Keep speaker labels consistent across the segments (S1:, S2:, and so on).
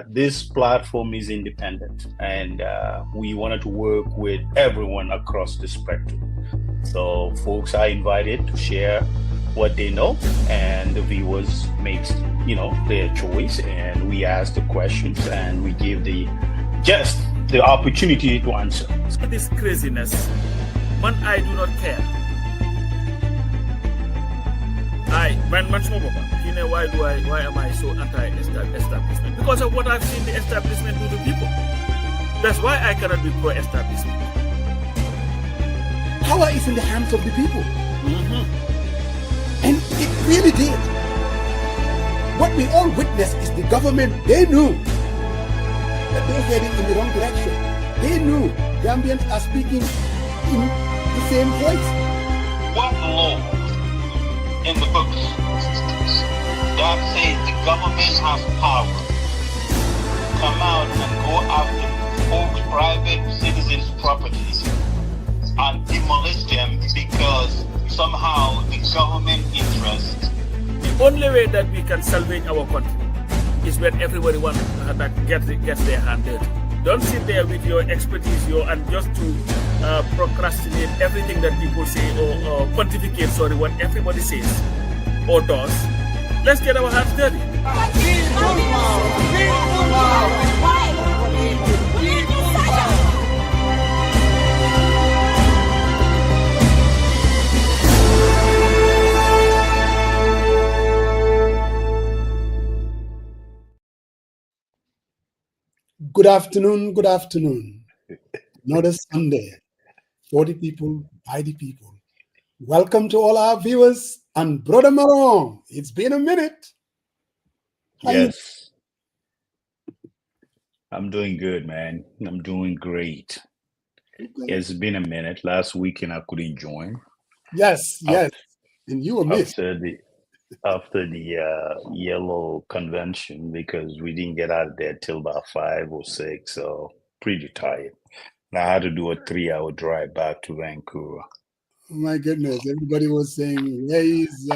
S1: This platform is independent, and we wanted to work with everyone across the spectrum. So folks are invited to share what they know, and the viewers makes their choice, and we ask the questions, and we give the opportunity to answer.
S2: This craziness, man, I do not care. Why am I so anti-establishment? Because of what I've seen the establishment do to people. That's why I cannot be pro-establishment.
S3: Power is in the hands of the people. And it really did. What we all witnessed is the government, they knew that they're heading in the wrong direction. They knew Gambians are speaking in the same voice.
S4: What law in the books that says the government has power to come out and go after folks' private citizens' properties and demolish them because somehow the government interest?
S2: The only way that we can salvage our country is when everybody gets their hand dirty. Don't sit there with your expertise and just to procrastinate everything that people say or pontificate, what everybody says or does. Let's get our hands dirty.
S3: Good afternoon, good afternoon. Another Sunday, for the people, by the people. Welcome to all our viewers and Brother Marong. It's been a minute.
S1: Yes. I'm doing good, man. I'm doing great. Okay. It's been a minute. Last weekend I couldn't join.
S3: Yes. And you were missed.
S1: After the yellow convention, because we didn't get out of there till about 5 or 6, so pretty tired. And I had to do a 3-hour drive back to Vancouver.
S3: Oh my goodness, everybody was saying, where is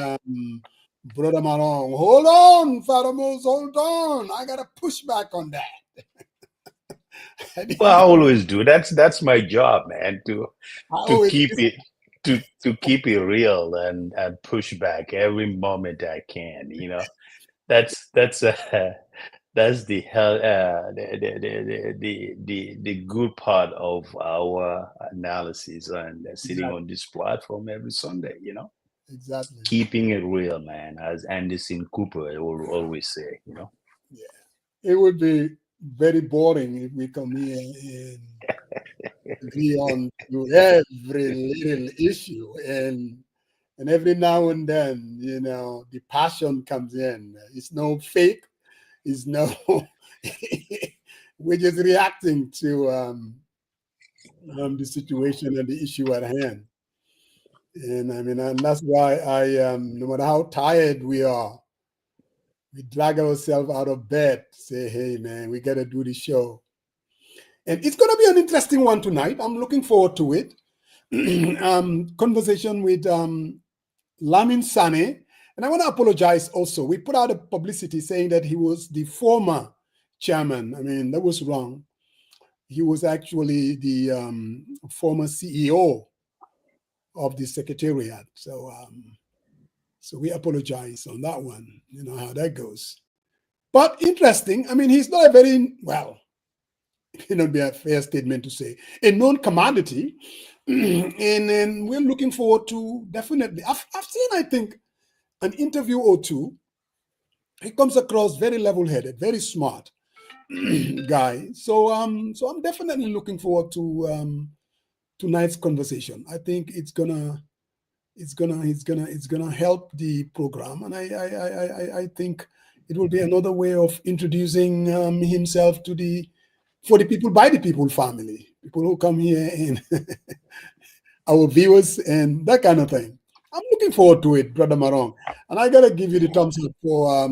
S3: Brother Marong? Hold on, Faramos, hold on. I gotta push back on that.
S1: Well, I always do. That's my job, man, to keep it. To keep it real and push back every moment I can, that's the good part of our analysis and sitting on this platform every Sunday,
S3: Exactly.
S1: Keeping it real, man, as Anderson Cooper will always say,
S3: Yeah, it would be very boring if we come here and agree on to every little issue, and every now and then, the passion comes in. It's no fake. It's no. We're just reacting to the situation and the issue at hand, and that's why no matter how tired we are, we drag ourselves out of bed, say, hey, man, we got to do the show. And it's going to be an interesting one tonight. I'm looking forward to it. Conversation with Lamin Sanneh. And I want to apologize also. We put out a publicity saying that he was the former chairman. That was wrong. He was actually the former CEO of the secretariat. So we apologize on that one. You know how that goes. But interesting. He's not a very, well, it would be a fair statement to say, a known commodity. And we're looking forward to, definitely. I've seen, I think, an interview or two. He comes across very level-headed, very smart guy. So I'm definitely looking forward to tonight's conversation. I think it's gonna help the program, and I think it will be another way of introducing himself for the people, by the people family, people who come here and our viewers and that kind of thing. I'm looking forward to it, Brother Marong. And I got to give you the thumbs up for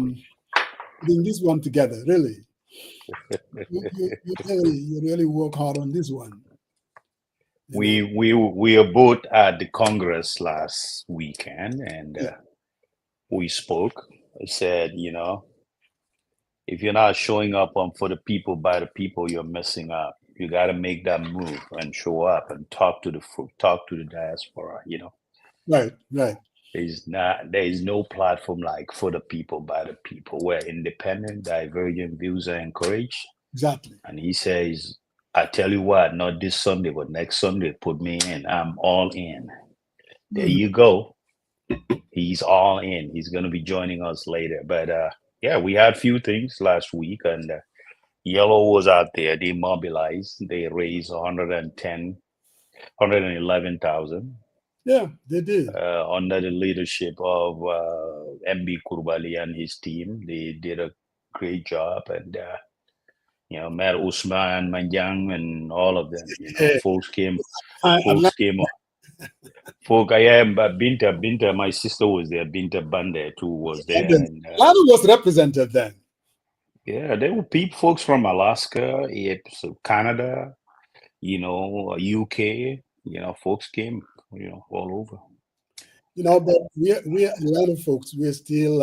S3: putting this one together, really. You really work hard on this one.
S1: We are both at the Congress last weekend, and we spoke. I said, if you're not showing up on for the people by the people, you're messing up. You got to make that move and show up and talk to the diaspora.
S3: Right, right.
S1: There is no platform like for the people by the people where independent, divergent views are encouraged.
S3: Exactly.
S1: And he says, I tell you what, not this Sunday, but next Sunday, put me in. I'm all in. There you go. He's all in. He's going to be joining us later. But yeah, we had a few things last week, and Yellow was out there. They mobilized. They raised 111,000.
S3: Yeah, they did.
S1: Under the leadership of MB Kurbali and his team. They did a great job. And, Mayor Usman, Manjang, and all of them, folks came. I am, but Binta, my sister was there. Binta Bande too was there. And,
S3: Lana was represented then.
S1: Yeah, there were folks from Alaska, Canada, UK. Folks came, all over.
S3: But we're a lot of folks. We're still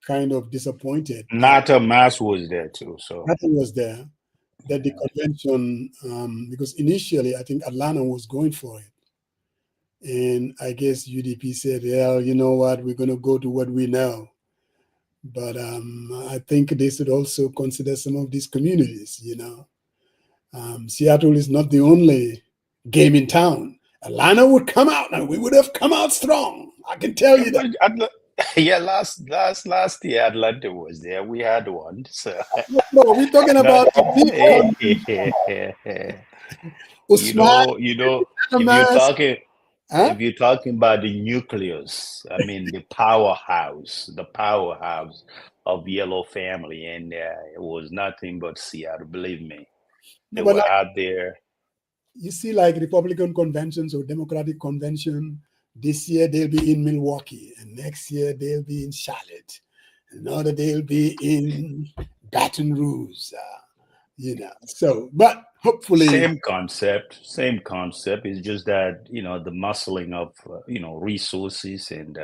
S3: kind of disappointed.
S1: Nata Mas was there too. So
S3: Nata was there. That the convention, because initially I think Atlanta was going for it. And I guess UDP said, well, you know what, we're going to go to what we know. But I think they should also consider some of these communities, Seattle is not the only game in town. Atlanta would come out and we would have come out strong. I can tell you that.
S1: Yeah, last year Atlanta was there. We had one. So.
S3: No, we're talking about a big
S1: if you're talking about the nucleus, I mean the powerhouse of Yellow family, and it was nothing but Seattle. Believe me, they were out there.
S3: You see, like Republican conventions or Democratic convention. This year they'll be in Milwaukee, and next year they'll be in Charlotte. Another they'll be in Baton Rouge. So, but hopefully
S1: same concept. It's just that the muscling of resources and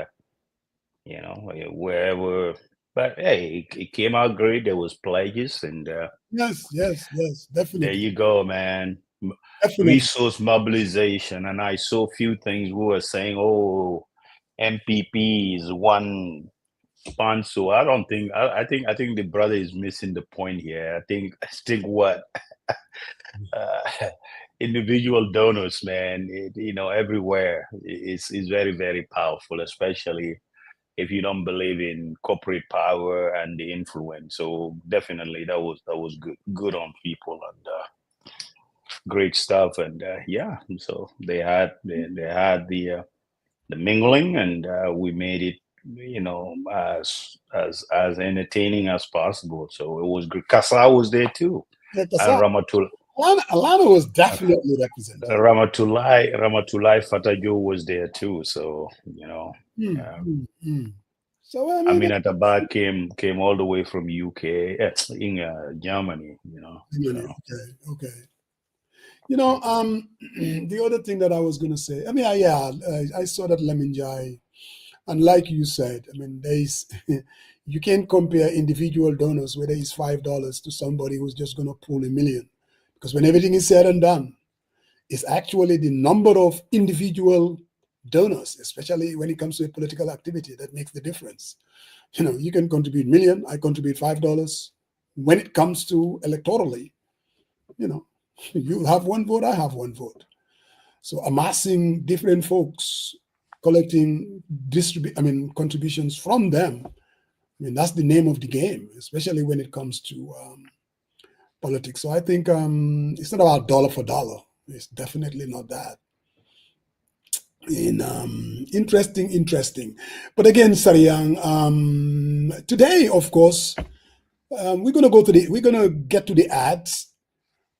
S1: wherever. But hey, it came out great. There was pledges and
S3: yes, definitely.
S1: There you go, man. Definitely. Resource mobilization, and I saw a few things we were saying. Oh, MPP is one sponsor. I don't think. I think the brother is missing the point here. I think what individual donors, man. Everywhere is very, very powerful, especially if you don't believe in corporate power and the influence. So definitely that was good on people and. Great stuff, and so they had the mingling, and we made it as entertaining as possible. So it was good. Kasa was there too, and Ramatul.
S3: Alana was definitely represented.
S1: Ramatulai Fatajo was there too. So
S3: So
S1: I mean, Atabak came all the way from UK, in Germany.
S3: Okay. The other thing that I was going to say, I mean, I saw that Lamin Sanneh, and like you said, I mean, you can't compare individual donors, whether it's $5 to somebody who's just going to pull $1 million, because when everything is said and done, it's actually the number of individual donors, especially when it comes to a political activity, that makes the difference. You can contribute $1 million, I contribute $5. When it comes to electorally, you have one vote, I have one vote. So amassing different folks, collecting, contributions from them, that's the name of the game, especially when it comes to politics. So I think it's not about dollar for dollar. It's definitely not that. Interesting. But again, Sariang, today, of course, we're gonna get to the ads.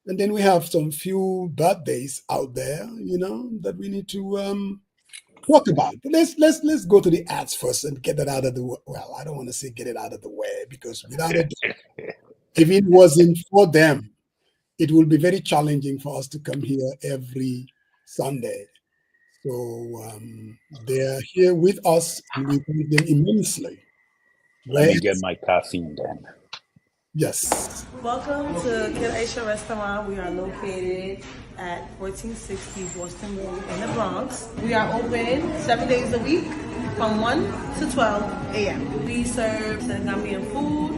S3: And then we have some few birthdays out there, that we need to talk about. But let's go to the ads first and get that out of the way. Well, I don't want to say get it out of the way, because without it, if it wasn't for them, it will be very challenging for us to come here every Sunday. So they're here with us, and we thank them immensely.
S1: Let me get my caffeine then.
S3: Yes.
S5: Welcome to Kid Aisha Restaurant. We are located at 1460 Boston Road in the Bronx. We are open 7 days a week from 1 to 12 a.m. We serve Gambian food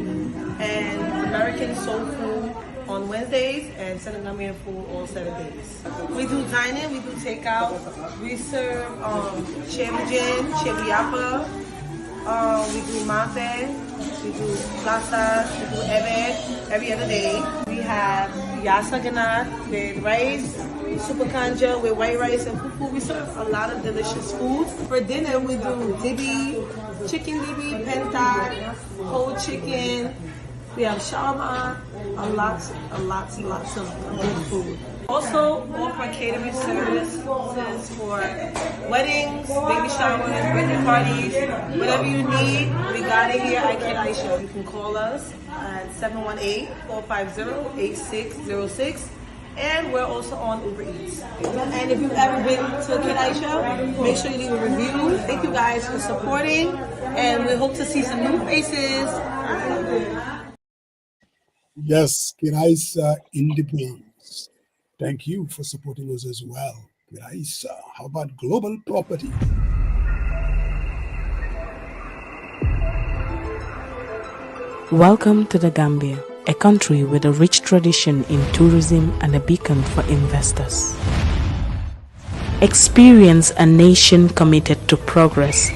S5: and American soul food on Wednesdays and Gambian food all 7 days. We do dine-in, we do takeout. We serve Chevy Yapa, we do Mafe, we do Plaza, we do Ebe every other day. We have Yasa Ganat with rice, super kanja with white rice and fufu. We serve a lot of delicious foods. For dinner, we do dibi, chicken dibi, penta, whole chicken. We have shawarma, lots of good food. Also offer catering services for weddings, baby showers, birthday parties, whatever you need. We got it here at Kid Aisha. You can call us at 718-450-8606. And we're also on Uber Eats. And if you've ever been to Kid Aisha, make sure you leave a review. Thank you guys for supporting, and we hope to see some new faces.
S3: Yes, Kid Aisha in the Bronx. Thank you for supporting us as well. Kid Aisha, how about global property?
S6: Welcome to the Gambia, a country with a rich tradition in tourism and a beacon for investors. Experience a nation committed to progress,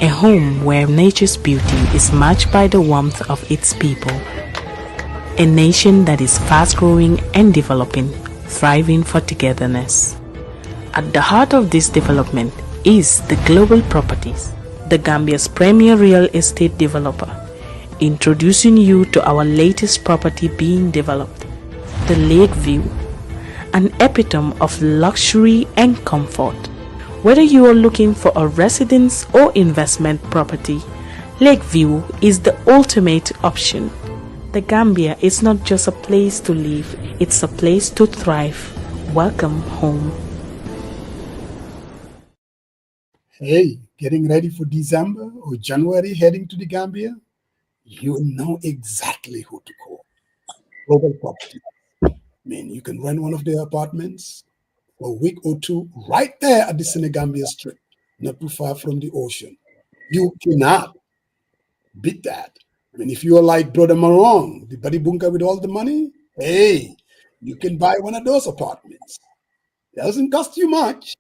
S6: a home where nature's beauty is matched by the warmth of its people. A nation that is fast-growing and developing, thriving for togetherness. At the heart of this development is the Global Properties, the Gambia's premier real estate developer. Introducing you to our latest property being developed, the Lakeview, an epitome of luxury and comfort. Whether you are looking for a residence or investment property, Lakeview is the ultimate option. The Gambia is not just a place to live, it's a place to thrive. Welcome home.
S3: Hey, getting ready for December or January heading to the Gambia? You know exactly who to call. Global Property. I mean, you can rent one of their apartments for a week or two right there at the Senegambia Strip, not too far from the ocean. You cannot beat that. I mean, if you are like Brother Marong, the buddy bunker with all the money, hey, you can buy one of those apartments. It doesn't cost you much.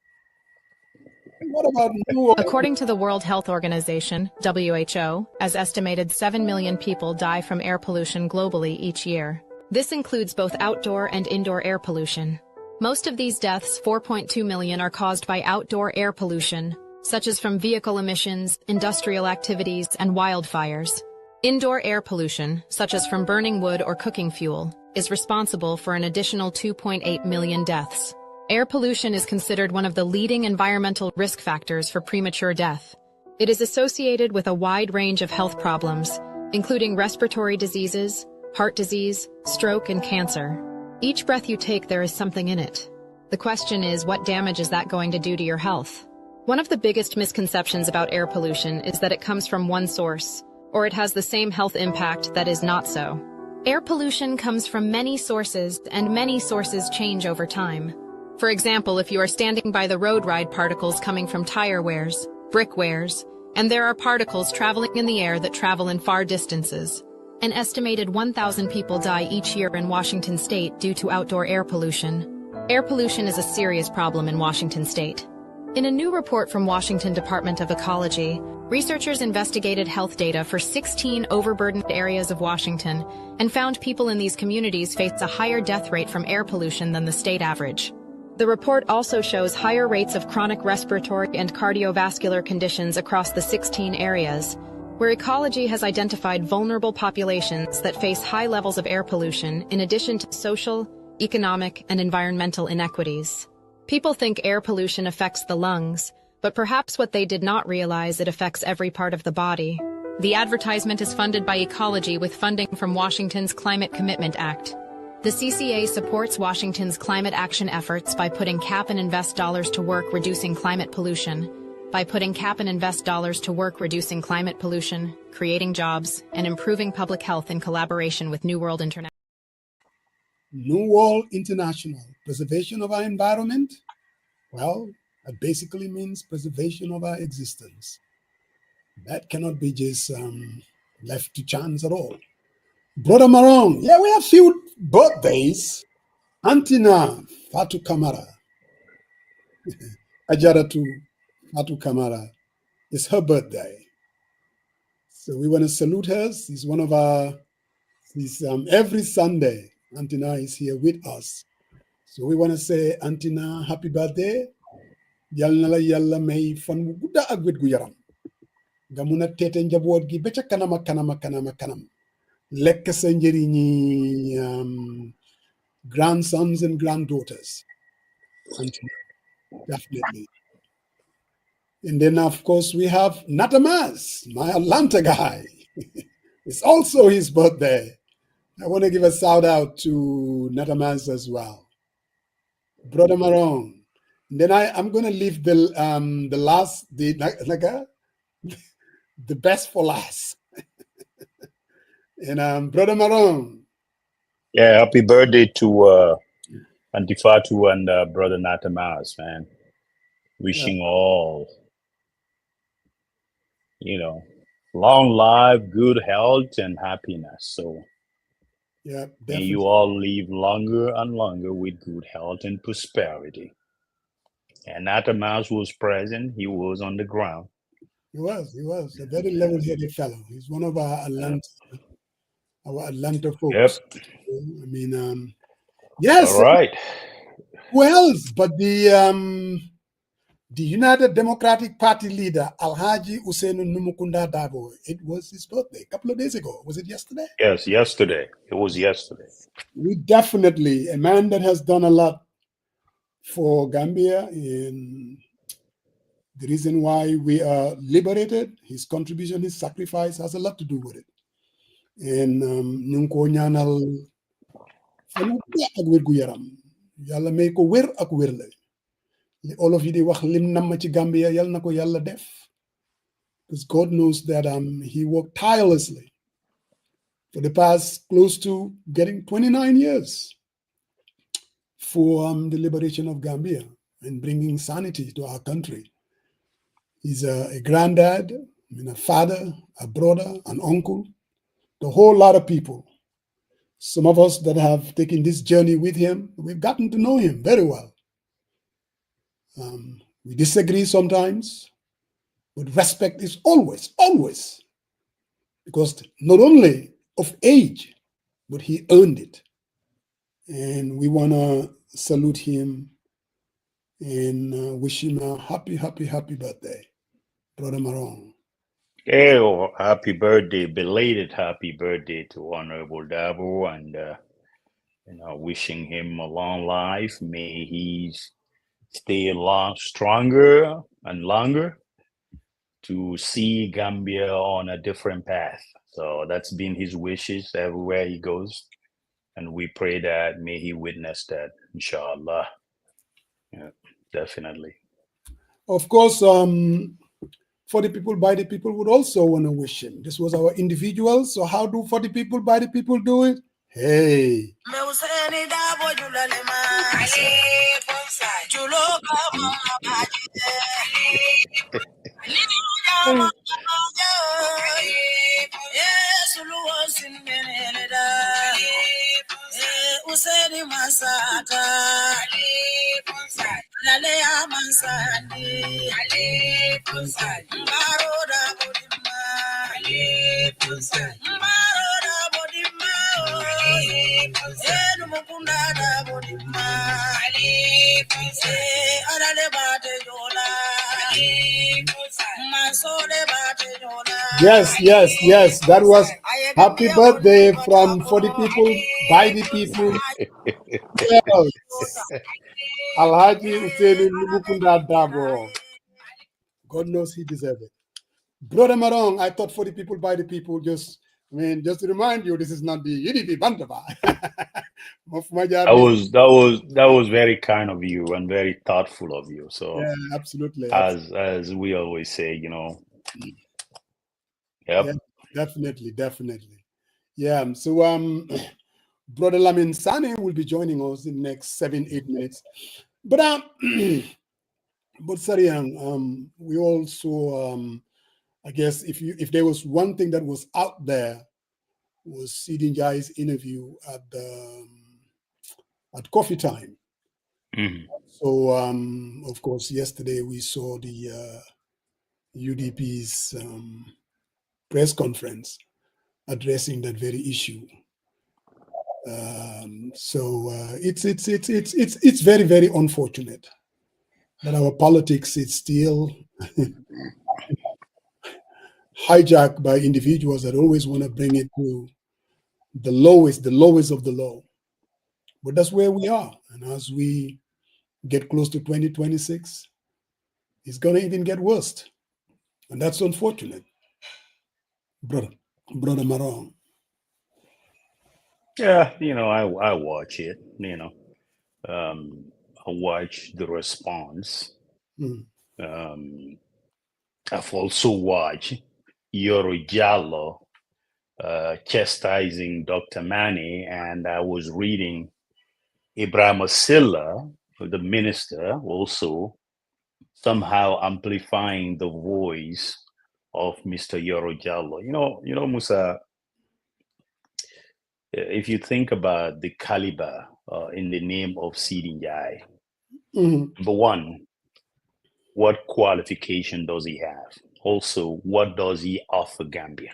S3: What about New
S7: According to the World Health Organization, WHO, as estimated 7 million people die from air pollution globally each year. This includes both outdoor and indoor air pollution. Most of these deaths, 4.2 million, are caused by outdoor air pollution, such as from vehicle emissions, industrial activities, and wildfires. Indoor air pollution, such as from burning wood or cooking fuel, is responsible for an additional 2.8 million deaths. Air pollution is considered one of the leading environmental risk factors for premature death. It is associated with a wide range of health problems, including respiratory diseases, heart disease, stroke, and cancer. Each breath you take, there is something in it. The question is, what damage is that going to do to your health? One of the biggest misconceptions about air pollution is that it comes from one source, or it has the same health impact that is not so. Air pollution comes from many sources, and many sources change over time. For example, if you are standing by the road, ride particles coming from tire wears, brick wears, and there are particles traveling in the air that travel in far distances. An estimated 1,000 people die each year in Washington state due to outdoor air pollution. Air pollution is a serious problem in Washington state. In a new report from Washington Department of Ecology, researchers investigated health data for 16 overburdened areas of Washington and found people in these communities face a higher death rate from air pollution than the state average. The report also shows higher rates of chronic respiratory and cardiovascular conditions across the 16 areas, where ecology has identified vulnerable populations that face high levels of air pollution in addition to social, economic, and environmental inequities. People think air pollution affects the lungs, but perhaps what they did not realize, it affects every part of the body. The advertisement is funded by Ecology with funding from Washington's Climate Commitment Act. The CCA supports Washington's climate action efforts by putting cap and invest dollars to work reducing climate pollution. by putting cap and invest dollars to work reducing climate pollution, creating jobs, and improving public health in collaboration with New World International.
S3: New World International, preservation of our environment? Well, that basically means preservation of our existence. That cannot be just left to chance at all. Brother Marong, yeah, we have few birthdays. Antina Fatu Kamara, Ajaratu Fatu Kamara, it's her birthday. So we want to salute her. She's one of our, every Sunday, Antina is here with us. So we want to say, Antina, happy birthday. Yalla yalla may fan guda agwit gu yaram. Nga muna tete njaboot gi ba ca kanam. Lekk sa njëriñi grandsons and granddaughters. Antina, definitely. And then, of course, we have Natamas, my Atlanta guy. It's also his birthday. I want to give a shout out to Natamas as well. Brother Marong. Then I'm going to leave the best for last. And Brother Marong.
S1: Yeah, happy birthday to Auntie Fatu and Brother Natamas, man. Wishing all, long life, good health, and happiness. So
S3: yeah,
S1: may you all live longer and longer with good health and prosperity. And Natamas was present. He was on the ground.
S3: He was a very level-headed fellow. He's one of our Atlanta folks.
S1: Yep.
S3: I mean, yes.
S1: All right.
S3: Who else but the United Democratic Party leader, Alhaji Usainu Numukunda Dabo? It was his birthday a couple of days ago. Was it yesterday?
S1: Yes, yesterday. It was yesterday.
S3: We definitely, a man that has done a lot for Gambia, and the reason why we are liberated, his contribution, his sacrifice has a lot to do with it. And Nunko Nyanal Yalla may ko wér ak wérle. All of you di wax lim nam ci Gambia yal na ko Yalla def. Because God knows that he worked tirelessly for the past close to getting 29 years for the liberation of Gambia and bringing sanity to our country. He's a granddad, a father, a brother, an uncle, the whole lot of people. Some of us that have taken this journey with him, we've gotten to know him very well. We disagree sometimes, but respect is always, because not only of age, but he earned it. And we want to salute him and wish him a happy birthday, Brother Marong.
S1: Hey, happy birthday, belated happy birthday to Honorable Dabo, and wishing him a long life. May he stay stronger and longer to see Gambia on a different path. So that's been his wishes everywhere he goes. And we pray that may he witness that, inshallah. Yeah, definitely.
S3: Of course, for the people, by the people would also want to wish him. This was our individual. So how do for the people, by the people do it? Hey. Yes. That was happy birthday from for the people, by the people. Yes. Alhaji Usainu Numukunda Dabo. God knows he deserved it. Brother Marong, I thought for the people, by the people, just to remind you, this is not the UDP Bantaba.
S1: That was very kind of you and very thoughtful of you. So
S3: Yeah, absolutely.
S1: as we always say,
S3: Yeah,
S1: yep.
S3: definitely. Yeah. So Brother Lamin Sanneh will be joining us in the next 7-8 minutes. But but Sariang, we also I guess if there was one thing that was out there was Sidin Jai's interview at coffee time.
S1: Mhm.
S3: So of course yesterday we saw the UDP's press conference addressing that very issue. So it's very, very unfortunate that our politics is still hijacked by individuals that always want to bring it to the lowest of the low. But that's where we are. And as we get close to 2026, it's going to even get worse. And that's unfortunate, brother Marong.
S1: Yeah, I watch it, I watch the response.
S3: Mm.
S1: I've also watched Yoro Jallo chastising Dr. Mani, and I was reading Ibrahim Silla, the minister, also somehow amplifying the voice of Mr. Yoro Jallo. Musa, if you think about the caliber in the name of Sidinjai, number one, what qualification does he have? Also, what does he offer Gambia?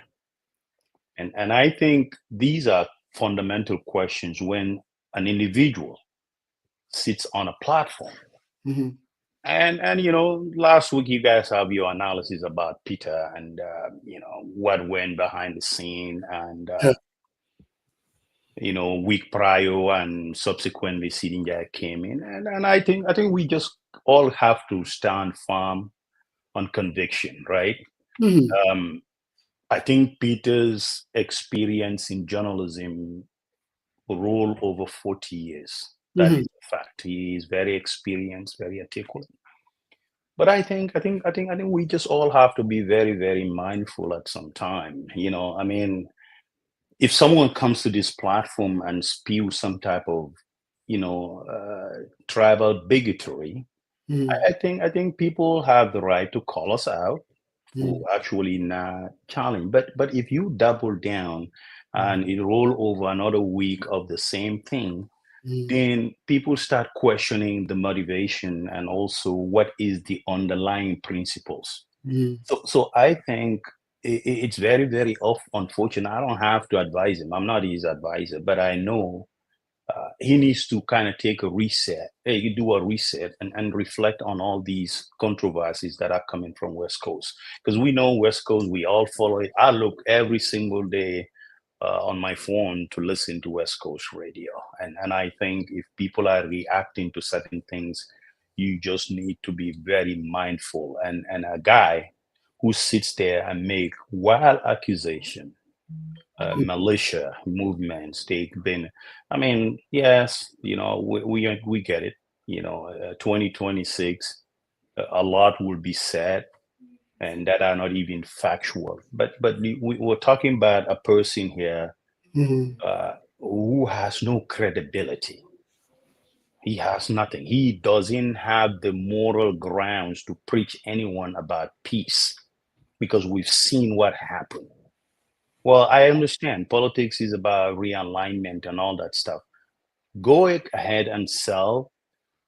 S1: And I think these are fundamental questions when an individual sits on a platform.
S3: Mm-hmm.
S1: And last week you guys have your analysis about Peter and what went behind the scene and week prior and subsequently Sidinja came in, and I think we just all have to stand firm on conviction, right?
S3: Mm-hmm.
S1: I think Peter's experience in journalism roll over 40 years. That
S3: Mm-hmm.
S1: is a fact. He is very experienced, very articulate. But I think we just all have to be very, very mindful at some time. I mean, if someone comes to this platform and spews some type of, tribal bigotry,
S3: Mm-hmm.
S1: I think people have the right to call us out for actually not challenge. But if you double down and it roll over another week of the same thing, then people start questioning the motivation and also what is the underlying principles. So I think it's very, very unfortunate. I don't have to advise him. I'm not his advisor, but I know he needs to kind of take a reset. Hey, you do a reset and reflect on all these controversies that are coming from West Coast. Because we know West Coast, we all follow it. I look every single day on my phone to listen to West Coast radio. And I think if people are reacting to certain things, you just need to be very mindful. And a guy who sits there and make wild accusation, militia movements, they've been, I mean, yes, we get it. 2026, a lot will be said and that are not even factual. But we're talking about a person here who has no credibility. He has nothing. He doesn't have the moral grounds to preach anyone about peace because we've seen what happened. Well, I understand politics is about realignment and all that stuff. Go ahead and sell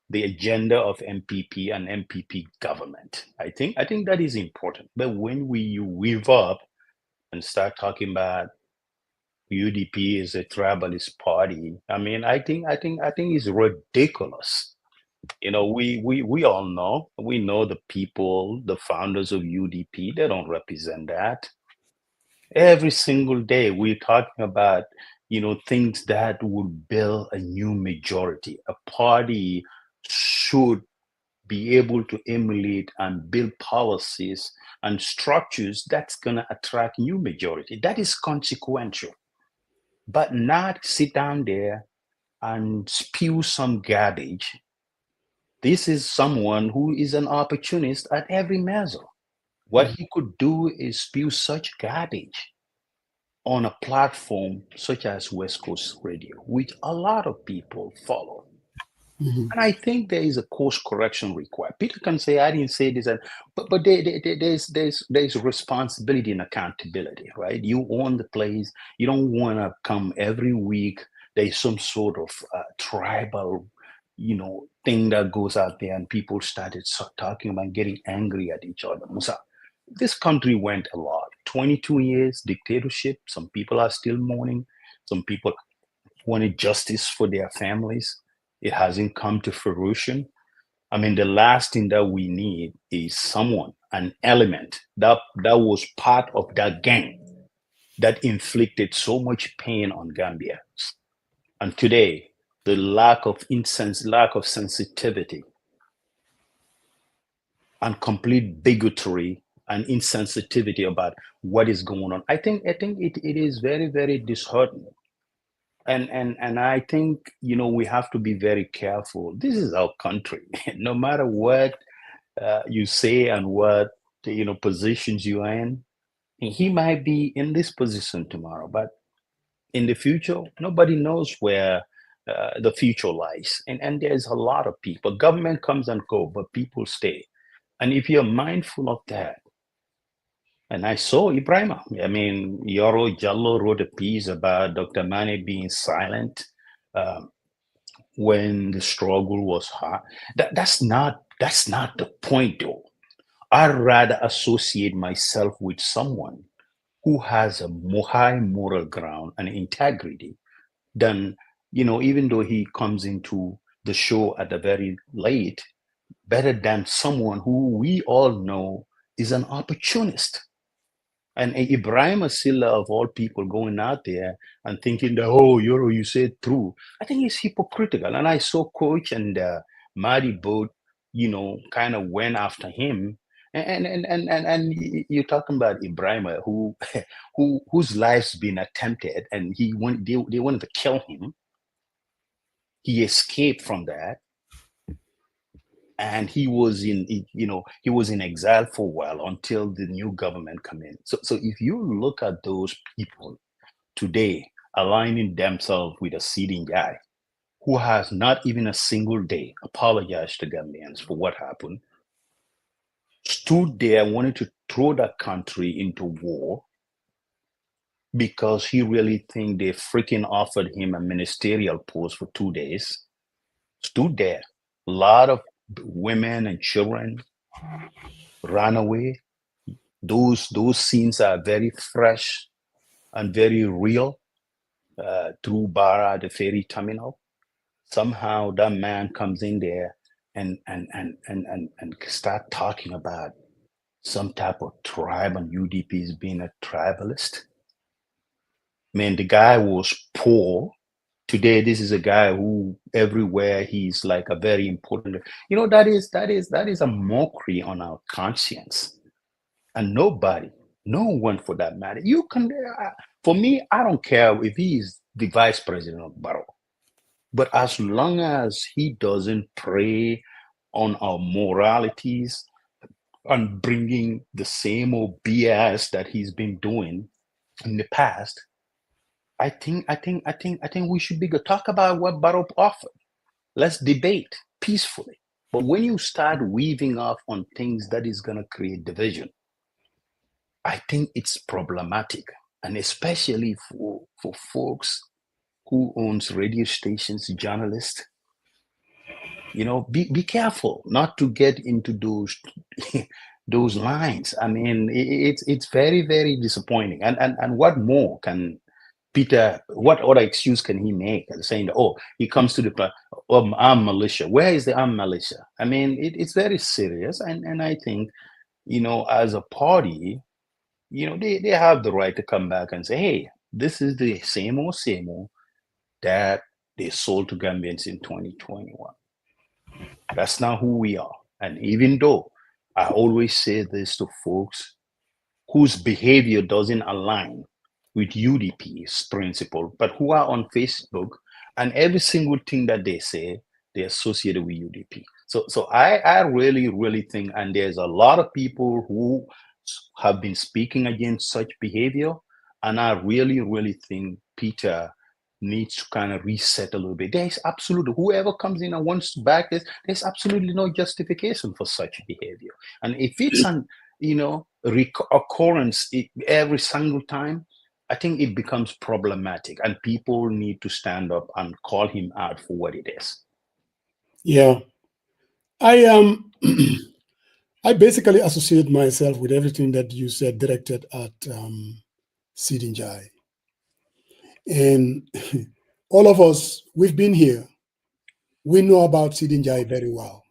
S1: the agenda of MPP and MPP government. I think that is important. But when you weave up and start talking about UDP is a tribalist party, I mean, I think it's ridiculous. We all know, we know the people, the founders of UDP, they don't represent that. Every single day we're talking about, things that would build a new majority. A party should be able to emulate and build policies and structures that's going to attract new majority. That is consequential, but not sit down there and spew some garbage, this is someone who is an opportunist at every measure. What he could do is spew such garbage on a platform such as West Coast Radio, which a lot of people follow. And I think there is a course correction required. Peter can say, "I didn't say this," but there's responsibility and accountability, right? You own the place. You don't want to come every week. There's some sort of tribal, thing that goes out there, and people started talking about getting angry at each other. Musa, this country went a lot. 22 years dictatorship. Some people are still mourning. Some people wanted justice for their families. It hasn't come to fruition. I mean, the last thing that we need is someone, an element that was part of that gang that inflicted so much pain on Gambia. And today, the lack of sensitivity and complete bigotry and insensitivity about what is going on. I think it is very, very disheartening. And I think, we have to be very careful. This is our country. No matter what you say and what positions you are in, he might be in this position tomorrow, but in the future, nobody knows where the future lies. And there's a lot of people. Government comes and go, but people stay. And if you're mindful of that, and I saw Ibrahima. I mean, Yoro Jallo wrote a piece about Dr. Mane being silent when the struggle was hard. That's not the point, though. I'd rather associate myself with someone who has a high moral ground and integrity than, even though he comes into the show at the very late, better than someone who we all know is an opportunist. And Ibrahim Asila, of all people, going out there and thinking that, oh, Yoro, you said true. I think it's hypocritical. And I saw Coach and Marty both, kind of went after him. And you're talking about Ibrahim, whose life's been attempted, and they wanted to kill him. He escaped from that. And he was in exile for a while until the new government come in. So if you look at those people today aligning themselves with a sitting guy who has not even a single day apologized to Gambians for what happened, stood there wanting to throw that country into war because he really think they freaking offered him a ministerial post for 2 days, stood there. A lot of women and children ran away. Those scenes are very fresh and very real through Bara, the ferry terminal. Somehow that man comes in there and start talking about some type of tribe and UDPs being a tribalist. Man, the guy was poor. Today, this is a guy who everywhere he's like a very important. That is a mockery on our conscience, and no one for that matter. You can, for me, I don't care if he is the vice president of Barrow, but as long as he doesn't prey on our moralities and bringing the same old BS that he's been doing in the past, I think we should talk about what Barrow offered. Let's debate peacefully. But when you start weaving off on things that is going to create division, I think it's problematic. And especially for folks who owns radio stations, journalists, be careful not to get into those lines. I mean, it's very, very disappointing. And what more can Peter, what other excuse can he make? Saying, oh, he comes to the armed militia. Where is the armed militia? I mean, it's very serious. And I think, as a party, they have the right to come back and say, hey, this is the same old that they sold to Gambians in 2021. That's not who we are. And even though I always say this to folks whose behavior doesn't align with UDP's principle, but who are on Facebook And every single thing that they say, they associate it with UDP. So I really, really think, and there's a lot of people who have been speaking against such behavior, and I really, really think Peter needs to kind of reset a little bit. There's absolutely, whoever comes in and wants to back this, there's absolutely no justification for such behavior. And if it's an, occurrence every single time, I think it becomes problematic, and people need to stand up and call him out for what it is.
S3: Yeah, I I basically associate myself with everything that you said directed at Sidinjai. And all of us, we've been here. We know about Sidinjai very well.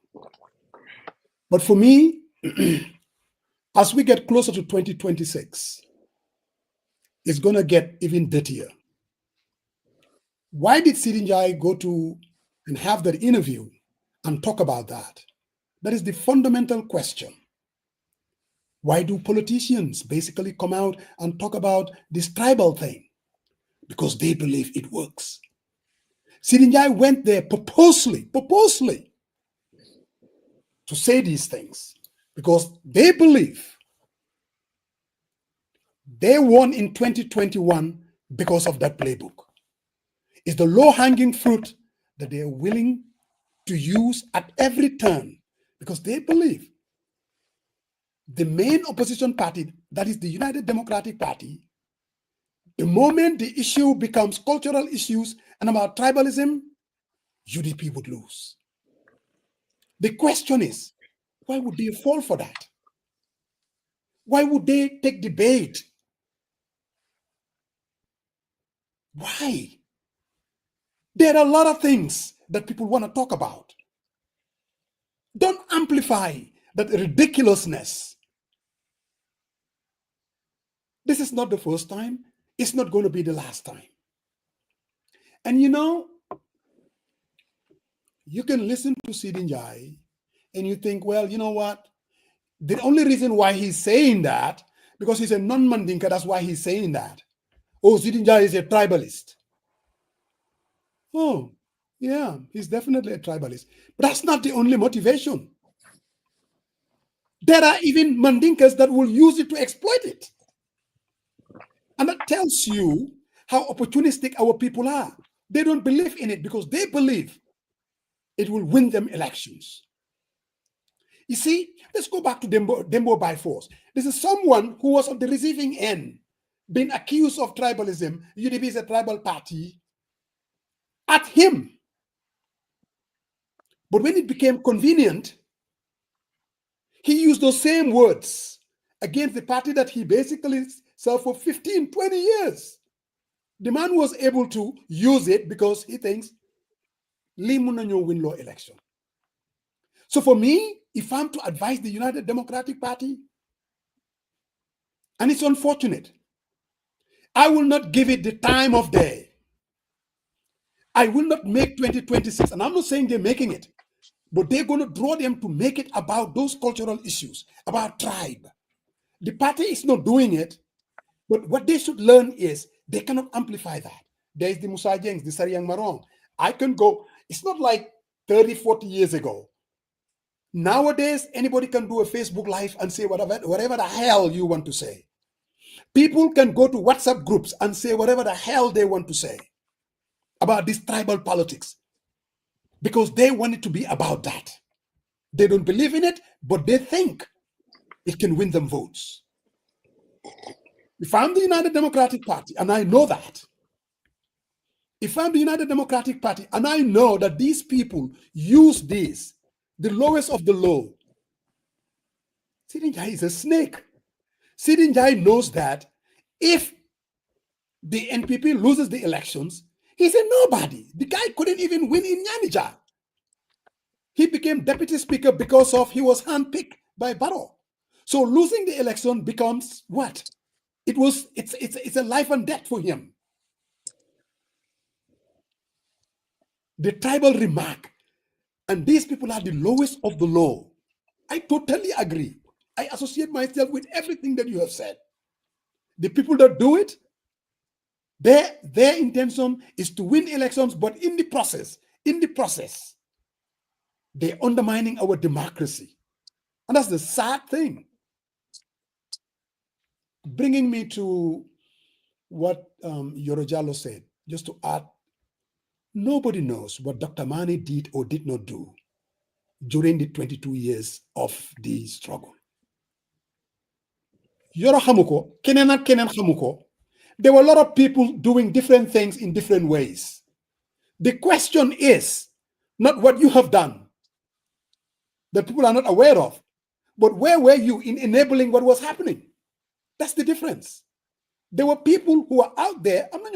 S3: But for me, as we get closer to 2026, it's going to get even dirtier. Why did Sidinjai go to and have that interview and talk about that? That is the fundamental question. Why do politicians basically come out and talk about this tribal thing? Because they believe it works. Sidinjai went there purposely to say these things because they believe they won in 2021 because of that playbook. It's the low-hanging fruit that they are willing to use at every turn because they believe the main opposition party, that is the United Democratic Party, the moment the issue becomes cultural issues and about tribalism, UDP would lose. The question is, why would they fall for that? Why would they take the bait? Why? There are a lot of things that people want to talk about. Don't amplify that ridiculousness. This is not the first time. It's not going to be the last time. And you can listen to Sidinjai and you think, well, you know what? The only reason why he's saying that, because he's a non-Mandinka, that's why he's saying that. Oh, Sidinjai is a tribalist. Oh, yeah, he's definitely a tribalist. But that's not the only motivation. There are even Mandinkas that will use it to exploit it. And that tells you how opportunistic our people are. They don't believe in it because they believe it will win them elections. You see, let's go back to Dembo by force. This is someone who was on the receiving end, being accused of tribalism. UDP is a tribal party. At him. But when it became convenient, he used those same words against the party that he basically served for 15, 20 years. The man was able to use it because he thinks, Li Munanyo win law election. So for me, if I'm to advise the United Democratic Party, and it's unfortunate, I will not give it the time of day. I will not make 2026, and I'm not saying they're making it, but they're going to draw them to make it about those cultural issues, about tribe. The party is not doing it, but what they should learn is they cannot amplify that. There is the Musa Jengs, the Sariang Marong. I can go, it's not like 30, 40 years ago. Nowadays, anybody can do a Facebook Live and say whatever the hell you want to say. People can go to WhatsApp groups and say whatever the hell they want to say about this tribal politics because they want it to be about that. They don't believe in it, but they think it can win them votes. If I'm the United Democratic Party, and I know that, if I'm the United Democratic Party, and I know that these people use this, the lowest of the low, Sidinjai is a snake. Sidinjai knows that if the NPP loses the elections, he's a nobody. The guy couldn't even win in Nyanija. He became deputy speaker because of he was handpicked by Barrow. So losing the election becomes what? It's a life and death for him. The tribal remark, and these people are the lowest of the low. I totally agree. I associate myself with everything that you have said. The people that do it, Their intention is to win elections, but in the process, they're undermining our democracy. And that's the sad thing. Bringing me to what Yorojalo said, just to add, nobody knows what Dr. Mani did or did not do during the 22 years of the struggle. Yoro Hamuko, Kenen and Kenen Hamuko, there were a lot of people doing different things in different ways. The question is not what you have done that people are not aware of, but where were you in enabling what was happening? That's the difference. There were people who are out there. I mean,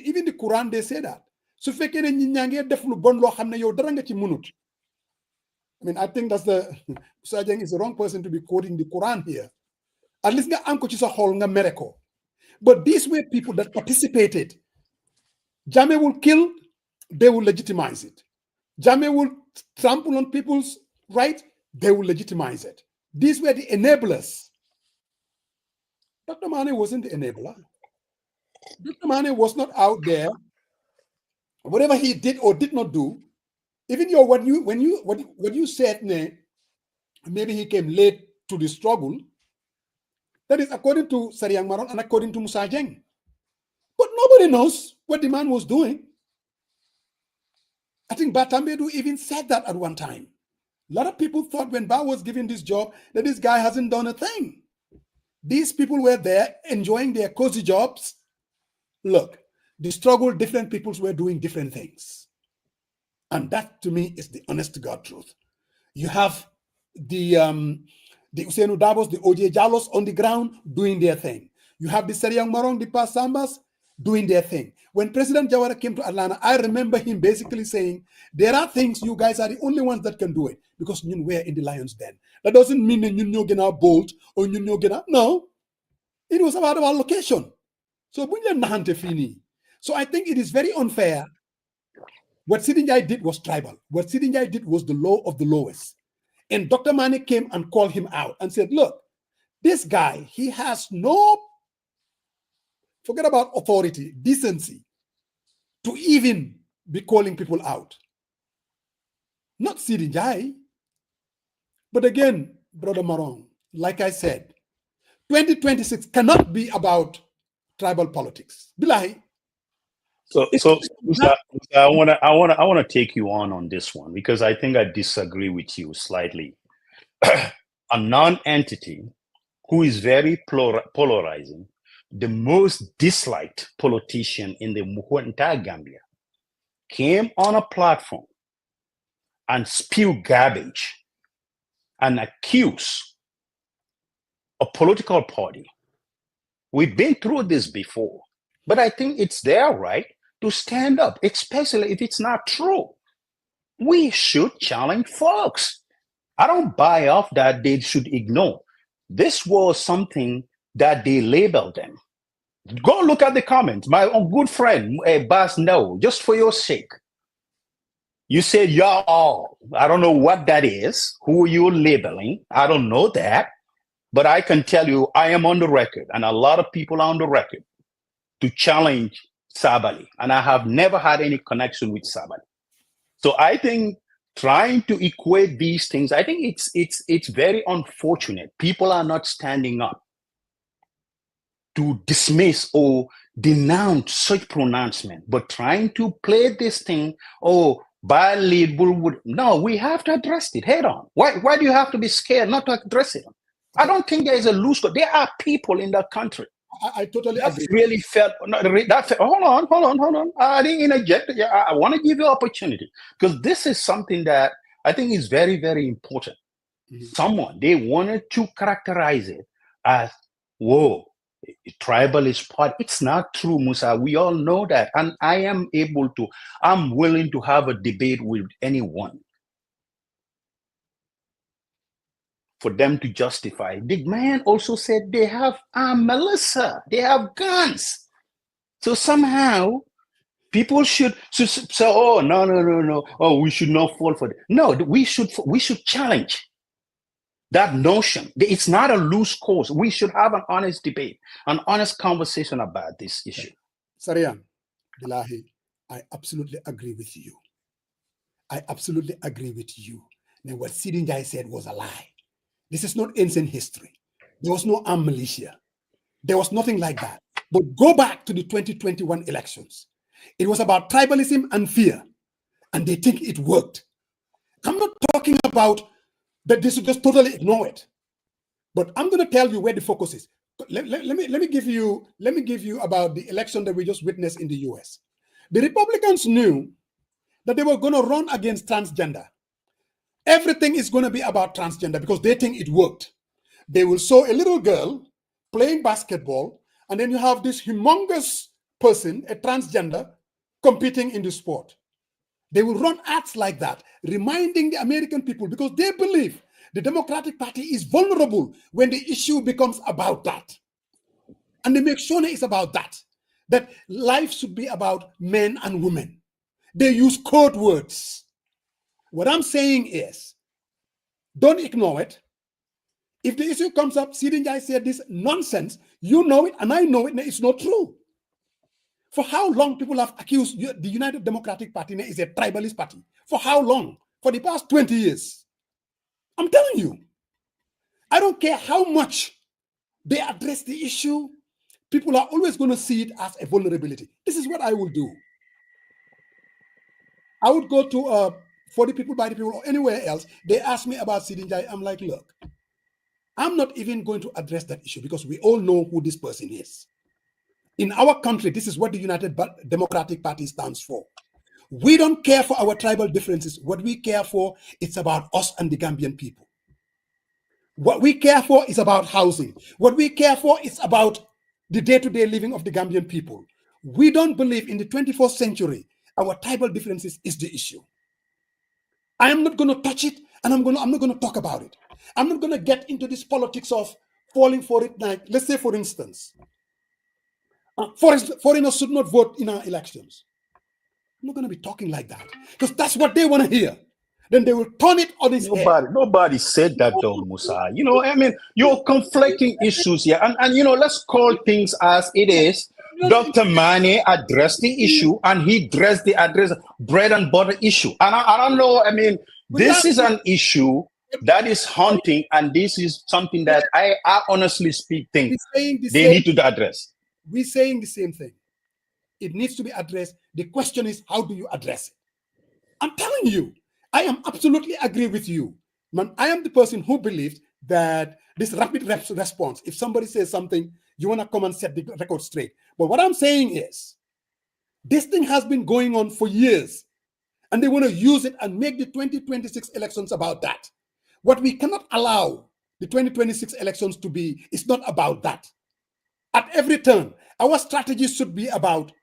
S3: even the Quran, they say that. So I mean, I think that's Sajeng is the wrong person to be quoting the Quran here. At least miracle. But these were people that participated. Jame will kill, they will legitimize it. Jame will trample on people's rights, they will legitimize it. These were the enablers. Dr. Mane wasn't the enabler. Dr. Mane was not out there. Whatever he did or did not do, even what you said, maybe he came late to the struggle. That is according to Sariang Maron and according to Musa Jeng. But nobody knows what the man was doing. I think Batambedu even said that at one time. A lot of people thought when Ba was given this job that this guy hasn't done a thing. These people were there enjoying their cozy jobs. Look, the struggle, different peoples were doing different things. And that to me is the honest to God truth. You have the Usainu Dabos, the OJ Jalos on the ground doing their thing. You have the Seriang Marong, the Pasambas doing their thing. When President Jawara came to Atlanta, I remember him basically saying, there are things you guys are the only ones that can do it because we're in the lion's den. That doesn't mean that you're gonna bolt or you're gonna, no. It was about our location. So So I think it is very unfair. What Sidinjai did was tribal. What Sidinjai did was the law of the lowest. And Dr. Mane came and called him out and said, look, this guy, he has no, forget about authority, decency, to even be calling people out. Not Sidinjai. But again, Brother Marong, like I said, 2026 cannot be about tribal politics. Bilahi.
S1: So Musa, I wanna take you on this one because I think I disagree with you slightly. A non-entity who is very polarizing, the most disliked politician in the entire Gambia, came on a platform and spewed garbage and accused a political party. We've been through this before, but I think it's their right to stand up, especially if it's not true. We should challenge folks. I don't buy off that they should ignore. This was something that they labeled them. Go look at the comments. My own good friend, Bas, no, just for your sake. You said y'all. I don't know what that is. Who you're labeling. I don't know that. But I can tell you, I am on the record, and a lot of people are on the record to challenge Sabali. And I have never had any connection with Sabali. So I think trying to equate these things, I think it's very unfortunate. People are not standing up to dismiss or denounce such pronouncement, but trying to play this thing, no, we have to address it head on. Why do you have to be scared not to address it? I don't think there is a loose. There are people in that country.
S3: I totally agree.
S1: Really felt hold on. I didn't interject. Yeah, I want to give you opportunity because this is something that I think is very, very important. Someone, they wanted to characterize it as, whoa, tribalist part. It's not true, Musa. We all know that. And I'm willing to have a debate with anyone for them to justify. The man also said they have Melissa, they have guns. So somehow people should say, oh, no. Oh, we should not fall for it. No, we should challenge. That notion, it's not a loose cause. We should have an honest debate, an honest conversation about this issue.
S3: Sarian, Bilahi, I absolutely agree with you. I absolutely agree with you. Now, what Sidinjai said was a lie. This is not ancient history. There was no armed militia. There was nothing like that. But go back to the 2021 elections. It was about tribalism and fear, and they think it worked. I'm not talking about that they should just totally ignore it. But I'm going to tell you where the focus is. Let me give you about the election that we just witnessed in the US. The Republicans knew that they were going to run against transgender. Everything is going to be about transgender because they think it worked. They will show a little girl playing basketball, and then you have this humongous person, a transgender, competing in the sport. They will run ads like that, reminding the American people, because they believe the Democratic Party is vulnerable when the issue becomes about that. And they make sure it's about that life should be about men and women. They use code words. What I'm saying is, don't ignore it. If the issue comes up, Sidinjai said this nonsense, you know it, and I know it, and it's not true. For how long people have accused the United Democratic Party is a tribalist party? For how long? For the past 20 years. I'm telling you. I don't care how much they address the issue, people are always going to see it as a vulnerability. This is what I will do. I would go to 40 people by the people or anywhere else. They ask me about Sidinjai. I'm like, look, I'm not even going to address that issue because we all know who this person is. In our country, this is what the United Democratic Party stands for. We don't care for our tribal differences. What we care for, it's about us and the Gambian people. What we care for is about housing. What we care for is about the day-to-day living of the Gambian people. We don't believe in the 21st century, our tribal differences is the issue. I am not going to touch it, and I'm not going to talk about it. I'm not going to get into this politics of falling for it. Like, let's say, for instance, foreigners should not vote in our elections. I'm not going to be talking like that because that's what they want to hear. Then they will turn it on its head.
S1: Nobody said that though, Musa. You know, I mean, you're conflicting issues here. And you know, let's call things as it is. Dr. Mane addressed the issue and he addressed the bread and butter issue. And I don't know, I mean, this is an issue that is haunting, and this is something that I honestly think they need to address.
S3: We're saying the same thing. It needs to be addressed. The question is, how do you address it? I'm telling you, I am absolutely agree with you. Man, I am the person who believes that this rapid response, if somebody says something, you want to come and set the record straight. But what I'm saying is, this thing has been going on for years, and they want to use it and make the 2026 elections about that. What we cannot allow the 2026 elections to be is not about that. At every turn, our strategy should be about,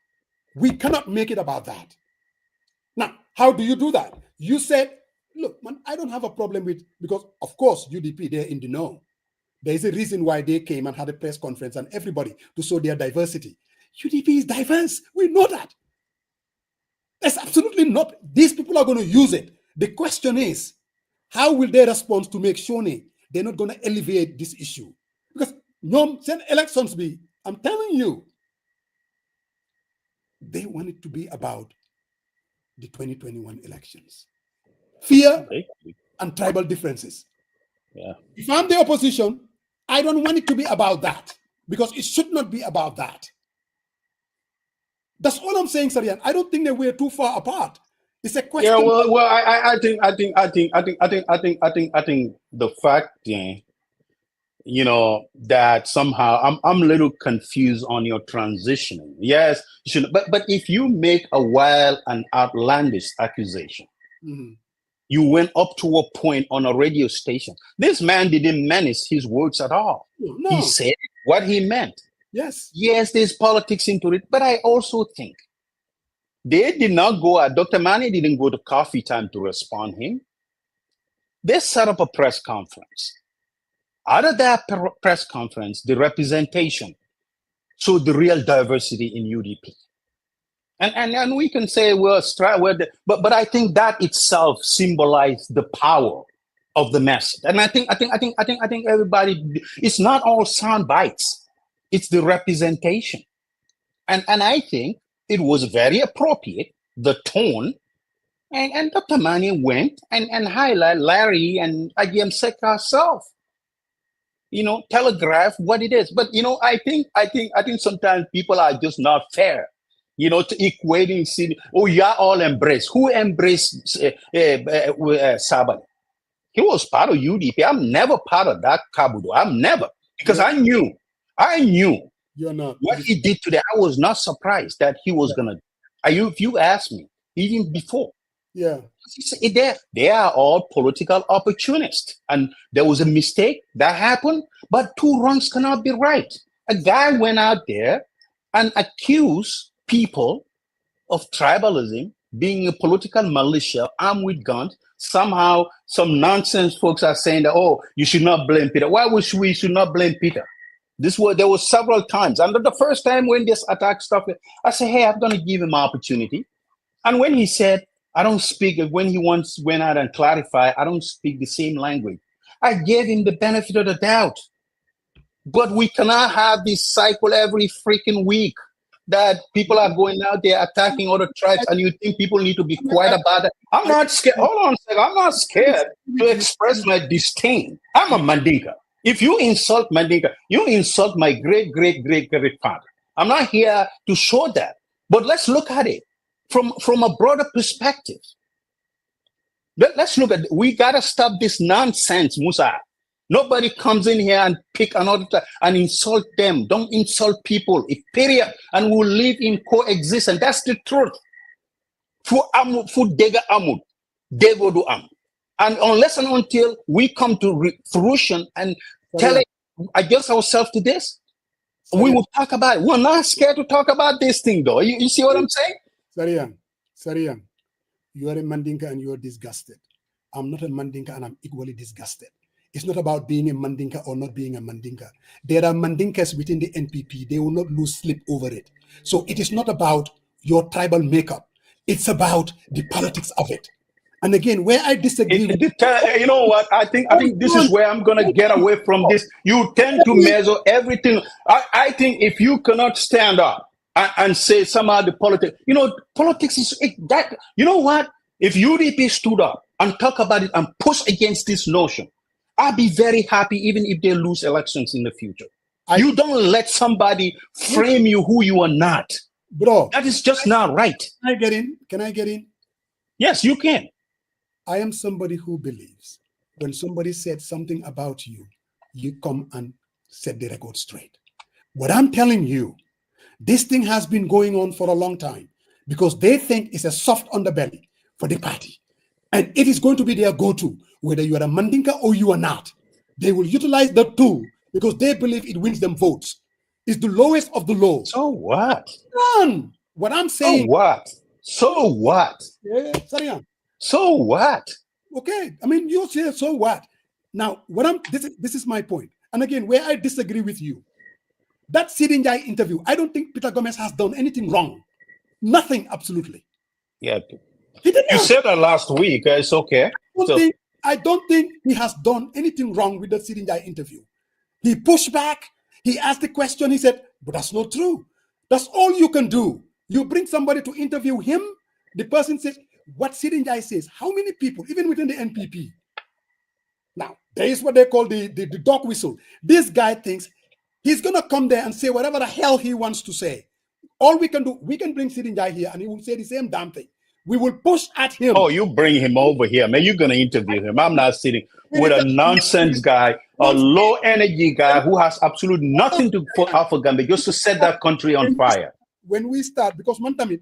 S3: we cannot make it about that. Now, how do you do that? You said, look, man, I don't have a problem with, because of course, UDP, they're in the know. There is a reason why they came and had a press conference and everybody to show their diversity. UDP is diverse. We know that. That's absolutely not. These people are going to use it. The question is, how will they respond to make sure they're not going to elevate this issue? Because send elections be, I'm telling you, they want it to be about the 2021 elections. Fear and tribal differences.
S1: Yeah.
S3: If I'm the opposition, I don't want it to be about that because it should not be about that. That's all I'm saying, Sarian. I don't think that we're too far apart. It's a question.
S1: Yeah, well, I think the fact, you know, that somehow I'm a little confused on your transitioning. Yes, you should, but if you make a wild and outlandish accusation, you went up to a point on a radio station. This man didn't menace his words at all.
S3: No.
S1: He said what he meant.
S3: Yes.
S1: Yes, there's politics into it, but I also think they did not go. Dr. Mane didn't go to coffee time to respond him. They set up a press conference. Out of that press conference, the representation showed the real diversity in UDP. And we can say but I think that itself symbolized the power of the message. And I think everybody, it's not all sound bites. It's the representation. And I think it was very appropriate, the tone, and Dr. Mani went and highlight Larry and IBM Sek herself, telegraph what it is. But I think sometimes people are just not fair, to equating all embrace. Who embraced Sabali? He was part of UDP. I'm never part of that Kabudo. I'm never, because I knew
S3: You're not.
S1: What he did today. I was not surprised that he was gonna. If you ask me, even before, they are all political opportunists, and there was a mistake that happened. But two wrongs cannot be right. A guy went out there and accused people of tribalism, being a political militia armed with guns. Somehow, some nonsense folks are saying that, oh, you should not blame Peter. Why we should not blame Peter? There was several times. And the first time when this attack started, I said, hey, I'm going to give him an opportunity. And when he said, I don't speak, when he once went out and clarified, I don't speak the same language, I gave him the benefit of the doubt. But we cannot have this cycle every freaking week that people are going out there attacking other tribes, and you think people need to be quiet about it. I'm not scared. Hold on a second. I'm not scared to express my disdain. I'm a Mandinka. If you insult Mandinka, you insult my great-great-great-great-father. I'm not here to show that. But let's look at it from a broader perspective. Let's look at it. We got to stop this nonsense, Musa. Nobody comes in here and pick another and insult them. Don't insult people. Period. And we'll live in coexistence. That's the truth. Fu dega amud, dego do am. And unless and until we come to fruition and adjust ourselves to this, we will talk about it. We're not scared to talk about this thing, though. You see what I'm saying?
S3: Sarian, you are a Mandinka and you are disgusted. I'm not a Mandinka and I'm equally disgusted. It's not about being a Mandinka or not being a Mandinka. There are Mandinkas within the NPP. They will not lose sleep over it. So it is not about your tribal makeup. It's about the politics of it. And again, where I disagree with
S1: you know what? I think this is where I'm gonna get away from this. You tend to measure everything. I think if you cannot stand up and say somehow the politics, politics is that. You know what? If UDP stood up and talk about it and push against this notion, I'll be very happy even if they lose elections in the future. You don't let somebody frame you who you are not.
S3: Bro.
S1: That is just not right.
S3: Can I get in?
S1: Yes, you can.
S3: I am somebody who believes when somebody said something about you, you come and set the record straight. What I'm telling you, this thing has been going on for a long time because they think it's a soft underbelly for the party. And it is going to be their go-to, whether you are a Mandinka or you are not. They will utilize the tool because they believe it wins them votes. It's the lowest of the low.
S1: So what?
S3: None. What I'm saying.
S1: So what? So what?
S3: Yeah, Sarian.
S1: So what?
S3: Okay. I mean, you say so what? Now, this is my point. And again, where I disagree with you, that Sidinjai interview, I don't think Peter Gomez has done anything wrong. Nothing, absolutely.
S1: Yeah. You said that last week. It's okay.
S3: I don't think he has done anything wrong with the Sidinjai interview. He pushed back. He asked the question. He said, but that's not true. That's all you can do. You bring somebody to interview him. The person says, what Sidinjai says, how many people, even within the NPP? Now, there is what they call the dog whistle. This guy thinks he's going to come there and say whatever the hell he wants to say. All we can do, we can bring Sidinjai here and he will say the same damn thing. We will push at him.
S1: Oh, you bring him over here, man. You're going to interview him. I'm not sitting with a nonsense guy, a low energy guy who has absolutely nothing to offer Gambia, just to set that country on fire.
S3: When we start, because Mantami,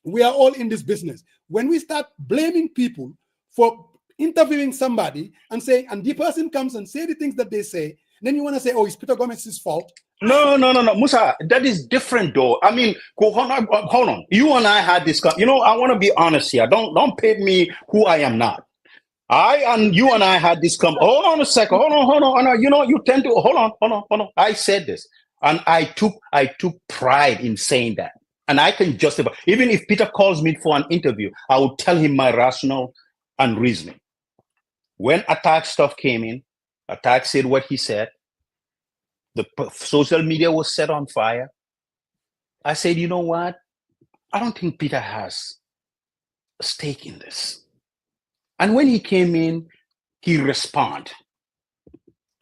S3: we are all in this business. When we start blaming people for interviewing somebody and saying, and the person comes and say the things that they say, then you want to say, oh, it's Peter Gomez's fault.
S1: No, Musa, that is different though. I mean, hold on. You and I had this, I want to be honest here. Don't paint me who I am not. You and I had this hold on a second. Hold on. You tend to, hold on. I said this and I took pride in saying that. And I can justify, even if Peter calls me for an interview, I will tell him my rationale and reasoning. When attack stuff came in, attack said what he said. The social media was set on fire. I said, you know what? I don't think Peter has a stake in this. And when he came in, he responded.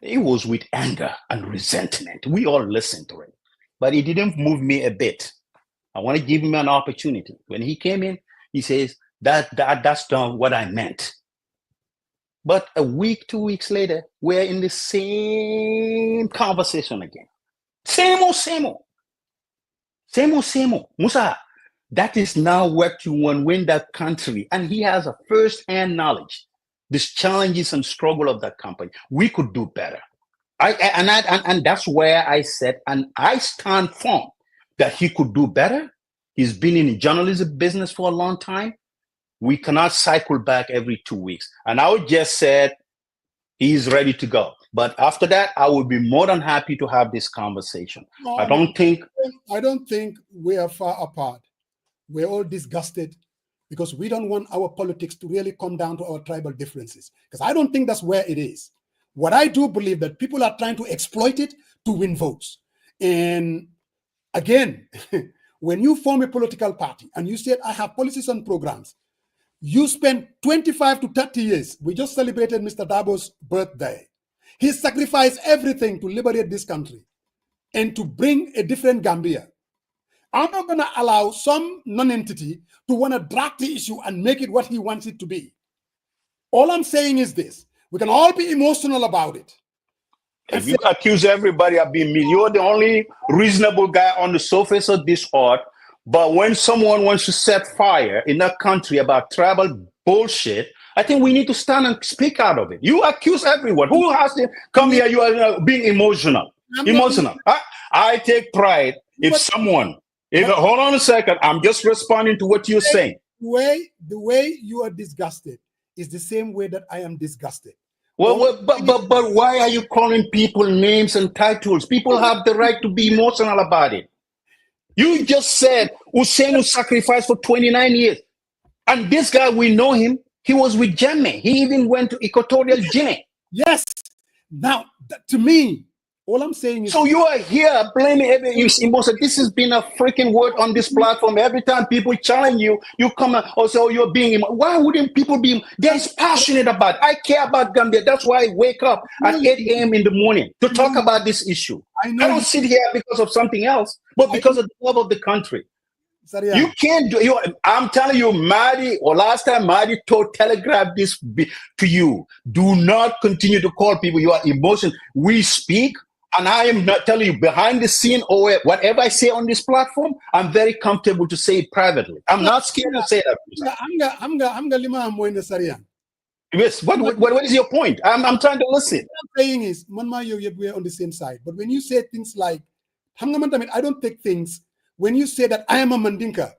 S1: It was with anger and resentment. We all listened to it, but it didn't move me a bit. I want to give him an opportunity. When he came in, he says, that's not what I meant. But a week, 2 weeks later, we're in the same conversation again. Same old, same old. Same old, same old. Musa, that is now what you want to win that country. And he has a first-hand knowledge, these challenges and struggle of that company. We could do better. And that's where I said, and I stand firm that he could do better. He's been in the journalism business for a long time. We cannot cycle back every 2 weeks. And I would just said he's ready to go. But after that, I would be more than happy to have this conversation.
S3: No,
S1: I don't think
S3: we are far apart. We're all disgusted because we don't want our politics to really come down to our tribal differences. Because I don't think that's where it is. What I do believe that people are trying to exploit it to win votes. And again, when you form a political party and you said, I have policies and programs, you spend 25 to 30 years. We just celebrated Mr. Dabo's birthday. He sacrificed everything to liberate this country and to bring a different Gambia. I'm not going to allow some non-entity to want to drag the issue and make it what he wants it to be. All I'm saying is this. We can all be emotional about it.
S1: If you accuse everybody of being mean, you're the only reasonable guy on the surface of this earth. But when someone wants to set fire in a country about tribal bullshit, I think we need to stand and speak out of it. You accuse everyone. Who has to come here? You are being emotional. I take pride if someone, hold on a second, I'm just responding to what you're saying.
S3: The way you are disgusted is the same way that I am disgusted.
S1: But why are you calling people names and titles? People have the right to be emotional about it. You just said Usainu sacrificed for 29 years. And this guy, we know him. He was with Jammeh. He even went to Equatorial Guinea.
S3: Yes. Now, to me, all I'm saying is...
S1: So you are here blaming emotion. This has been a freaking word on this platform. Every time people challenge you, you come and say, oh, you're being... Why wouldn't people be... They're passionate about it. I care about Gambia. That's why I wake up at 8 a.m. in the morning to talk about this issue. I don't sit here because of something else, but because of the love of the country. You can't do. I'm telling you, Mahdi, or last time Mahdi telegraphed this to you. Do not continue to call people your emotions. We speak, and I am not telling you behind the scene or whatever I say on this platform. I'm very comfortable to say it privately. I'm not scared to say that. Yes. What is your point? I'm trying to listen.
S3: What I'm saying is, we're on the same side. But when you say things like, I don't take things. When you say that I am a Mandinka,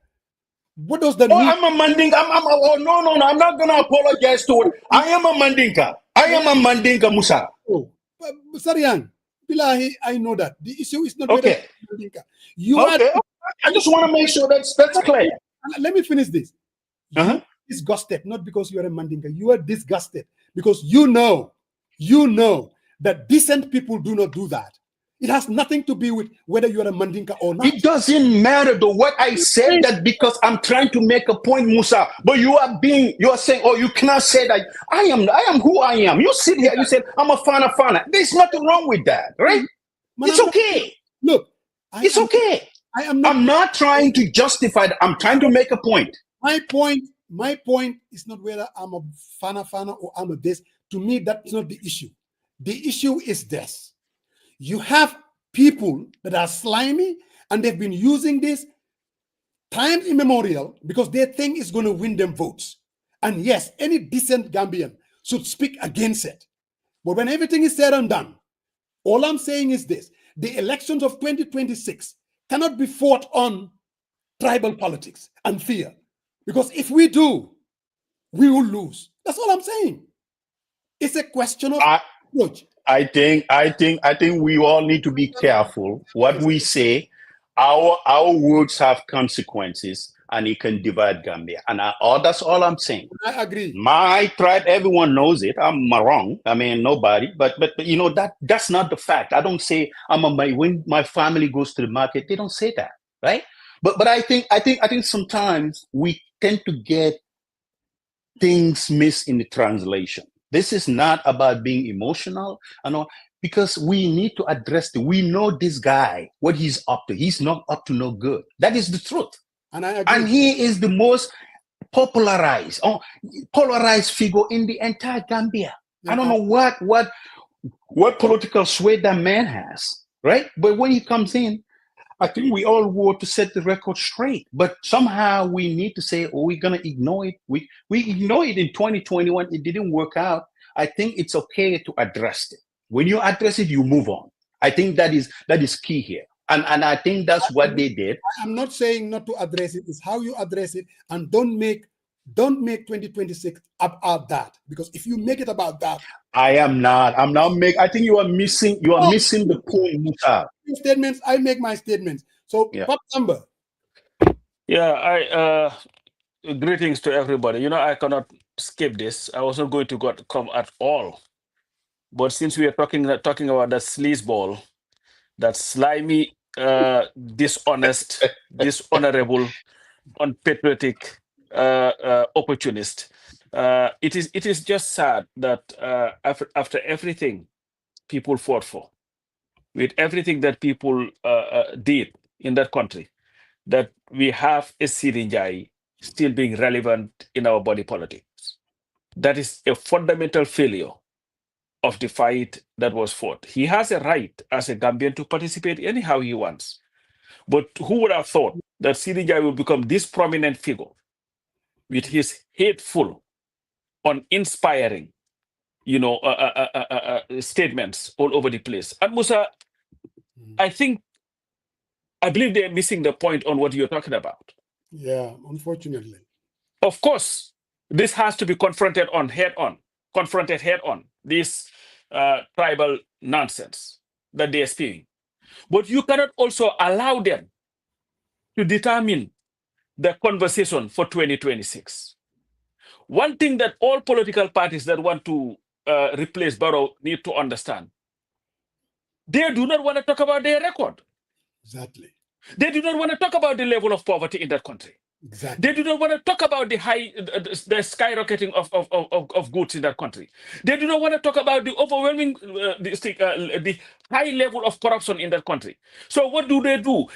S3: what does that mean?
S1: I'm a Mandinka. No. I'm not going to apologize to it. I am a Mandinka. I am a Mandinka, Musa.
S3: Oh, Sarian, Bilahi, I know that. The issue is not
S1: okay.
S3: Mandinka.
S1: I just want to make sure that's clear.
S3: Let me finish this. You are disgusted, not because you are a Mandinka. You are disgusted because you know that decent people do not do that. It has nothing to do with whether you are a Mandinka or not.
S1: It doesn't matter though. What I said that because I'm trying to make a point, Musa. But you are saying, oh, you cannot say that. I am who I am. You sit here, you said, I'm a fana. There's nothing wrong with that, right? It's okay.
S3: Look,
S1: it's okay. I'm not trying to justify that. I'm trying to make a point.
S3: My point is not whether I'm a fana or I'm a this. To me, that's not the issue. The issue is this. You have people that are slimy and they've been using this time immemorial because they think it's going to win them votes. And yes, any decent Gambian should speak against it. But when everything is said and done, all I'm saying is this. The elections of 2026 cannot be fought on tribal politics and fear. Because if we do, we will lose. That's all I'm saying. It's a question of approach.
S1: I think we all need to be careful what we say. Our words have consequences. and it can divide Gambia. And that's all I'm saying.
S3: I agree.
S1: My tribe, everyone knows it. I'm wrong. I mean, nobody. But you know that's not the fact. I don't say when my family goes to the market. They don't say that, right? But I think sometimes we tend to get things missed in the translation. This is not about being emotional and all, because we need to address we know this guy, what he's up to. He's not up to no good. That is the truth.
S3: And I agree.
S1: And he is the most polarized figure in the entire Gambia. Yeah. I don't know what political sway that man has, right? But when he comes in, I think we all want to set the record straight. But somehow we need to say, oh, we're gonna ignore it. We ignore it in 2021. It didn't work out. I think it's okay to address it. When you address it, you move on. I think that is key here. And I think that's what they did.
S3: I'm not saying not to address it. It's how you address it, and don't make 2026 about that. Because if you make it about that,
S1: I'm not I think you are missing missing the point, Musa.
S3: Statements, I make my statements. So
S1: yeah.
S3: Pop Number.
S2: Yeah, I greetings to everybody. You know, I cannot skip this. I wasn't going to come at all. But since we are talking about that sleazeball, that slimy, dishonest, dishonorable, unpatriotic opportunist, it is just sad that after everything people fought for, with everything that people did in that country, that we have a Sirinjai still being relevant in our body politics. That is a fundamental failure of the fight that was fought. He has a right as a Gambian to participate anyhow he wants. But who would have thought that Sirinjai will become this prominent figure with his hateful, uninspiring, statements all over the place? And Musa, I believe they're missing the point on what you're talking about.
S3: Yeah, unfortunately.
S2: Of course, this has to be confronted head on. This tribal nonsense that they are spewing. But you cannot also allow them to determine the conversation for 2026. One thing that all political parties that want to replace Barrow need to understand, they do not want to talk about their record.
S3: Exactly.
S2: They do not want to talk about the level of poverty in that country.
S3: Exactly.
S2: They do not want to talk about the skyrocketing of goods in that country. They do not want to talk about the overwhelming, the high level of corruption in that country. So what do?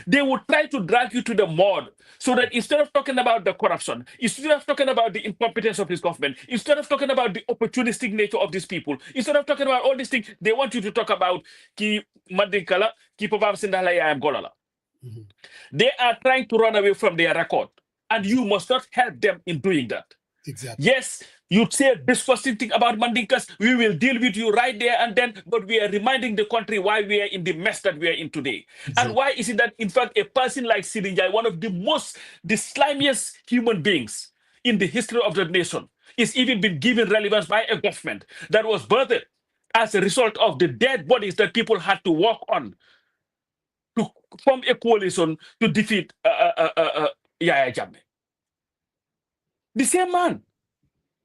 S2: They would try to drag you to the mud so that instead of talking about the corruption, instead of talking about the incompetence of this government, instead of talking about the opportunistic nature of these people, instead of talking about all these things, they want you to talk about ki Madinkala, ki Pabam Sindalaya and Golala. They are trying to run away from their record. And you must not help them in doing that.
S3: Exactly.
S2: Yes, you say disgusting thing about Mandinkas. We will deal with you right there and then. But we are reminding the country why we are in the mess that we are in today. Exactly. And why is it that, in fact, a person like Sirinjai, one of the slimiest human beings in the history of the nation, is even been given relevance by a government that was birthed as a result of the dead bodies that people had to walk on to form a coalition to defeat Yaya Jammeh. The same man.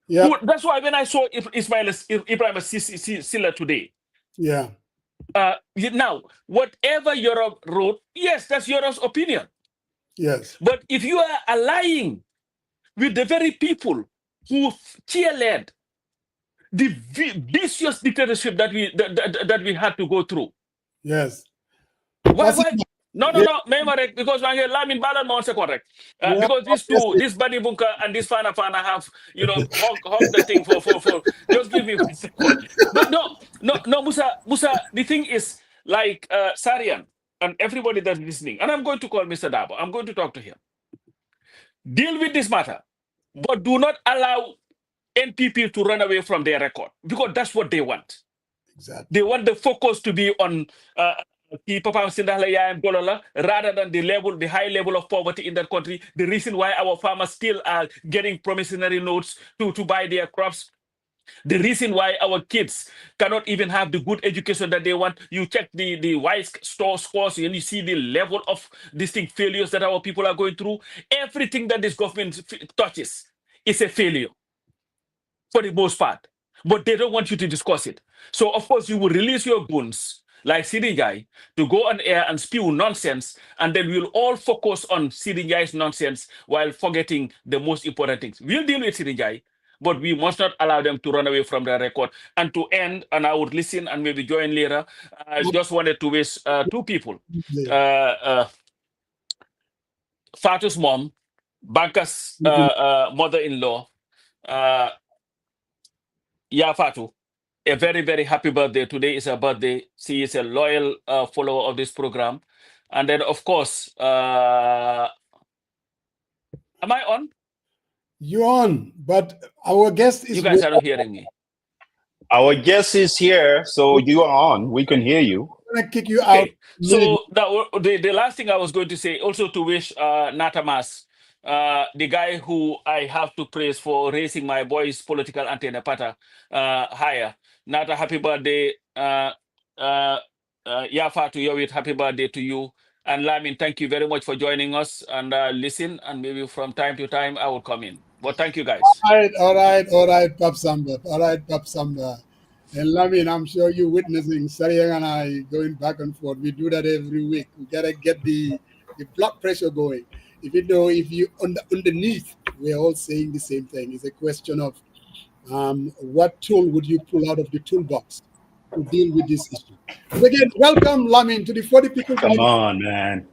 S3: Yeah.
S2: That's why when I saw Ibrahim Silla today.
S3: Yeah.
S2: Now, whatever Europe wrote, yes, that's Europe's opinion.
S3: Yes.
S2: But if you are allying with the very people who cheerled the vicious dictatorship that we had to go through.
S3: Yes.
S2: Why? No, because when you Lamin Balan Monse correct. Because this Bani Bunka and this Fana have, hog the thing for just give me 1 second. But no, Musa, the thing is like Sarian and everybody that's listening, and I'm going to call Mr. Dabo, I'm going to talk to him. Deal with this matter, but do not allow NPP to run away from their record, because that's what they want.
S3: Exactly.
S2: They want the focus to be on rather than the high level of poverty in that country. The reason why our farmers still are getting promissory notes to buy their crops, The reason why our kids cannot even have the good education that they want, you check the OIC scores and you see the level of distinct failures that our people are going through. Everything that this government touches is a failure for the most part, but they don't want you to discuss it. So of course you will release your goons like Sidinjai to go on air and spew nonsense, and then we'll all focus on Sidinjai's nonsense while forgetting the most important things. We'll deal with Sidinjai, but we must not allow them to run away from the record. And to end, and I would listen and maybe join later, I just wanted to wish two people. Fatu's mom, Banka's mother-in-law, Fatu, a very, very happy birthday. Today is her birthday. She is a loyal follower of this program. And then, of course, am I on?
S3: You're on, but our guest is...
S2: You guys are not hearing me.
S1: Our guest is here, so you are on. We can hear you.
S3: I'm going to kick you out.
S2: So the last thing I was going to say, also to wish Natamas, the guy who I have to praise for raising my boy's political antenna pata higher. Nata, happy birthday. Yafatu Yowit, happy birthday to you. And Lamin, thank you very much for joining us. And listen, and maybe from time to time I will come in. But thank you, guys.
S3: All right, Pap Samba. All right, Pap Samba. And Lamin, I'm sure you're witnessing Sariang and I going back and forth. We do that every week. We gotta get the blood pressure going. If you underneath, we're all saying the same thing. It's a question of what tool would you pull out of the toolbox to deal with this issue. So again, welcome, Lamin, to the 40 people.
S1: Come on, man.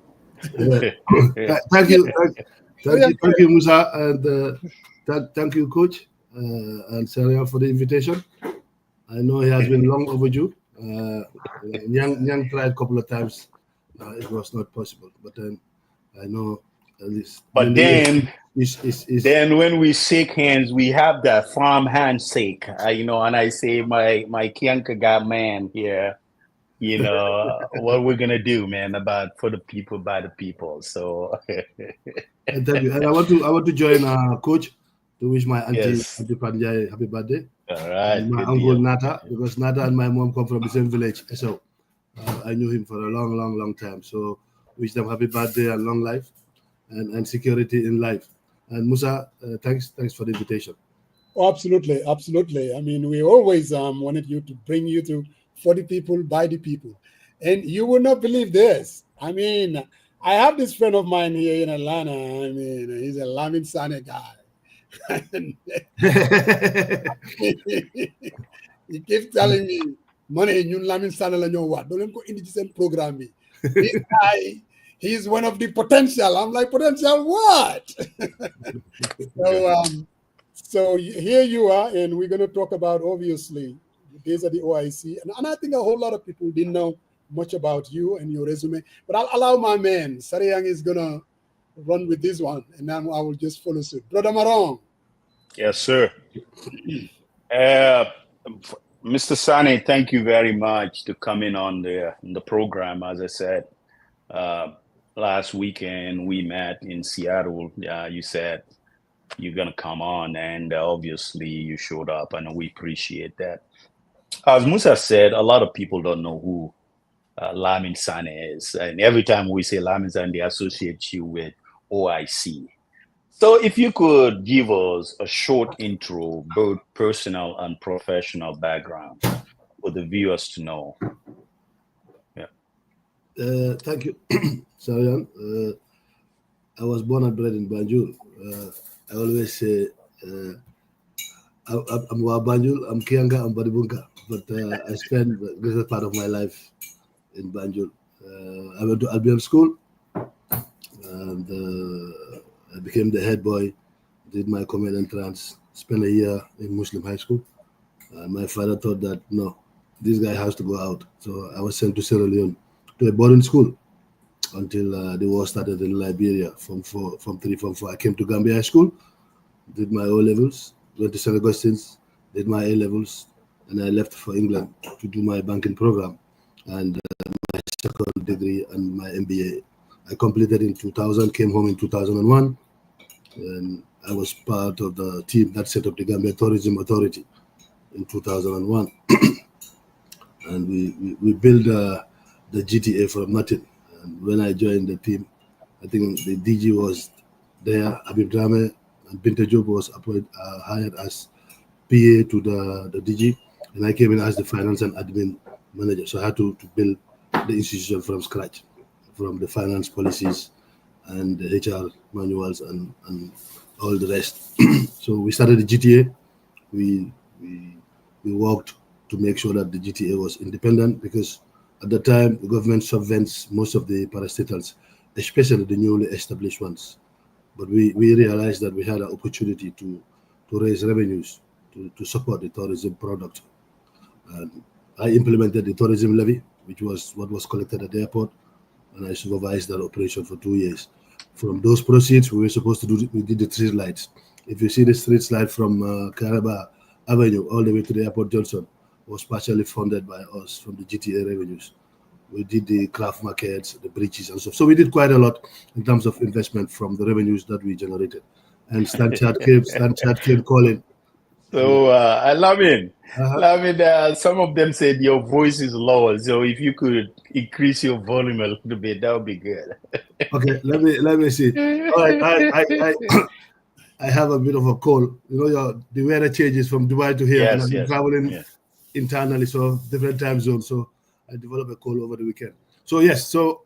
S8: Thank you, Musa, and thank you, Coach, and Sarah for the invitation. I know he has been long overdue. Nyang tried a couple of times. It was not possible, but then I know at least.
S1: But then when we shake hands, we have that farm handshake, and I say, my Kiankaga man here, what we're gonna do, man, about for the people, by the people. So
S8: and thank you. And I want to join Coach to wish my auntie Panjai happy birthday.
S1: All right.
S8: And my uncle Nata, because Nata and my mom come from the same village. So I knew him for a long time. So wish them happy birthday and long life and security in life. And Musa, thanks for the invitation.
S3: Oh, absolutely. I mean, we always wanted to bring you to 40 people by the people. And you will not believe this. I mean, I have this friend of mine here in Atlanta. I mean, he's a Lamin Sanneh guy. He keeps telling me, money you Lamin Sanneh la ñoo wat. Don't go into this program. This guy, he's one of the potential. I'm like, potential what? So here you are, and we're going to talk about, obviously, the days of the OIC. And I think a whole lot of people didn't know much about you and your resume. But I'll allow my man, Sariang, is going to run with this one, and then I will just follow suit. Brother Marong.
S1: Yes, sir. Mr. Sanneh, thank you very much to come in on the program. As I said, last weekend we met in Seattle. You said you're going to come on, and obviously you showed up, and we appreciate that. As Musa said, a lot of people don't know who Lamin Sanneh is. And every time we say Lamin Sanneh, they associate you with OIC. So if you could give us a short intro, both personal and professional background for the viewers to know. Yeah.
S8: Thank you, Sarian. I was born and bred in Banjul. I always say I'm Banjul, I'm Kianga, I'm Badibunka, but I spent the greater part of my life in Banjul. I went to Albion School, and I became the head boy, did my common entrance, spent a year in Muslim high school. My father thought that, no, this guy has to go out. So I was sent to Sierra Leone to a boarding school until the war started in Liberia from 3, from 4. I came to Gambia High School, did my O-levels, went to St. Augustine's, did my A-levels, and I left for England to do my banking program and my second degree and my MBA. I completed in 2000, came home in 2001, and I was part of the team that set up the Gambia Tourism Authority. in 2001. And we built the GTA from nothing. And when I joined the team, I think the DG was there, Habib Drame, and Binta Job was hired as PA to the DG, and I came in as the finance and admin manager. So I had to build the institution from scratch, from the finance policies and the HR manuals and all the rest. So we started the GTA. We worked to make sure that the GTA was independent, because at the time the government subvents most of the parastatals, especially the newly established ones. But we realized that we had an opportunity to raise revenues to support the tourism product. And I implemented the tourism levy, which was what was collected at the airport, and I supervised that operation for 2 years. From those proceeds, we did the street lights. If you see the street light from Caraba Avenue all the way to the airport Johnson, was partially funded by us from the GTA revenues. We did the craft markets, the bridges and stuff. So we did quite a lot in terms of investment from the revenues that we generated. And Stanchart came calling.
S1: So, Lamin, some of them said your voice is lower. So if you could increase your volume a little bit, that would be good.
S8: Okay, let me see. All right, I have a bit of a cold. You know, the weather changes from Dubai to here, and I've been traveling internally, so different time zones. So I developed a cold over the weekend. So yes, so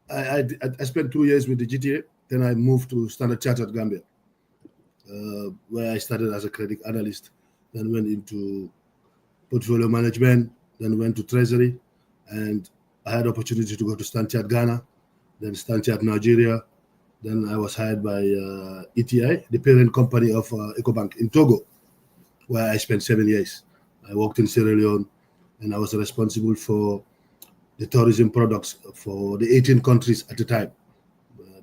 S8: I spent 2 years with the GTA. Then I moved to Standard Chartered Gambia, where I started as a credit analyst. Then went into portfolio management. Then went to treasury, and I had opportunity to go to Stanchart Ghana, then Stanchart Nigeria. Then I was hired by ETI, the parent company of EcoBank in Togo, where I spent 7 years. I worked in Sierra Leone, and I was responsible for the tourism products for the 18 countries at the time,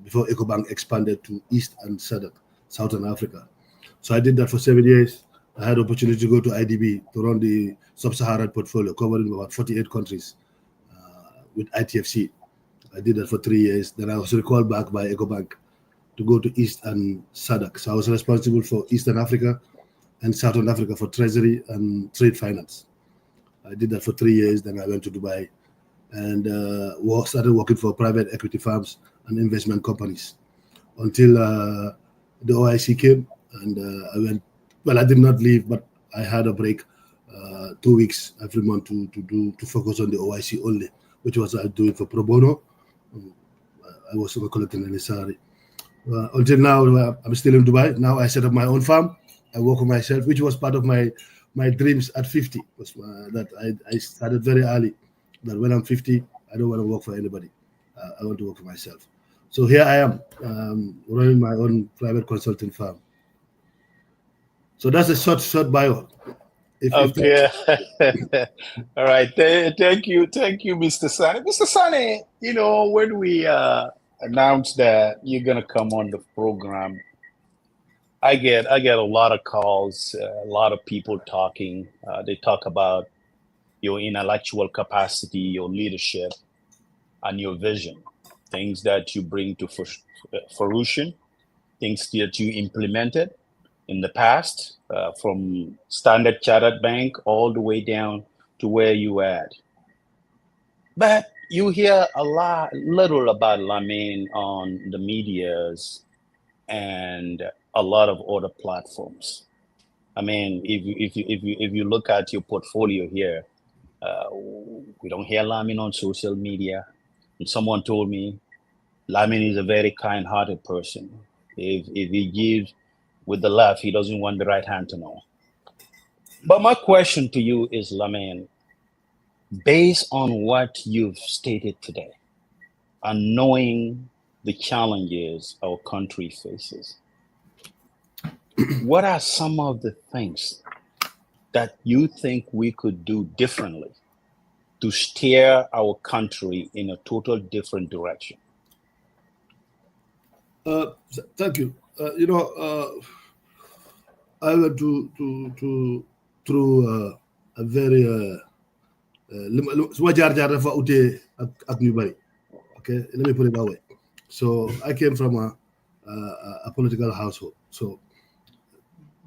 S8: before EcoBank expanded to East and Southern Africa. So I did that for 7 years. I had opportunity to go to IDB to run the sub-Saharan portfolio, covering about 48 countries with ITFC. I did that for 3 years. Then I was recalled back by EcoBank to go to East and SADC. So I was responsible for Eastern Africa and Southern Africa for treasury and trade finance. I did that for 3 years. Then I went to Dubai and started working for private equity firms and investment companies until the OIC came, and I went. Well, I did not leave, but I had a break, 2 weeks every month to focus on the OIC only, which was I doing for pro bono. I was not collecting any salary. Until now, I'm still in Dubai. Now I set up my own farm. I work for myself, which was part of my dreams at 50. That I started very early. That when I'm 50, I don't want to work for anybody. I want to work for myself. So here I am, running my own private consulting firm. So that's a short bio.
S1: Okay. All right. Thank you, Mr. Sanneh. Mr. Sanneh, you know, when we announced that you're gonna come on the program, I get a lot of calls, a lot of people talking. They talk about your intellectual capacity, your leadership, and your vision, things that you bring to fruition, things that you implemented in the past, from Standard Chartered Bank all the way down to where you at. But you hear little about Lamin on the medias and a lot of other platforms. I mean, if you look at your portfolio here, we don't hear Lamin on social media. And someone told me Lamin is a very kind-hearted person. If he gives with the left, he doesn't want the right hand to know. But my question to you is, Lamin, based on what you've stated today and knowing the challenges our country faces, what are some of the things that you think we could do differently to steer our country in a total different direction?
S8: Thank you. I went through a very okay, let me put it that way. So I came from a political household. So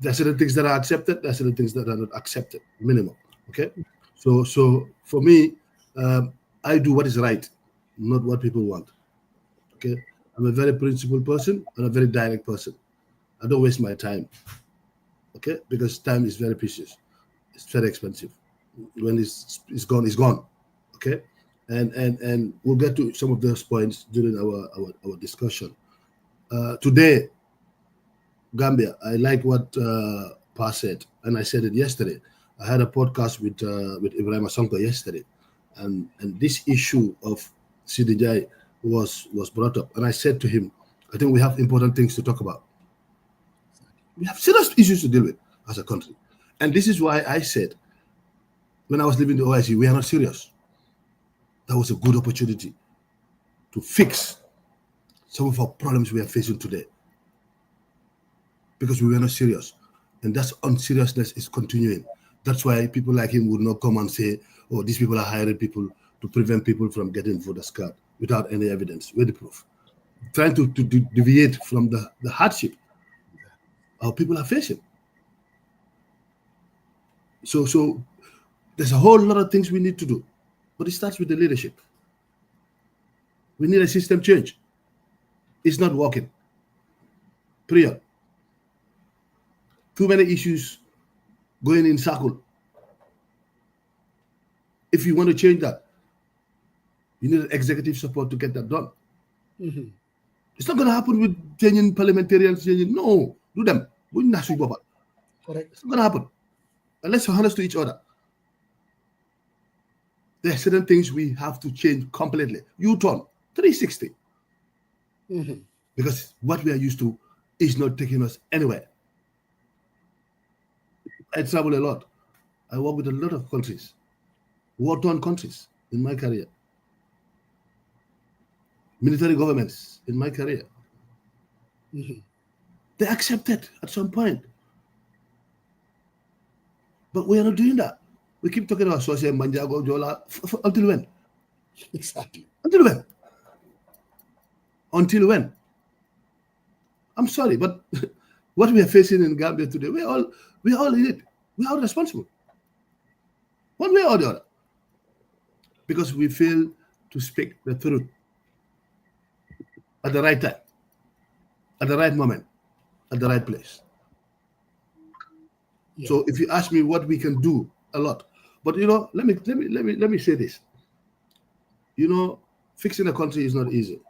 S8: There are certain things that are accepted. There are certain things that are not accepted. Minimum. Okay. So for me, I do what is right, not what people want. Okay. I'm a very principled person and a very direct person. I don't waste my time. Okay, because time is very precious. It's very expensive. When it's gone, it's gone. Okay, and we'll get to some of those points during our discussion. Today, Gambia, I like what Pa said, and I said it yesterday. I had a podcast with Ibrahim Asonko yesterday, and this issue of CDJ was brought up, and I said to him, I think we have important things to talk about. We have serious issues to deal with as a country. And this is why I said, when I was leaving the OIC, we are not serious. That was a good opportunity to fix some of our problems we are facing today. Because we were not serious. And that unseriousness is continuing. That's why people like him would not come and say, oh, these people are hiring people to prevent people from getting voters card without any evidence. Where the proof? Trying to deviate from the hardship our people are facing. So there's a whole lot of things we need to do, but it starts with the leadership. We need a system change. It's not working. Period. Too many issues going in circle. If you want to change that, you need executive support to get that done.
S3: Mm-hmm.
S8: It's not going to happen with changing parliamentarians. No, do them.
S3: Correct.
S8: It's not going to happen. Unless we're honest to each other. There are certain things we have to change completely. U-turn, 360.
S3: Mm-hmm.
S8: Because what we are used to is not taking us anywhere. I travel a lot. I work with a lot of countries, war-torn countries in my career. Military governments in my career.
S3: Mm-hmm.
S8: They accept it at some point. But we are not doing that. We keep talking about social Manjago, Jola, until when?
S3: Exactly.
S8: Until when? Until when? I'm sorry, but what we are facing in Gambia today, we're all in it. We're all responsible. One way or the other. Because we fail to speak the truth at the right time, at the right moment, at the right place. Yeah. So if you ask me what we can do, a lot. But let me say this. Fixing a country is not easy.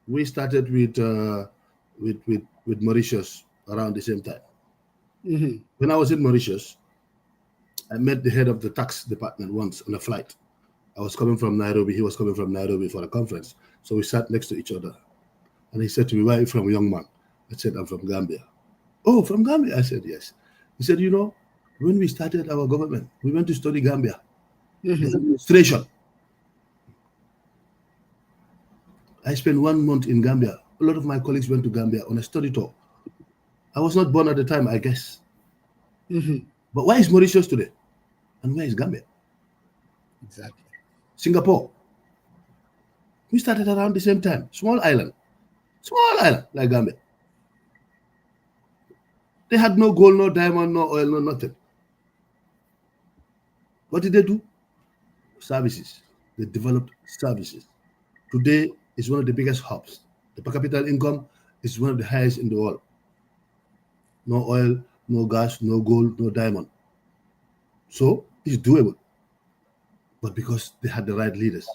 S8: We started with Mauritius around the same time.
S3: Mm-hmm.
S8: When I was in Mauritius, I met the head of the tax department once on a flight. I was coming from Nairobi. He was coming from Nairobi for a conference. So we sat next to each other. And he said to me, "Where are you from, young man?" I said, "I'm from Gambia." "Oh, from Gambia?" I said, "Yes." He said, when we started our government, we went to study Gambia.
S3: Mm-hmm.
S8: The administration. I spent 1 month in Gambia. A lot of my colleagues went to Gambia on a study tour. I was not born at the time, I guess.
S3: Mm-hmm.
S8: But where is Mauritius today? And where is Gambia?
S3: Exactly.
S8: Singapore. We started around the same time. Small island like Gambia. They had no gold, no diamond, no oil, no nothing. What did they do? Services. They developed services. Today is one of the biggest hubs. The per capita income is one of the highest in the world. No oil, no gas, no gold, no diamond. So it's doable. But because they had the right leaders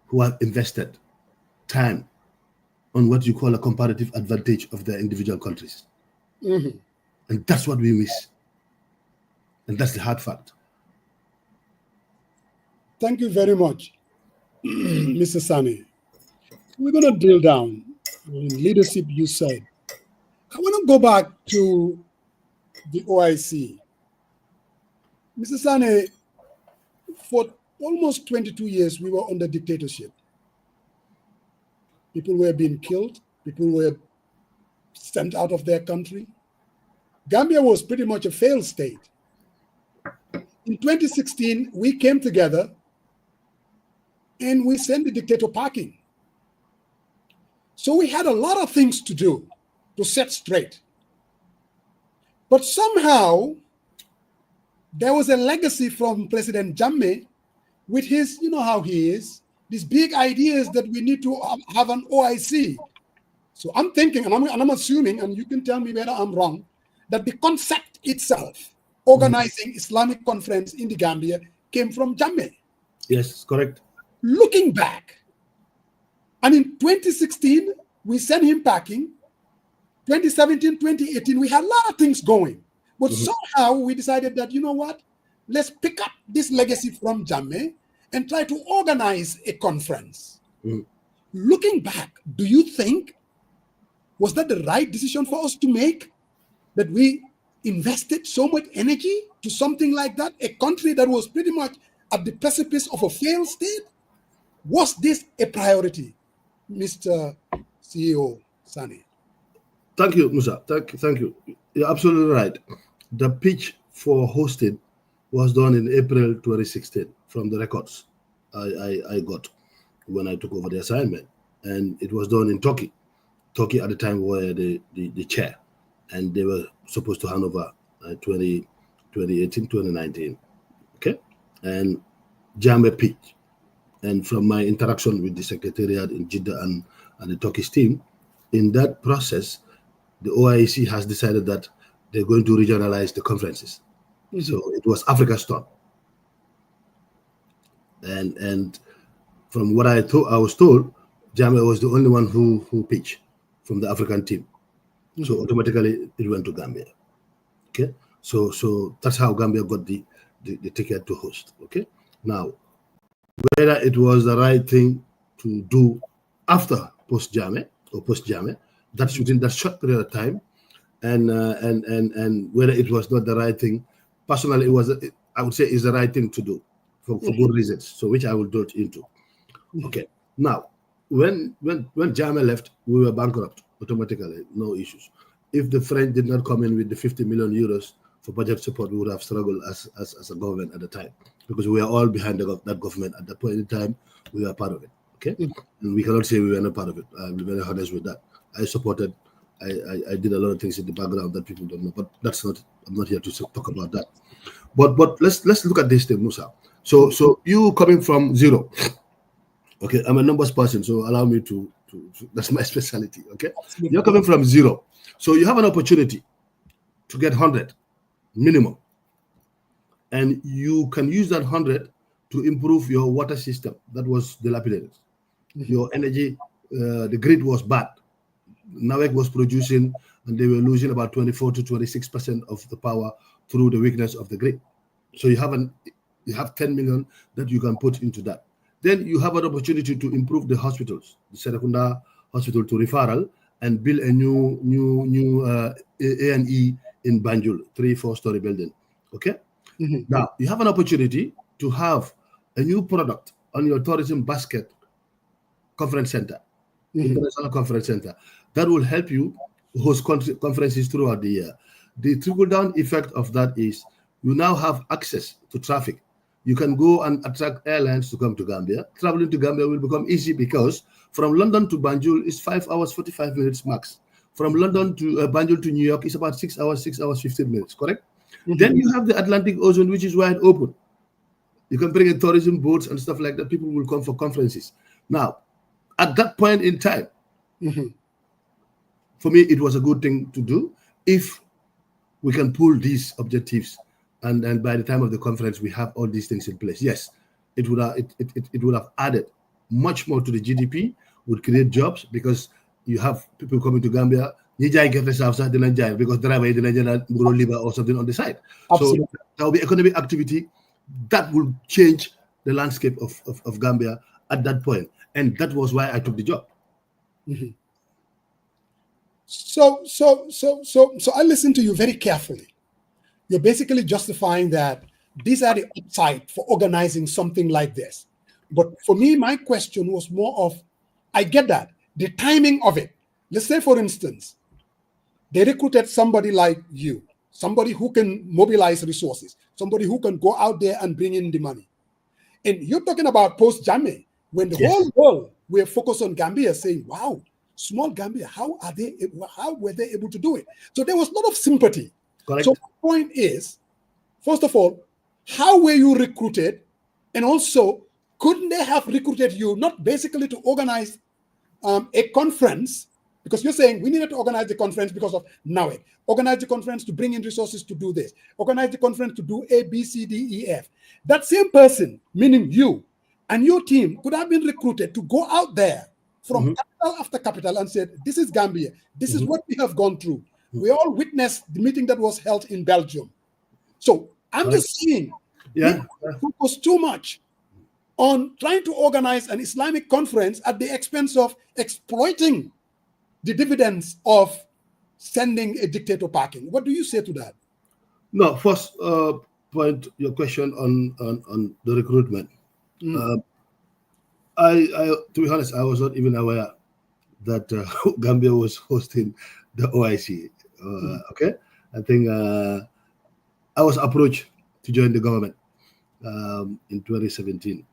S8: who have invested time on what you call a comparative advantage of their individual countries.
S3: Mm-hmm.
S8: And that's what we miss. And that's the hard fact.
S3: Thank you very much, Mr. Sanneh. We're going to drill down in leadership, you said. I want to go back to the OIC. Mr. Sanneh, for almost 22 years, we were under dictatorship. People were being killed. People were sent out of their country. Gambia was pretty much a failed state. In 2016, we came together and we sent the dictator packing. So we had a lot of things to do to set straight. But somehow there was a legacy from President Jammeh with his, you know how he is, these big ideas that we need to have an OIC. So I'm thinking, and I'm assuming, and you can tell me whether I'm wrong, that the concept itself, organizing Islamic conference in the Gambia, came from Jammeh.
S8: Yes, correct.
S3: Looking back, and in 2016, we sent him packing. 2017, 2018, we had a lot of things going. But somehow we decided that, you know what, let's pick up this legacy from Jammeh and try to organize a conference. Looking back, do you think, was that the right decision for us to make? That we invested so much energy to something like that? A country that was pretty much at the precipice of a failed state? Was this a priority, Mr. CEO Sanneh?
S8: Thank you, Musa. Thank you. You're absolutely right. The pitch for hosting was done in April 2016 from the records I got when I took over the assignment. And it was done in Turkey. Turkey at the time were the chair. And they were supposed to hand over 2018, 2019. Okay? And Jammeh pitch. And from my interaction with the secretariat in Jeddah and the Turkish team, in that process, the OIC has decided that they're going to regionalize the conferences. So it was Africa's turn. And from what I was told, Jammeh was the only one who pitched from the African team. So automatically it went to Gambia. Okay. So that's how Gambia got the ticket to host. Okay. Now, whether it was the right thing to do after post-Jammeh, that's within that short period of time, and whether it was not the right thing, personally, I would say it's the right thing to do for good reasons. So which I will delve into. Okay. Now, when Jammeh left, we were bankrupt automatically, no issues. If the French did not come in with the 50 million euros for budget support, we would have struggled as a government at the time, because we are all behind that government at that point in time. We were part of it. Okay. And we cannot say we were not part of it. I'll be very honest with that. I supported, I did a lot of things in the background that people don't know, but I'm not here to talk about that. But let's look at this thing, Musa. So you coming from zero. Okay, I'm a numbers person, so allow me to that's my specialty. Okay. You're coming from zero. So you have an opportunity to get 100 minimum. And you can use that 100 to improve your water system that was dilapidated. Your energy, the grid was bad. NAWEC was producing, and they were losing about 24 to 26% of the power through the weakness of the grid. So you have 10 million that you can put into that. Then you have an opportunity to improve the hospitals, the Serekunda Hospital to referral, and build a new A&E in Banjul, 3-4-story building. Okay. Now you have an opportunity to have a new product on your tourism basket conference center, international conference center, that will help you host conferences throughout the year. The trickle-down effect of that is you now have access to traffic. You can go and attract airlines to come to Gambia. Traveling to Gambia will become easy because from London to Banjul is 5 hours, 45 minutes max. From London to Banjul to New York is about 6 hours, 15 minutes, correct? Then you have the Atlantic Ocean, which is wide open. You can bring in tourism boats and stuff like that. People will come for conferences. Now, at that point in time, for me, it was a good thing to do if we can pull these objectives, and by the time of the conference, we have all these things in place. Yes, it would have added much more to the GDP, would create jobs, because you have people coming to Gambia, because driver liver or something on the side. Absolutely. So there will be economic activity that will change the landscape of Gambia at that point. And that was why I took the job.
S3: So I listened to you very carefully. You're basically justifying that these are the upside for organizing something like this. But for me, my question was more of, I get that, the timing of it. Let's say, for instance, they recruited somebody like you, somebody who can mobilize resources, somebody who can go out there and bring in the money. And you're talking about post-Jammeh, when the whole world were focused on Gambia, saying, wow, small Gambia, how were they able to do it? So there was a lot of sympathy.
S8: Correct.
S3: So the point is, first of all, how were you recruited? And also, couldn't they have recruited you not basically to organize a conference? Because you're saying we needed to organize the conference because of NAWEC. Organize the conference to bring in resources to do this. Organize the conference to do A, B, C, D, E, F. That same person, meaning you and your team, could have been recruited to go out there from capital after capital and said, this is Gambia. This is what we have gone through. We all witnessed the meeting that was held in Belgium. So I'm just saying, focus too much on trying to organize an Islamic conference at the expense of exploiting the dividends of sending a dictator packing. What do you say to that?
S8: No, first point, your question on the recruitment. I to be honest, I was not even aware that Gambia was hosting the OIC. Okay, I think I was approached to join the government in 2017.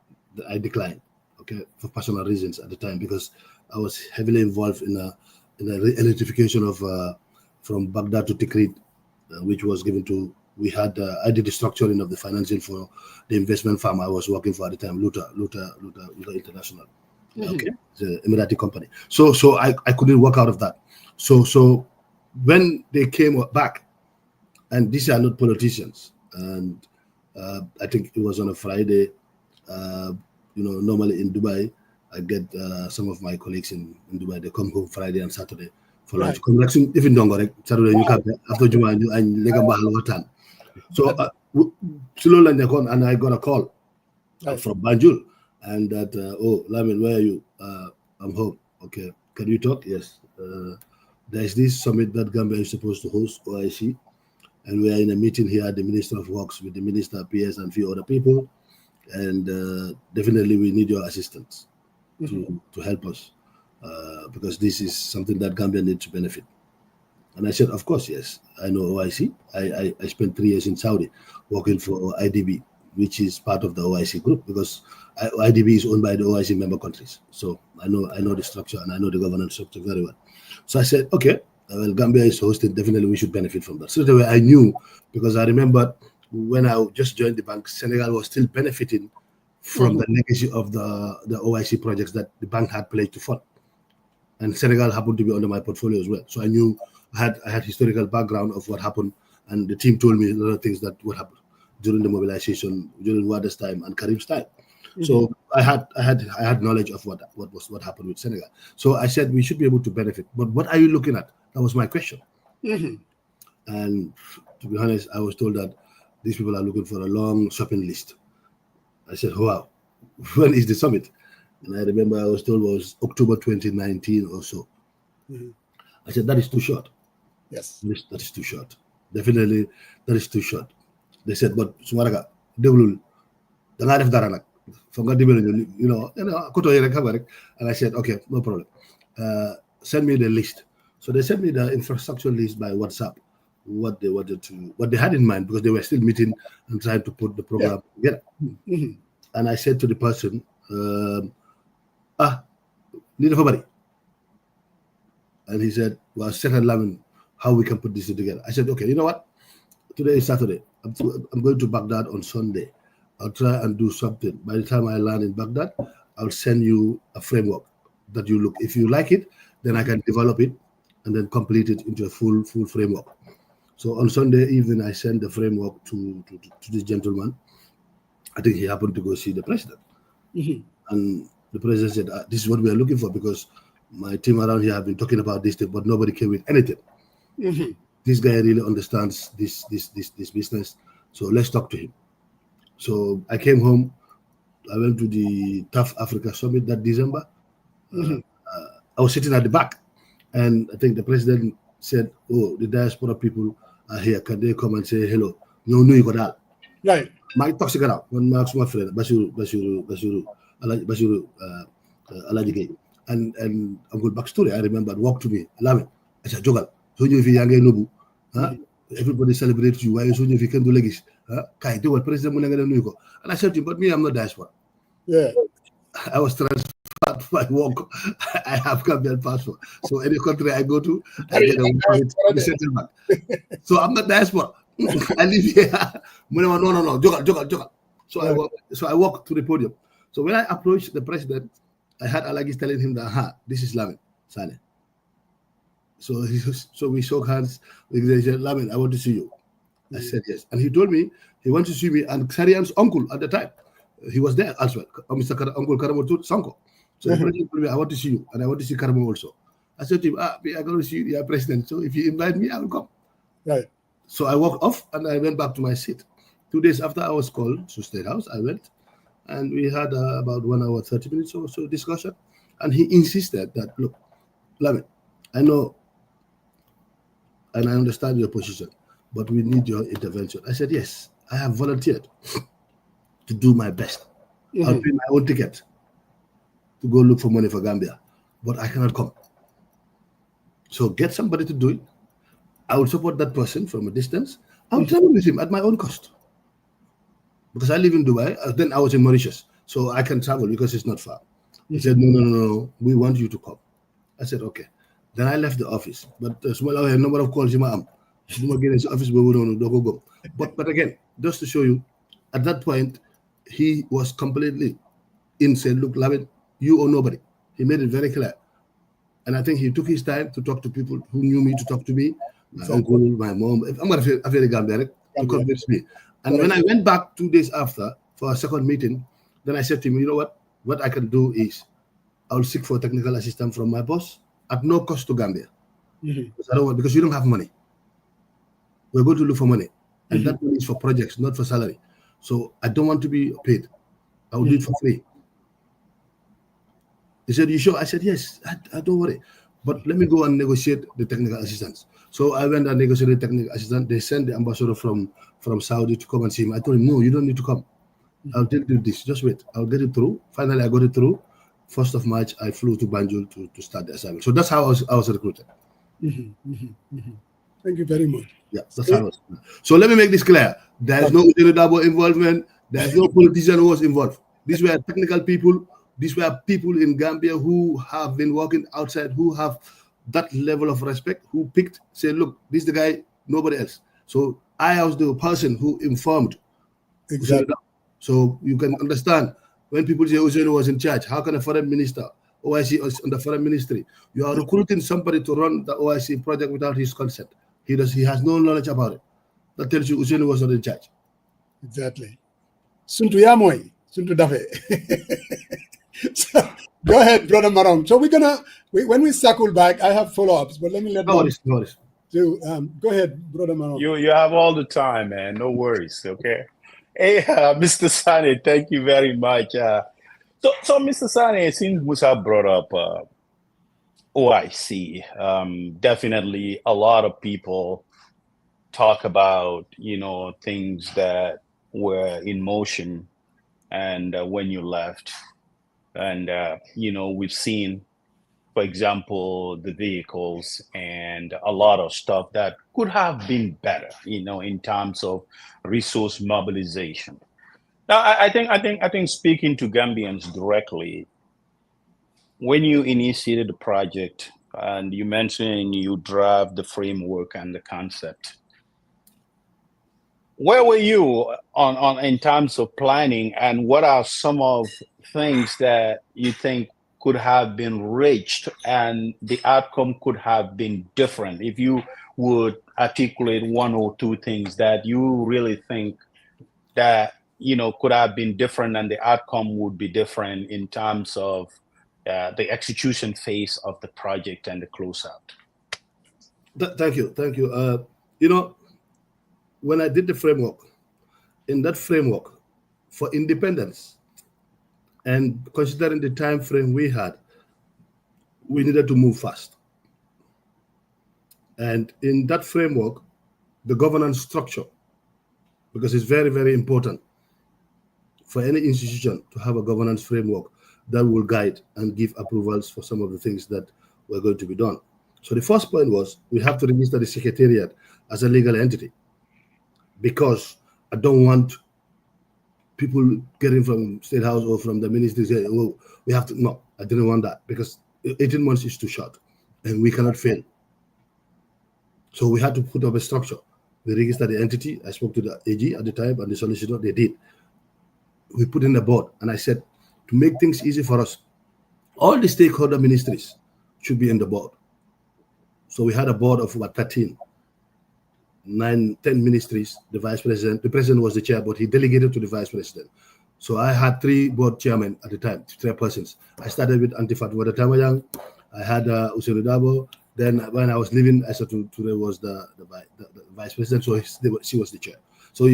S8: I declined, okay, for personal reasons at the time, because I was heavily involved in a electrification of from Baghdad to Tikrit, which was given to. I did the structuring of the financing for the investment firm I was working for at the time, Luta International, okay, the Emirati company. So I couldn't work out of that. So when they came back, and these are not politicians, and I think it was on a Friday. Normally in Dubai, I get some of my colleagues in Dubai. They come home Friday and Saturday for lunch. Even longer, Saturday you come after Juma and Watan. So and I got a call from Banjul, and that Lamin, where are you? I'm home. Okay, can you talk? Yes. There's this summit that Gambia is supposed to host, OIC, and we are in a meeting here at the Minister of Works with the Minister, PS, and a few other people, and definitely we need your assistance to help us because this is something that Gambia needs to benefit. And I said, of course, yes, I know OIC. I spent 3 years in Saudi working for IDB, which is part of the OIC group, because IDB is owned by the OIC member countries. So I know the structure and I know the governance structure very well. So I said, okay, well, Gambia is hosting, definitely we should benefit from that. So the way I knew, because I remember when I just joined the bank, Senegal was still benefiting from the legacy of the OIC projects that the bank had pledged to fund. And Senegal happened to be under my portfolio as well. So I knew I had historical background of what happened, and the team told me a lot of things that would happen during the mobilization, during Wada's time and Karim's time. So I had knowledge of what happened with Senegal. So I said we should be able to benefit. But what are you looking at? That was my question. And to be honest, I was told that these people are looking for a long shopping list. I said, wow, when is the summit? And I remember I was told it was October 2019 or so. I said, that is too short.
S3: Yes.
S8: That is too short. Definitely, that is too short. They said, but Sumaraga, Deblul, the life Daranak, from and I said, okay, no problem. Send me the list. So they sent me the infrastructure list by WhatsApp, what they had in mind, because they were still meeting and trying to put the program together. And I said to the person, need everybody. And he said, well, second Lamin, how we can put this together. I said, okay, you know what? Today is Saturday. I'm going to Baghdad on Sunday. I'll try and do something. By the time I land in Baghdad, I'll send you a framework that you look. If you like it, then I can develop it and then complete it into a full framework. So on Sunday evening, I sent the framework to this gentleman. I think he happened to go see the president. And the president said, this is what we are looking for, because my team around here have been talking about this thing, but nobody came with anything. This guy really understands this business. So let's talk to him. So I came home. I went to the Tough Africa Summit that December. I was sitting at the back, and I think the president said, oh, the diaspora people are here. Can they come and say hello? No, you got that.
S3: Right.
S8: My toxic out. One marks my friend, Basiru Alajige. And Uncle backstory, I remember, walked to me, Lamin. I said, Jogal, so you if you Nobu, everybody celebrates you. Why so if you can do legis? Kai, do what President Munanga Nuko. And I said to him, but me, I'm not diaspora.
S3: Yeah.
S8: I was transferred part of my work, I have Gambian passport. So any country I go to, I get a settlement. So I'm not diaspora. I live here. No. Jogal. So I walk to the podium. So when I approached the president, I had Alagis telling him that, this is Lamin Sanneh. So we shook hands. He said, Lamin, I want to see you. I said yes. And he told me he wants to see me and Sarian's uncle at the time. He was there as well, Mr. Uncle Karamotu Sanko. So the president told me, I want to see you, and I want to see Karamo also. I said to him, I'm going to see you, president. So if you invite me, I will come.
S3: Right.
S8: So I walked off and I went back to my seat. 2 days after I was called to State House, I went and we had about 1 hour, 30 minutes or so discussion. And he insisted that, look, Lamin, I know and I understand your position, but we need your intervention. I said, yes, I have volunteered to do my best. I'll pay my own ticket to go look for money for Gambia, but I cannot come. So get somebody to do it. I will support that person from a distance. I'll travel with him at my own cost. Because I live in Dubai, then I was in Mauritius, so I can travel because it's not far. He said, no, we want you to come. I said, okay. Then I left the office, but a small number of calls in the office, but again, just to show you, at that point, he was completely in, said, look, Lamin, you or nobody. He made it very clear. And I think he took his time to talk to people who knew me, to talk to me, my uncle, my mom. I'm going to feel Gambian to convince me. And when I went back 2 days after for a second meeting, then I said to him, you know what? What I can do is I'll seek for technical assistance from my boss at no cost to Gambia. Because you don't have money. We're going to look for money. And that money is for projects, not for salary. So I don't want to be paid. I will do it for free. He said, you sure? I said, yes, I don't worry. But let me go and negotiate the technical assistance. So I went and negotiated technical assistance. They sent the ambassador from Saudi to come and see him. I told him, no, you don't need to come. I'll take this. Just wait. I'll get it through. Finally, I got it through. 1st of March, I flew to Banjul to start the assignment. So that's how I was recruited.
S3: Thank you very much.
S8: Yeah, that's how I was. So let me make this clear. There is no Dabo involvement. There is no politician who was involved. These were technical people. These were people in Gambia who have been working outside, who have that level of respect, who picked, say, look, this is the guy, nobody else. So I was the person who informed.
S3: Exactly.
S8: So you can understand when people say Usainu was in charge, how can a foreign minister, OIC is on the foreign ministry? You are recruiting somebody to run the OIC project without his consent. He has no knowledge about it. That tells you Usainu was not in charge.
S3: Exactly. Suntu Yamoy, Suntu Dafe. So, go ahead, Brother Marong. So when we circle back, I have follow-ups, but let me let
S8: No worries.
S3: So, go ahead, Brother Marong.
S1: You have all the time, man. No worries, okay? Hey, Mr. Sanneh, thank you very much. So Mr. Sanneh, since Musa brought up OIC, definitely a lot of people talk about, things that were in motion and when you left. And, we've seen, for example, the vehicles and a lot of stuff that could have been better, in terms of resource mobilization. Now, I think speaking to Gambians directly, when you initiated the project and you mentioned you draft the framework and the concept, where were you on in terms of planning, and what are some of things that you think could have been reached and the outcome could have been different? If you would articulate one or two things that you really think that could have been different and the outcome would be different in terms of the execution phase of the project and the closeout.
S8: Thank you. When I did the framework, in that framework for independence and considering the time frame we had, we needed to move fast. And in that framework, the governance structure, because it's very, very important for any institution to have a governance framework that will guide and give approvals for some of the things that were going to be done. So the first point was we have to register the secretariat as a legal entity, because I don't want people getting from State House or from the ministry say, oh, we have to. No, I didn't want that because 18 months is too short and we cannot fail. So we had to put up a structure. We registered the entity. I spoke to the AG at the time and the solicitor, they did. We put in a board and I said, to make things easy for us, all the stakeholder ministries should be in the board. So we had a board of about 13, 10 ministries, the vice president. The president was the chair, but he delegated to the vice president. So I had 3 board chairmen at the time, 3 persons. I started with Antifat Tamayang. I had Usainu Dabo. Then when I was leaving, Aissatou Toure was the vice president, so she was the chair. So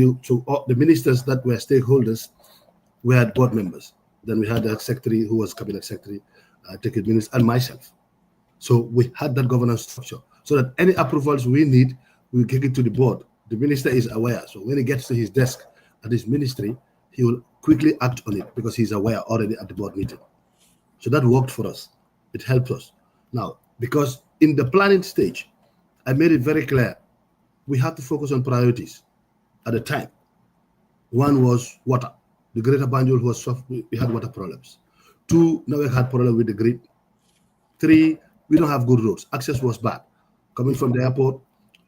S8: all the ministers that were stakeholders, we had board members. Then we had a secretary who was cabinet secretary, Tekid Minister, and myself. So we had that governance structure so that any approvals we need, we take it to the board. The minister is aware. So when he gets to his desk at his ministry, he will quickly act on it because he's aware already at the board meeting. So that worked for us. It helped us. Now, because in the planning stage, I made it very clear, we had to focus on priorities at the time. One was water. The Greater Banjul was soft, we had water problems. 2, now we had problem with the grid. 3, we don't have good roads. Access was bad. Coming from the airport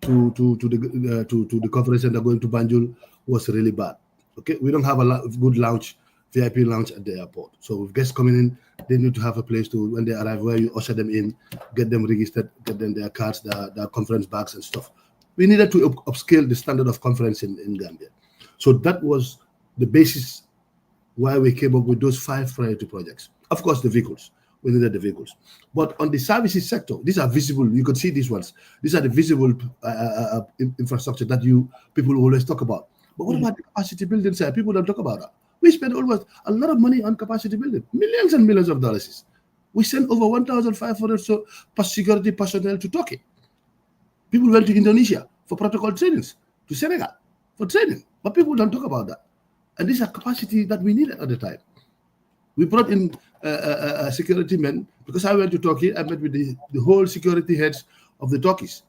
S8: to the conference center going to Banjul was really bad. Okay, we don't have a good lounge, VIP lounge at the airport. So with guests coming in, they need to have a place to, when they arrive, where you usher them in, get them registered, get them their cards, their conference bags and stuff. We needed to upscale the standard of conference in Gambia. So that was the basis why we came up with those 5 priority projects. Of course, the vehicles. We needed the vehicles. But on the services sector, these are visible. You could see these ones. These are the visible infrastructure that people always talk about. But what about the capacity building side? People don't talk about that. We spend almost a lot of money on capacity building, millions and millions of dollars. We sent over 1,500 security personnel to Turkey. People went to Indonesia for protocol trainings, to Senegal for training. But people don't talk about that. And these are capacity that we needed at the time. We brought in security men because I went to Turkey. I met with the whole security heads of the Turkeys.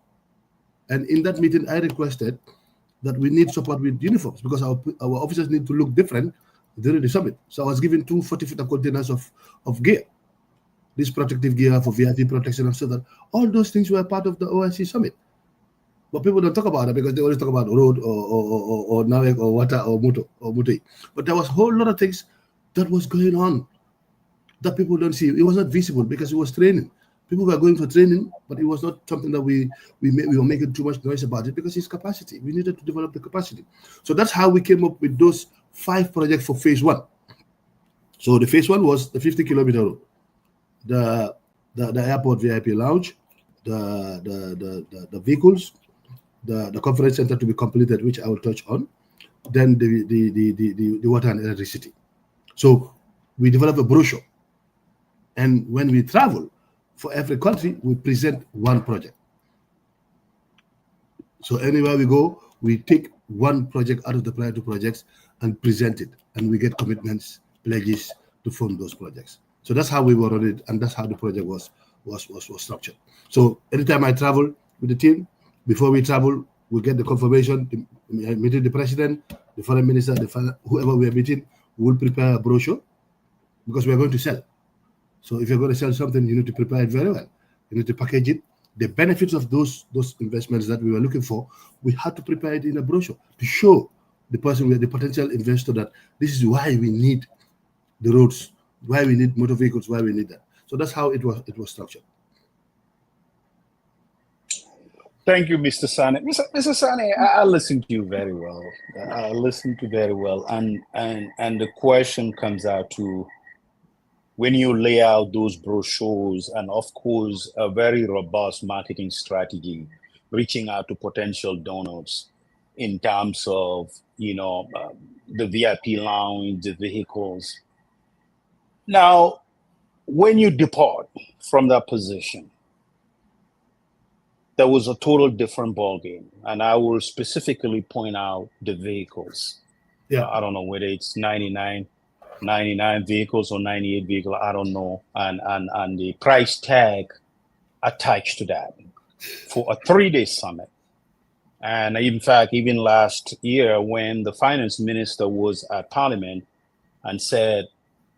S8: And in that meeting, I requested that we need support with uniforms because our officers need to look different during the summit. So I was given 2 40-foot containers of gear, this protective gear for VIP protection and so that. All those things were part of the OIC summit. But people don't talk about it because they always talk about road or Nawek or water or Muto or Muti. But there was a whole lot of things that was going on that people don't see. It was not visible because it was training. People were going for training, but it was not something that we were making too much noise about it because it's capacity. We needed to develop the capacity. So that's how we came up with those 5 projects for phase 1. So the phase 1 was the 50-kilometer road, the airport VIP lounge, the vehicles, the conference center to be completed, which I will touch on, then the water and electricity. So we develop a brochure, and when we travel for every country, we present 1 project. So anywhere we go, we take 1 project out of the priority projects and present it, and we get commitments, pledges to fund those projects. So that's how we were on it, and that's how the project was structured. So anytime I travel with the team, before we travel, we get the confirmation, meeting the president, the foreign minister, whoever we are meeting, we will prepare a brochure because we are going to sell. So if you're going to sell something, you need to prepare it very well. You need to package it. The benefits of those investments that we were looking for, we had to prepare it in a brochure to show the person, the potential investor, that this is why we need the roads, why we need motor vehicles, why we need that. So that's how it was structured.
S1: Thank you, Mr. Sanneh. Mr. Sanneh, I listened to you very well. And the question comes out to, when you lay out those brochures and, of course, a very robust marketing strategy, reaching out to potential donors in terms of, the VIP lounge, the vehicles. Now, when you depart from that position, there was a total different ballgame. And I will specifically point out the vehicles.
S8: Yeah.
S1: I don't know whether it's 99 vehicles or 98 vehicles, I don't know. And the price tag attached to that for a 3-day summit. And in fact, even last year, when the finance minister was at Parliament and said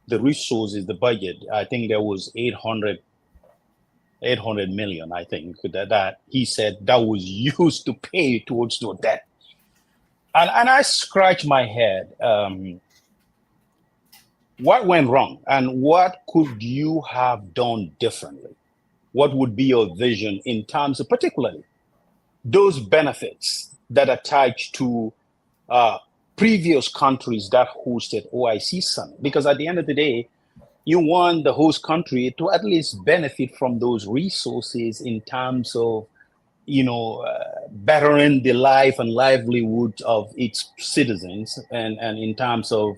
S1: the resources, the budget, I think there was 800 million, I think, that he said that was used to pay towards your debt. And I scratch my head. What went wrong? And what could you have done differently? What would be your vision in terms of particularly those benefits that attach to previous countries that hosted OIC Summit? Because at the end of the day, you want the host country to at least benefit from those resources in terms of, bettering the life and livelihood of its citizens, and in terms of,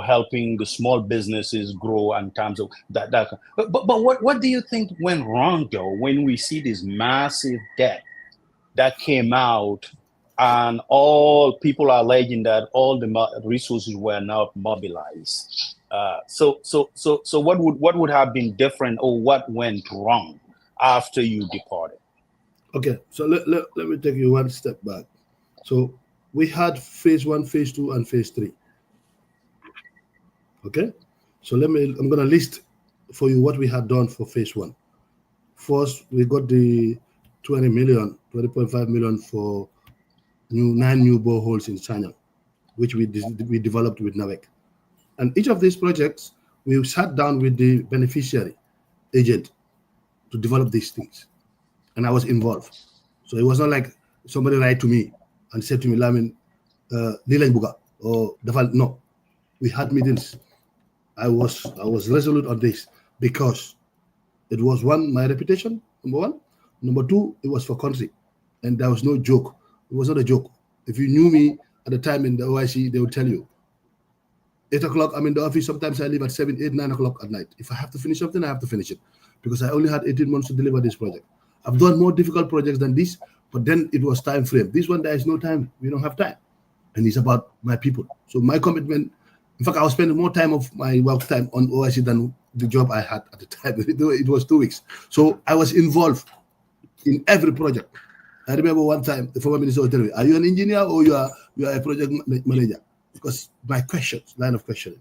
S1: helping the small businesses grow in terms of that. But what do you think went wrong, though, when we see this massive debt that came out, and all people are alleging that all the resources were not mobilized? So what would have been different, or what went wrong after you departed?
S8: Okay, so let me take you one step back. So we had phase 1, phase 2, and phase 3. Okay, so I'm going to list for you what we had done for phase 1. First, we got the 20.5 million for 9 new boreholes in Sanyang, which we developed with NAWEC. And each of these projects, we sat down with the beneficiary agent to develop these things. And I was involved. So it was not like somebody write to me and said to me, Lamin, Lilañ Buga, or no. We had meetings. I was resolute on this because it was, one, my reputation, number one. Number two, it was for country. And there was no joke. It was not a joke. If you knew me at the time in the OIC, they would tell you. 8 o'clock, I'm in the office. Sometimes I leave at 7, 8, 9 o'clock at night. If I have to finish something, I have to finish it. Because I only had 18 months to deliver this project. I've done more difficult projects than this, but then it was time frame. This one, there is no time. We don't have time. And it's about my people. So my commitment, in fact, I was spending more time of my work time on OIC than the job I had at the time. It was 2 weeks. So I was involved in every project. I remember one time, the former minister was telling me, are you an engineer or you are a project manager? Because my line of questioning.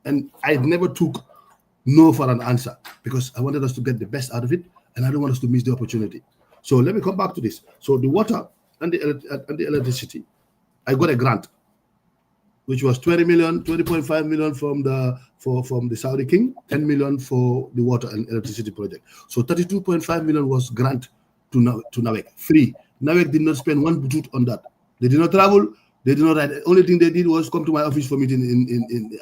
S8: And I never took no for an answer because I wanted us to get the best out of it, and I don't want us to miss the opportunity. So let me come back to this. So the water and the electricity, I got a grant, which was 20.5 million from the Saudi King, 10 million for the water and electricity project. So 32.5 million was grant to NAWEC, free. NAWEC did not spend one boot on that. They did not travel. They did not write. The only thing they did was come to my office for meeting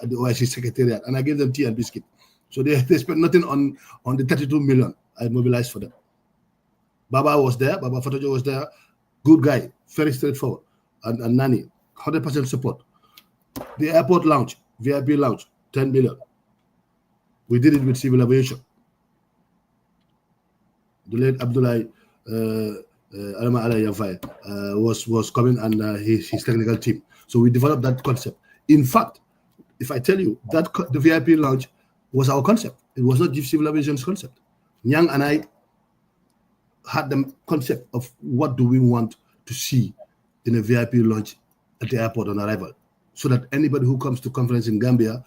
S8: at the OIC secretariat, and I gave them tea and biscuit. So they spent nothing on the 32 million I mobilized for them. Baba was there. Baba Fatojo was there. Good guy, very straightforward. And Nani, 100% support. The airport lounge, VIP lounge, 10 million. We did it with civil aviation. The late Abdullah Alama Alayavai was coming, and his technical team. So we developed that concept. In fact, if I tell you that the VIP lounge was our concept, it was not civil aviation's concept. Nyang and I had the concept of what do we want to see in a VIP lounge at the airport on arrival, so that anybody who comes to conference in Gambia,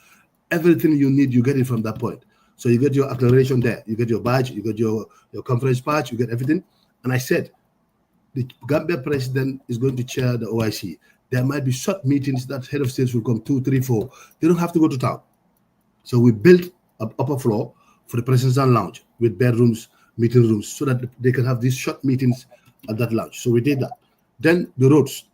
S8: everything you need, you get it from that point. So you get your acceleration there, you get your badge, you get your conference badge, you get everything. And I said, the Gambia president is going to chair the OIC. There might be short meetings that head of states will come 2, 3, 4. They don't have to go to town. So we built an upper floor for the presidential lounge with bedrooms, meeting rooms, so that they can have these short meetings at that lounge. So we did that. Then the roads,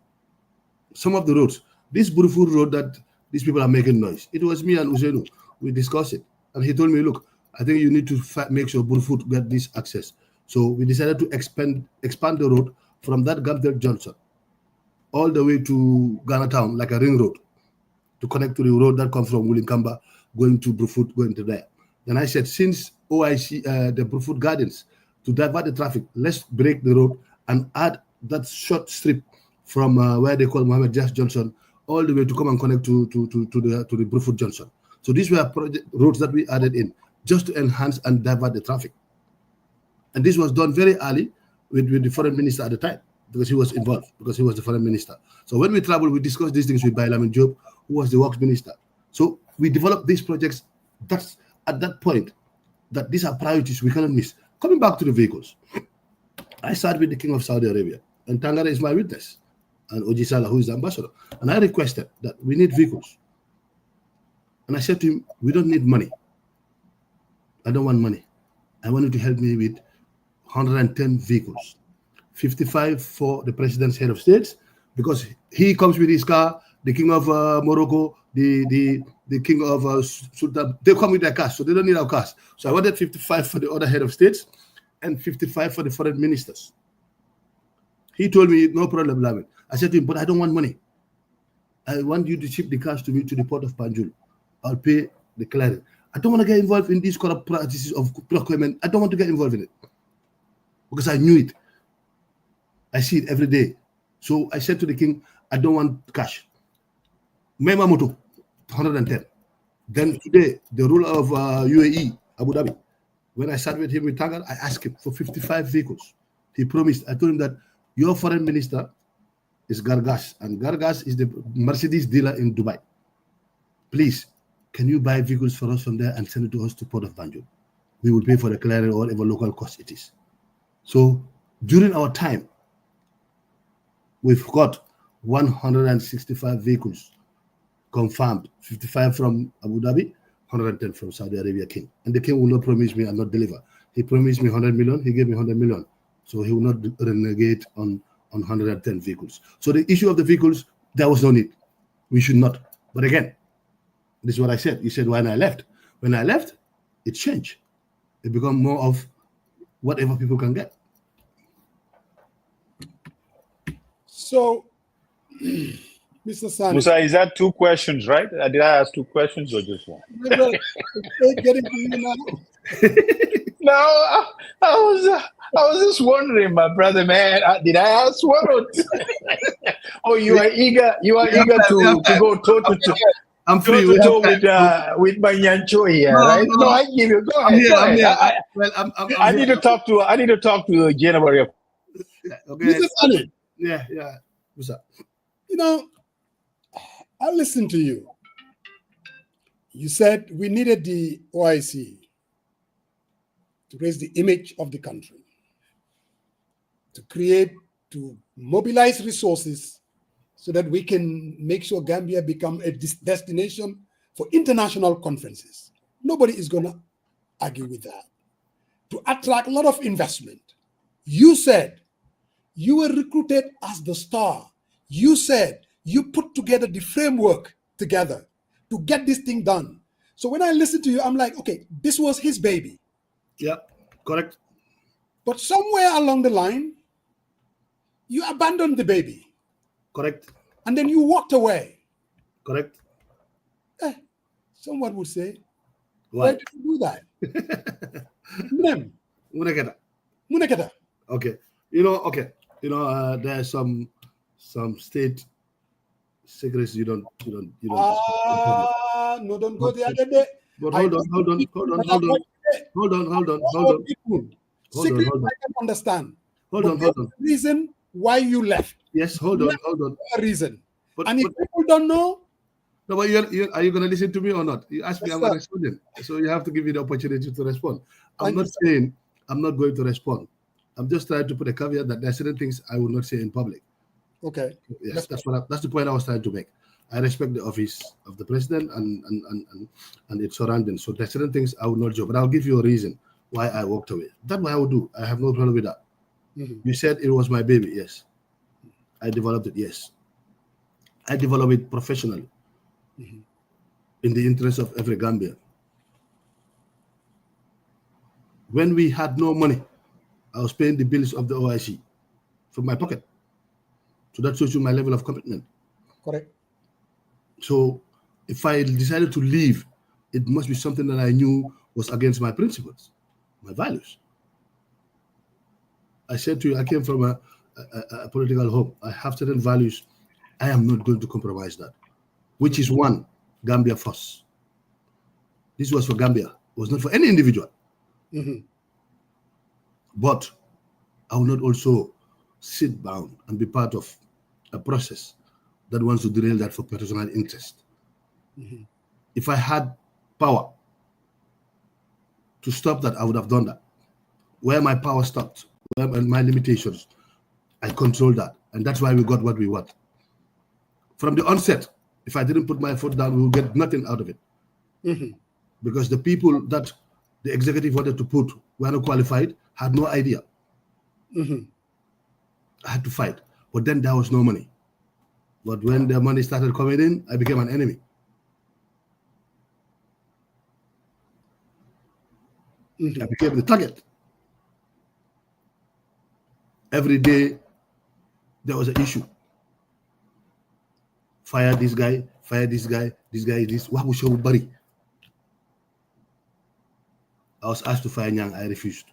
S8: some of the roads, this beautiful road that these people are making noise. It was me and Usainu. We discussed it. And he told me, look, I think you need to make sure Burfoot get this access. So we decided to expand the road from that Gambian Johnson all the way to Ghana Town, like a ring road, to connect to the road that comes from Willinkamba, going to Burfoot, going to there. Then I said, since OIC, the Burfoot Gardens, to divert the traffic, let's break the road and add that short strip from where they call Mohammed Jas Johnson all the way to come and connect to the Burfoot Johnson. So these were roads that we added in just to enhance and divert the traffic. And this was done very early with the foreign minister at the time, because he was involved, because he was the foreign minister. So when we travel, we discuss these things with Lamin Job, who was the works minister. So we developed these projects. That's at that point that these are priorities we cannot miss. Coming back to the vehicles, I started with the King of Saudi Arabia, and Tangara is my witness, and Oji Salah, who is the ambassador. And I requested that we need vehicles. And I said to him, we don't need money. I don't want money. I want you to help me with 110 vehicles, 55 for the president's head of states, because he comes with his car, the King of Morocco, the King of Sultan, they come with their cars, so they don't need our cars. So I wanted 55 for the other head of states and 55 for the foreign ministers. He told me, no problem, Lamin. I said to him, but I don't want money. I want you to ship the cars to me to the port of Banjul. I'll pay the clearing. I don't want to get involved in these corrupt practices of procurement. I don't want to get involved in it because I knew it. I see it every day. So I said to the king, I don't want cash. Memamoto, 110. Then today, the ruler of UAE, Abu Dhabi, when I sat with him with Tangar, I asked him for 55 vehicles. He promised. I told him that your foreign minister is Gargas, and Gargas is the Mercedes dealer in Dubai. Please, can you buy vehicles for us from there and send it to us to Port of Banjul? We will pay for the clearing or whatever local cost it is. So during our time, we've got 165 vehicles confirmed, 55 from Abu Dhabi, 110 from Saudi Arabia King. And the king will not promise me and not deliver. He promised me 100 million, he gave me 100 million. So he will not renegade on 110 vehicles. So the issue of the vehicles, there was no need. We should not. But again, this is what I said. You said when I left. When I left, it changed. It became more of whatever people can get.
S3: So, Mr. Sanneh.
S1: Musa, is that two questions, right? Did I ask two questions or just one?
S3: Getting to you now.
S1: No, I was just wondering, my brother, man. Did I ask one or two? Oh, you are eager to go toe to toe.
S8: I'm free
S1: with my Nyancho here, right? No, I give you. Go ahead. I need to talk to January.
S8: Okay.
S3: Mr. Sanneh.
S8: Yeah. What's up?
S3: You know, I listened to you. You said we needed the OIC to raise the image of the country, to mobilize resources so that we can make sure Gambia become a destination for international conferences. Nobody is going to argue with that. To attract a lot of investment. You said you were recruited as the star. You said you put together the framework together to get this thing done. So when I listen to you, I'm like, okay, this was his baby.
S8: Yeah, correct.
S3: But somewhere along the line, you abandoned the baby.
S8: Correct.
S3: And then you walked away.
S8: Correct.
S3: Someone would say,
S8: why
S3: did you do that? Muneketa.
S8: Okay. There's some state secrets you don't.
S3: No, don't go the other day.
S8: But hold on.
S3: Secret, I can understand.
S8: Hold on.
S3: Reason why you left.
S8: Yes, hold on.
S3: A reason. And if people don't know.
S8: No, but are you going to listen to me or not? You asked me, I'm going to respond. So you have to give me the opportunity to respond. I'm not saying I'm not going to respond. I'm just trying to put a caveat that there are certain things I will not say in public.
S3: Okay.
S8: Yes, that's the point I was trying to make. I respect the office of the president and its surroundings. So there are certain things I will not do, but I'll give you a reason why I walked away. That's what I will do. I have no problem with that. Mm-hmm. You said it was my baby. Yes. I developed it. Yes. I developed it professionally in the interest of every Gambian. When we had no money, I was paying the bills of the OIC from my pocket. So that shows you my level of commitment.
S3: Correct.
S8: So if I decided to leave, it must be something that I knew was against my principles, my values. I said to you, I came from a political home. I have certain values. I am not going to compromise that, which is one, Gambia first. This was for Gambia. It was not for any individual. Mm-hmm. But I will not also sit bound and be part of a process that wants to derail that for personal interest. If I had power to stop that, I would have done that. Where my power stopped, where my limitations, I control that. And that's why we got what we want. From the onset, if I didn't put my foot down, we will get nothing out of it. Because the people that the executive wanted to put were not qualified, had no idea. I had to fight. But then there was no money. But when the money started coming in, I became an enemy. I became the target. Every day, there was an issue. Fire this guy, this guy is this. Buddy. I was asked to fire Nyang, I refused.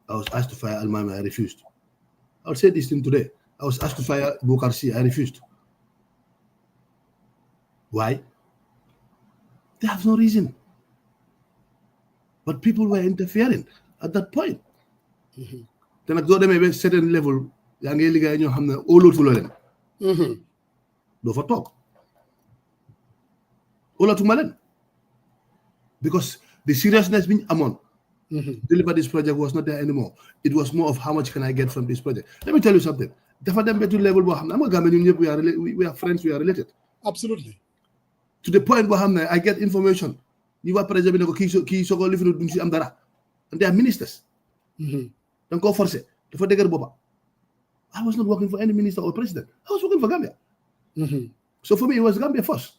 S8: I was asked to fire Almami, I refused. I would say this thing today. I was asked to fire Bukarsi, I refused. Why? They have no reason. But people were interfering at that point. Then I go to a certain level, do for talk. Because the seriousness being among deliver this project was not there anymore. It was more of how much can I get from this project. Let me tell you something. We are friends, we are related.
S3: Absolutely.
S8: To the point where I get information. You are president and they are ministers. Don't go force it. I was not working for any minister or president. I was working for Gambia. So for me, it was Gambia first.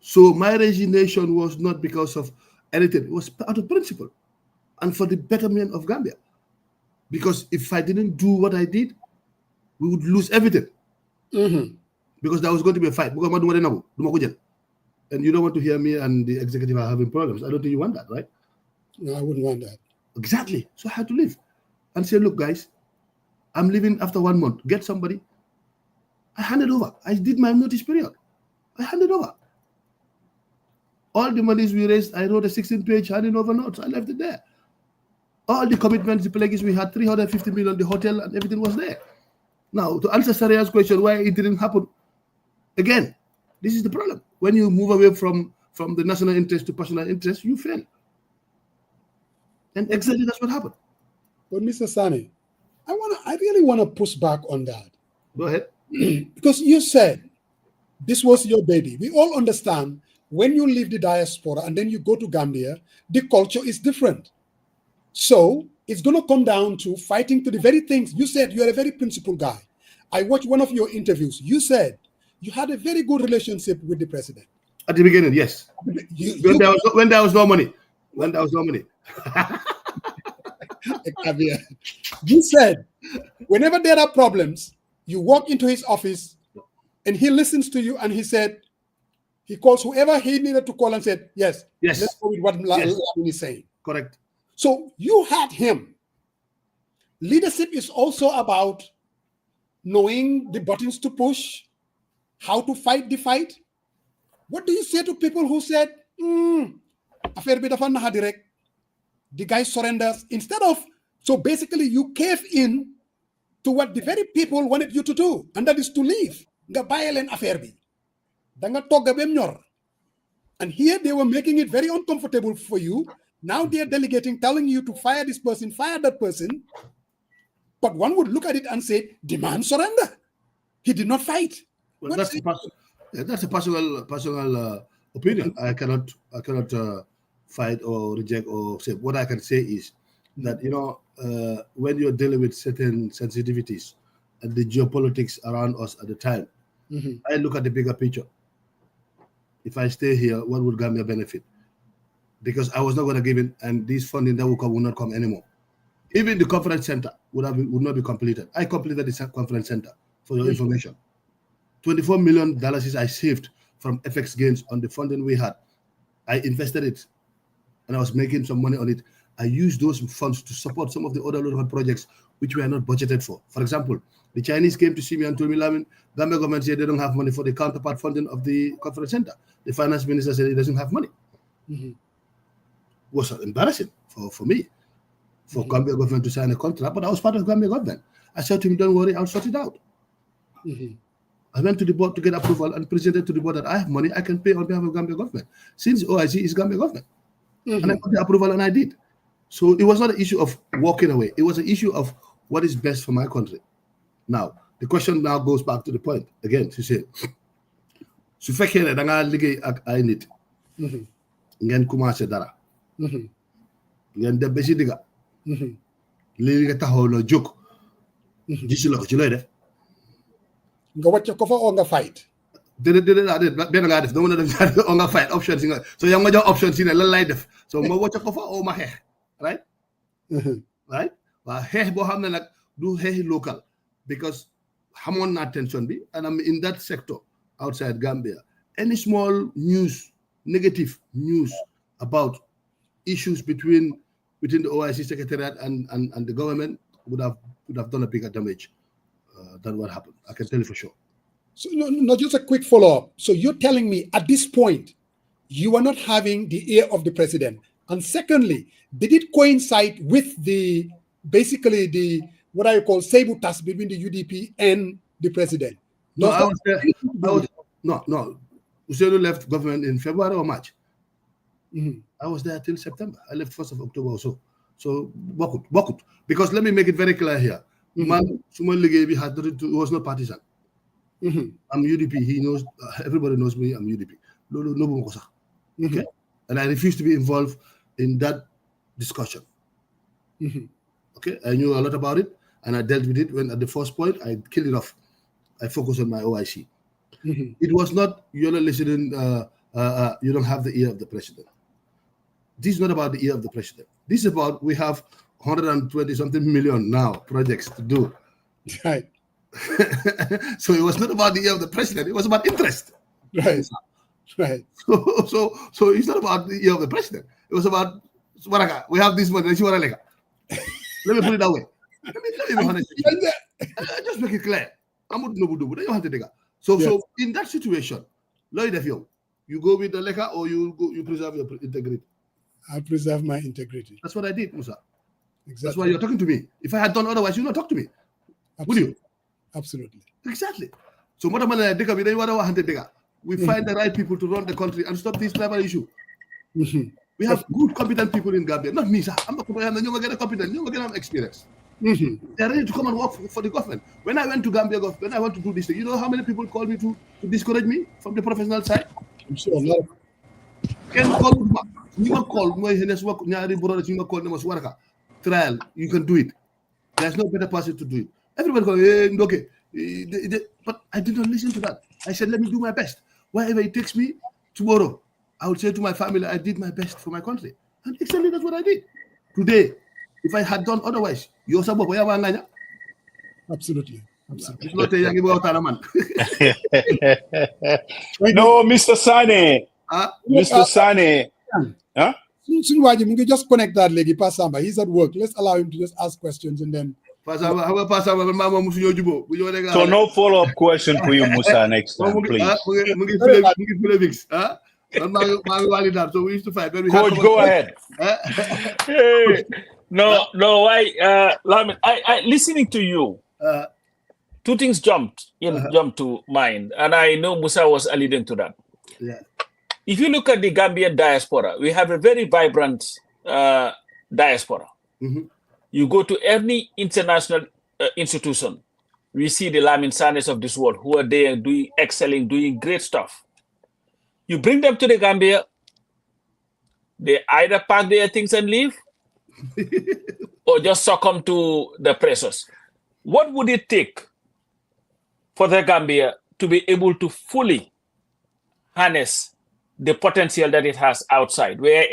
S8: So my resignation was not because of anything. It was out of principle and for the betterment of Gambia. Because if I didn't do what I did, we would lose everything. Because there was going to be a fight. And you don't want to hear me and the executive are having problems. I don't think you want that, right?
S3: No, I wouldn't want that.
S8: Exactly. So I had to leave and say, look, guys, I'm leaving after 1 month. Get somebody. I handed over. I did my notice period. I handed over. All the monies we raised, I wrote a 16-page handing over notes. I left it there. All the commitments, the pledges, we had 350 million, the hotel, and everything was there. Now, to answer Saria's question, why it didn't happen, again, this is the problem. When you move away from the national interest to personal interest, you fail. And exactly that's what happened.
S3: But Mr. Sanneh, I really want to push back on that.
S8: Go ahead.
S3: Because you said this was your baby. We all understand when you leave the diaspora and then you go to Gambia, the culture is different. So it's going to come down to fighting to the very things. You said you are a very principled guy. I watched one of your interviews. You said you had a very good relationship with the president.
S8: At the beginning, yes. When there was no money. When there was no money.
S3: You said whenever there are problems, you walk into his office and he listens to you and he said, he calls whoever he needed to call and said, yes, let's go with what Lamin is saying.
S8: Correct.
S3: So you had him. Leadership is also about knowing the buttons to push, how to fight the fight. What do you say to people who said, affair bit of a direct, the guy surrenders, instead of, so basically you cave in to what the very people wanted you to do, and that is to leave. And here they were making it very uncomfortable for you. Now they're delegating, telling you to fire this person, fire that person. But one would look at it and say, demand surrender. He did not fight.
S8: Well, that's a personal opinion. I cannot fight or reject or say. What I can say is that, when you're dealing with certain sensitivities and the geopolitics around us at the time, I look at the bigger picture. If I stay here, what would Gambia benefit? Because I was not going to give it, and this funding that will come will not come anymore. Even the conference center would not be completed. I completed the conference center, for your information. $24 million I saved from FX gains on the funding we had. I invested it, and I was making some money on it. I used those funds to support some of the other local projects which were not budgeted for. For example, the Chinese came to see me and told me, Lamin, Gambia government said they don't have money for the counterpart funding of the conference center. The finance minister said he doesn't have money. Was embarrassing for me. for Gambia government to sign a contract, but I was part of the Gambia government. I said to him, don't worry, I'll sort it out. I went to the board to get approval and presented to the board that I have money I can pay on behalf of Gambia government. Since OIC is Gambia government. And I got the approval and I did. So it was not an issue of walking away. It was an issue of what is best for my country. Now, the question now goes back to the point. Again, she said, su fekkee ne da ngaa liggéey ak ay nit ngeen commencé dara ngeen dem ba si digga léegi nga taxaw la jóg gisi la ko ci looy def
S3: nga wàcce ko fa oo nga fight
S8: déedéet benn ngaa def doo mën a def oo nga fight option si nga so yow nga jox option si ne lan lay def so ma wàcce ko fa oo ma xeex right waaw xeex boo xam ne nag du xeexi local because xamoon naa tension bi and I'm in that sector outside Gambia. Any small news, negative news about issues within the OIC Secretariat and the government would have done a bigger damage than what happened. I can tell you for sure.
S3: So no, just a quick follow-up. So you're telling me at this point, you are not having the ear of the president. And secondly, did it coincide with basically the what I call sabotage between the UDP and the president?
S8: No, I was there. No. Uselu left government in February or March. I was there till September. I left 1st of October or so. So, Bokut. Because let me make it very clear here. Man, Suman Ligebi was not partisan. I'm UDP. He knows, everybody knows me. I'm UDP. Okay? And I refuse to be involved in that discussion. Okay? I knew a lot about it and I dealt with it when at the first point I killed it off. I focus on my OIC. It was not, you're not listening, you don't have the ear of the president. This is not about the ear of the president. This is about, we have 120-something million now projects to do.
S3: Right.
S8: So it was not about the ear of the president. It was about interest.
S3: Right.
S8: So it's not about the ear of the president. It was about, we have this money. Let me put it that way. Let me be honest. Just make it clear. So in that situation, you go with the letter or you preserve your integrity.
S3: I preserve my integrity.
S8: That's what I did, Musa.
S3: Exactly.
S8: That's why you're talking to me. If I had done otherwise, you'd not talk to me.
S3: Absolutely.
S8: Would you?
S3: Absolutely.
S8: Exactly. So we find the right people to run the country and stop this tribal issue. We have good, competent people in Gambia. Not me, sir. I'm not competent. You're going to experience. They're ready to come and work for the government. When I went to Gambia government, when I want to do this thing, you know how many people called me to discourage me from the professional side?
S3: I'm sure a lot.
S8: Trial, you can do it. There's no better person to do it. Everybody goes, okay. But I did not listen to that. I said, let me do my best. Wherever it takes me, tomorrow, I will say to my family, I did my best for my country. And exactly that's what I did. Today, if I had done otherwise, you also
S3: Absolutely.
S1: No, Mr. Sanneh. Mr. Sanneh. Huh?
S3: Just connect that lady, Pasamba. He's at work. Let's allow him to just ask questions and then.
S1: So no follow-up question for you, Musa, next time, please.
S8: So we used to fight.
S1: Coach, go ahead. No, Lamin, I listening to you. Two things jumped to mind, and I know Musa was alluding to that.
S8: Yeah.
S1: If you look at the Gambian diaspora, we have a very vibrant diaspora. You go to any international institution, we see the Lamin Sannehs of this world who are there excelling, doing great stuff. You bring them to the Gambia, they either pack their things and leave, or just succumb to the pressures. What would it take for the Gambia to be able to fully harness the potential that it has outside, where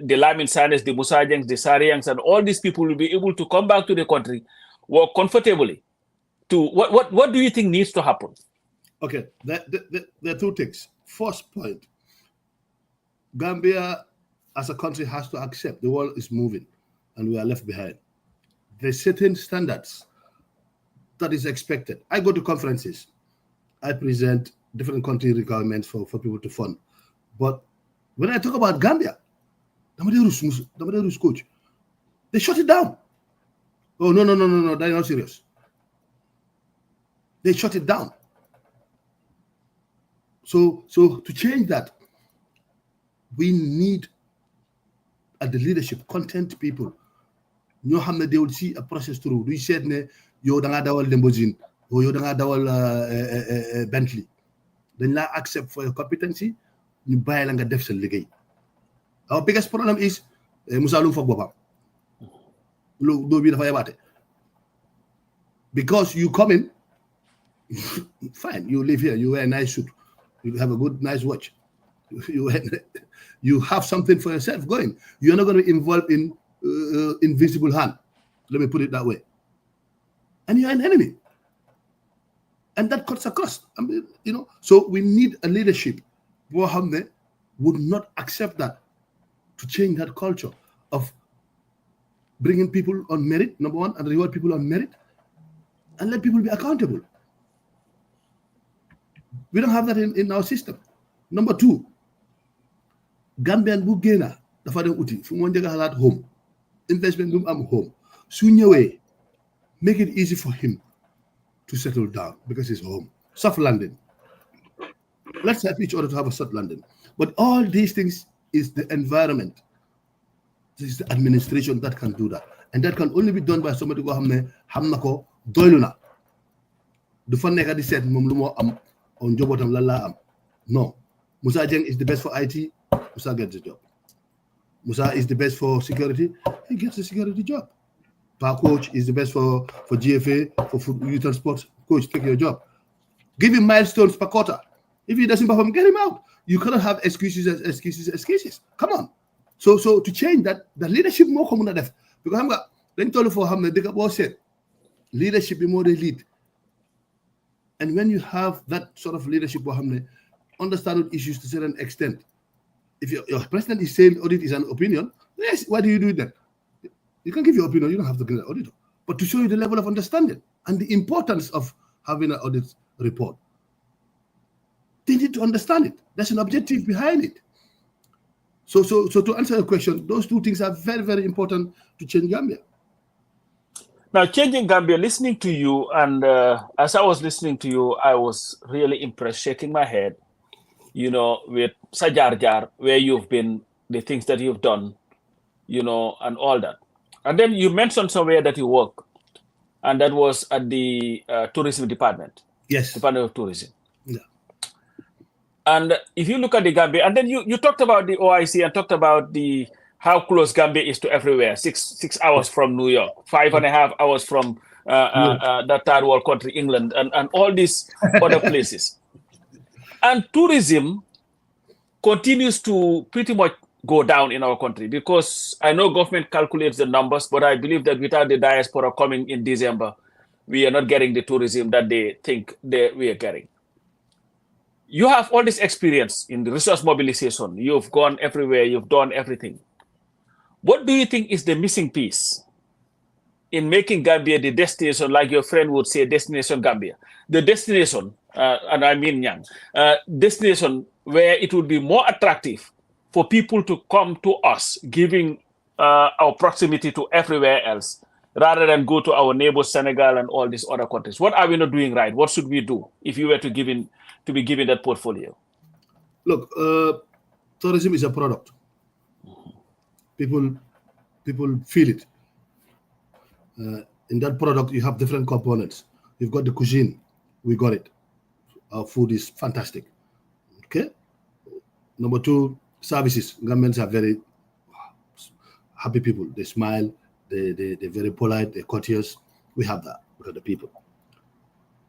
S1: the Lamin Sannehs, the Musajangs, the Sariangs, and all these people will be able to come back to the country, work comfortably? What do you think needs to happen?
S8: Okay, there are two things. First point, Gambia as a country has to accept the world is moving and we are left behind. There's certain standards that is expected. I go to conferences. I present different country requirements for people to fund. But when I talk about Gambia, coach, They shut it down. Oh, no, they're not serious. They shut it down. So to change that, we need at the leadership content people. They will see a process through. We said yo da nga dawal limousine or yo da nga dawal Bentley. Then la accept for your competency, you buy nga def sa liggéey. Our biggest problem is Musa lu fok bopam. Lu bi dafa yabate. Because you come in, fine, you live here, you wear a nice suit, you have a good, nice watch, you have something for yourself going. You're not going to be involved in invisible hand. Let me put it that way. And you're an enemy. And that cuts across. I mean, so we need a leadership who would not accept that, to change that culture of bringing people on merit, number one, and reward people on merit, and let people be accountable. We don't have that in our system. Number two, Gambian bu génna dafa dem uti fu mo njëkk a xalaat home, investment bu am home. Su ñëwee, make it easy for him to settle down because he's home. Soft landing. Let's help each other to have a soft landing. But all these things is the environment. This is the administration that can do that. And that can only be done by somebody who xam na ko doylu na. Du fa nekk di seet moom lu moo am on njobootam lan laa am. No. Musa Jeng is the best for IT. Musa gets the job. Musa is the best for security. He gets the security job. Our coach is the best for GFA, for youth and sports. Coach, take your job. Give him milestones per quarter. If he doesn't perform, get him out. You cannot have excuses. Come on. So to change that, the leadership more common than because I'm then told for him the boss said leadership is more the lead. And when you have that sort of leadership, understand issues to a certain extent. If your president is saying audit is an opinion, yes, why do you do that? You can give your opinion, you don't have to get an auditor. But to show you the level of understanding and the importance of having an audit report, they need to understand it. There's an objective behind it. So to answer your question, those two things are very, very important to change Gambia.
S2: Now, changing Gambia, listening to you, and as I was listening to you, I was really impressed, shaking my head, with Sajar Jar, where you've been, the things that you've done, and all that. And then you mentioned somewhere that you work, and that was at the tourism department.
S8: Yes.
S2: Department of Tourism.
S8: Yeah.
S2: And if you look at the Gambia, and then you talked about the OIC and talked about how close Gambia is to everywhere. 6 hours from New York, 5.5 hours from that third world country, England, and all these other places. And tourism continues to pretty much go down in our country because I know government calculates the numbers, but I believe that without the diaspora coming in December, we are not getting the tourism that they think we are getting. You have all this experience in the resource mobilization. You've gone everywhere. You've done everything. What do you think is the missing piece in making Gambia the destination, like your friend would say, destination Gambia? The destination, and I mean young, destination where it would be more attractive for people to come to us, giving our proximity to everywhere else, rather than go to our neighbors, Senegal and all these other countries. What are we not doing right? What should we do if you were to be given that portfolio?
S8: Look, tourism is a product. People feel it. In that product, you have different components. You've got the cuisine. We got it. Our food is fantastic. Okay. Number two, services. Gambians are very happy people. They smile. They're very polite. They're courteous. We have that. We got the people.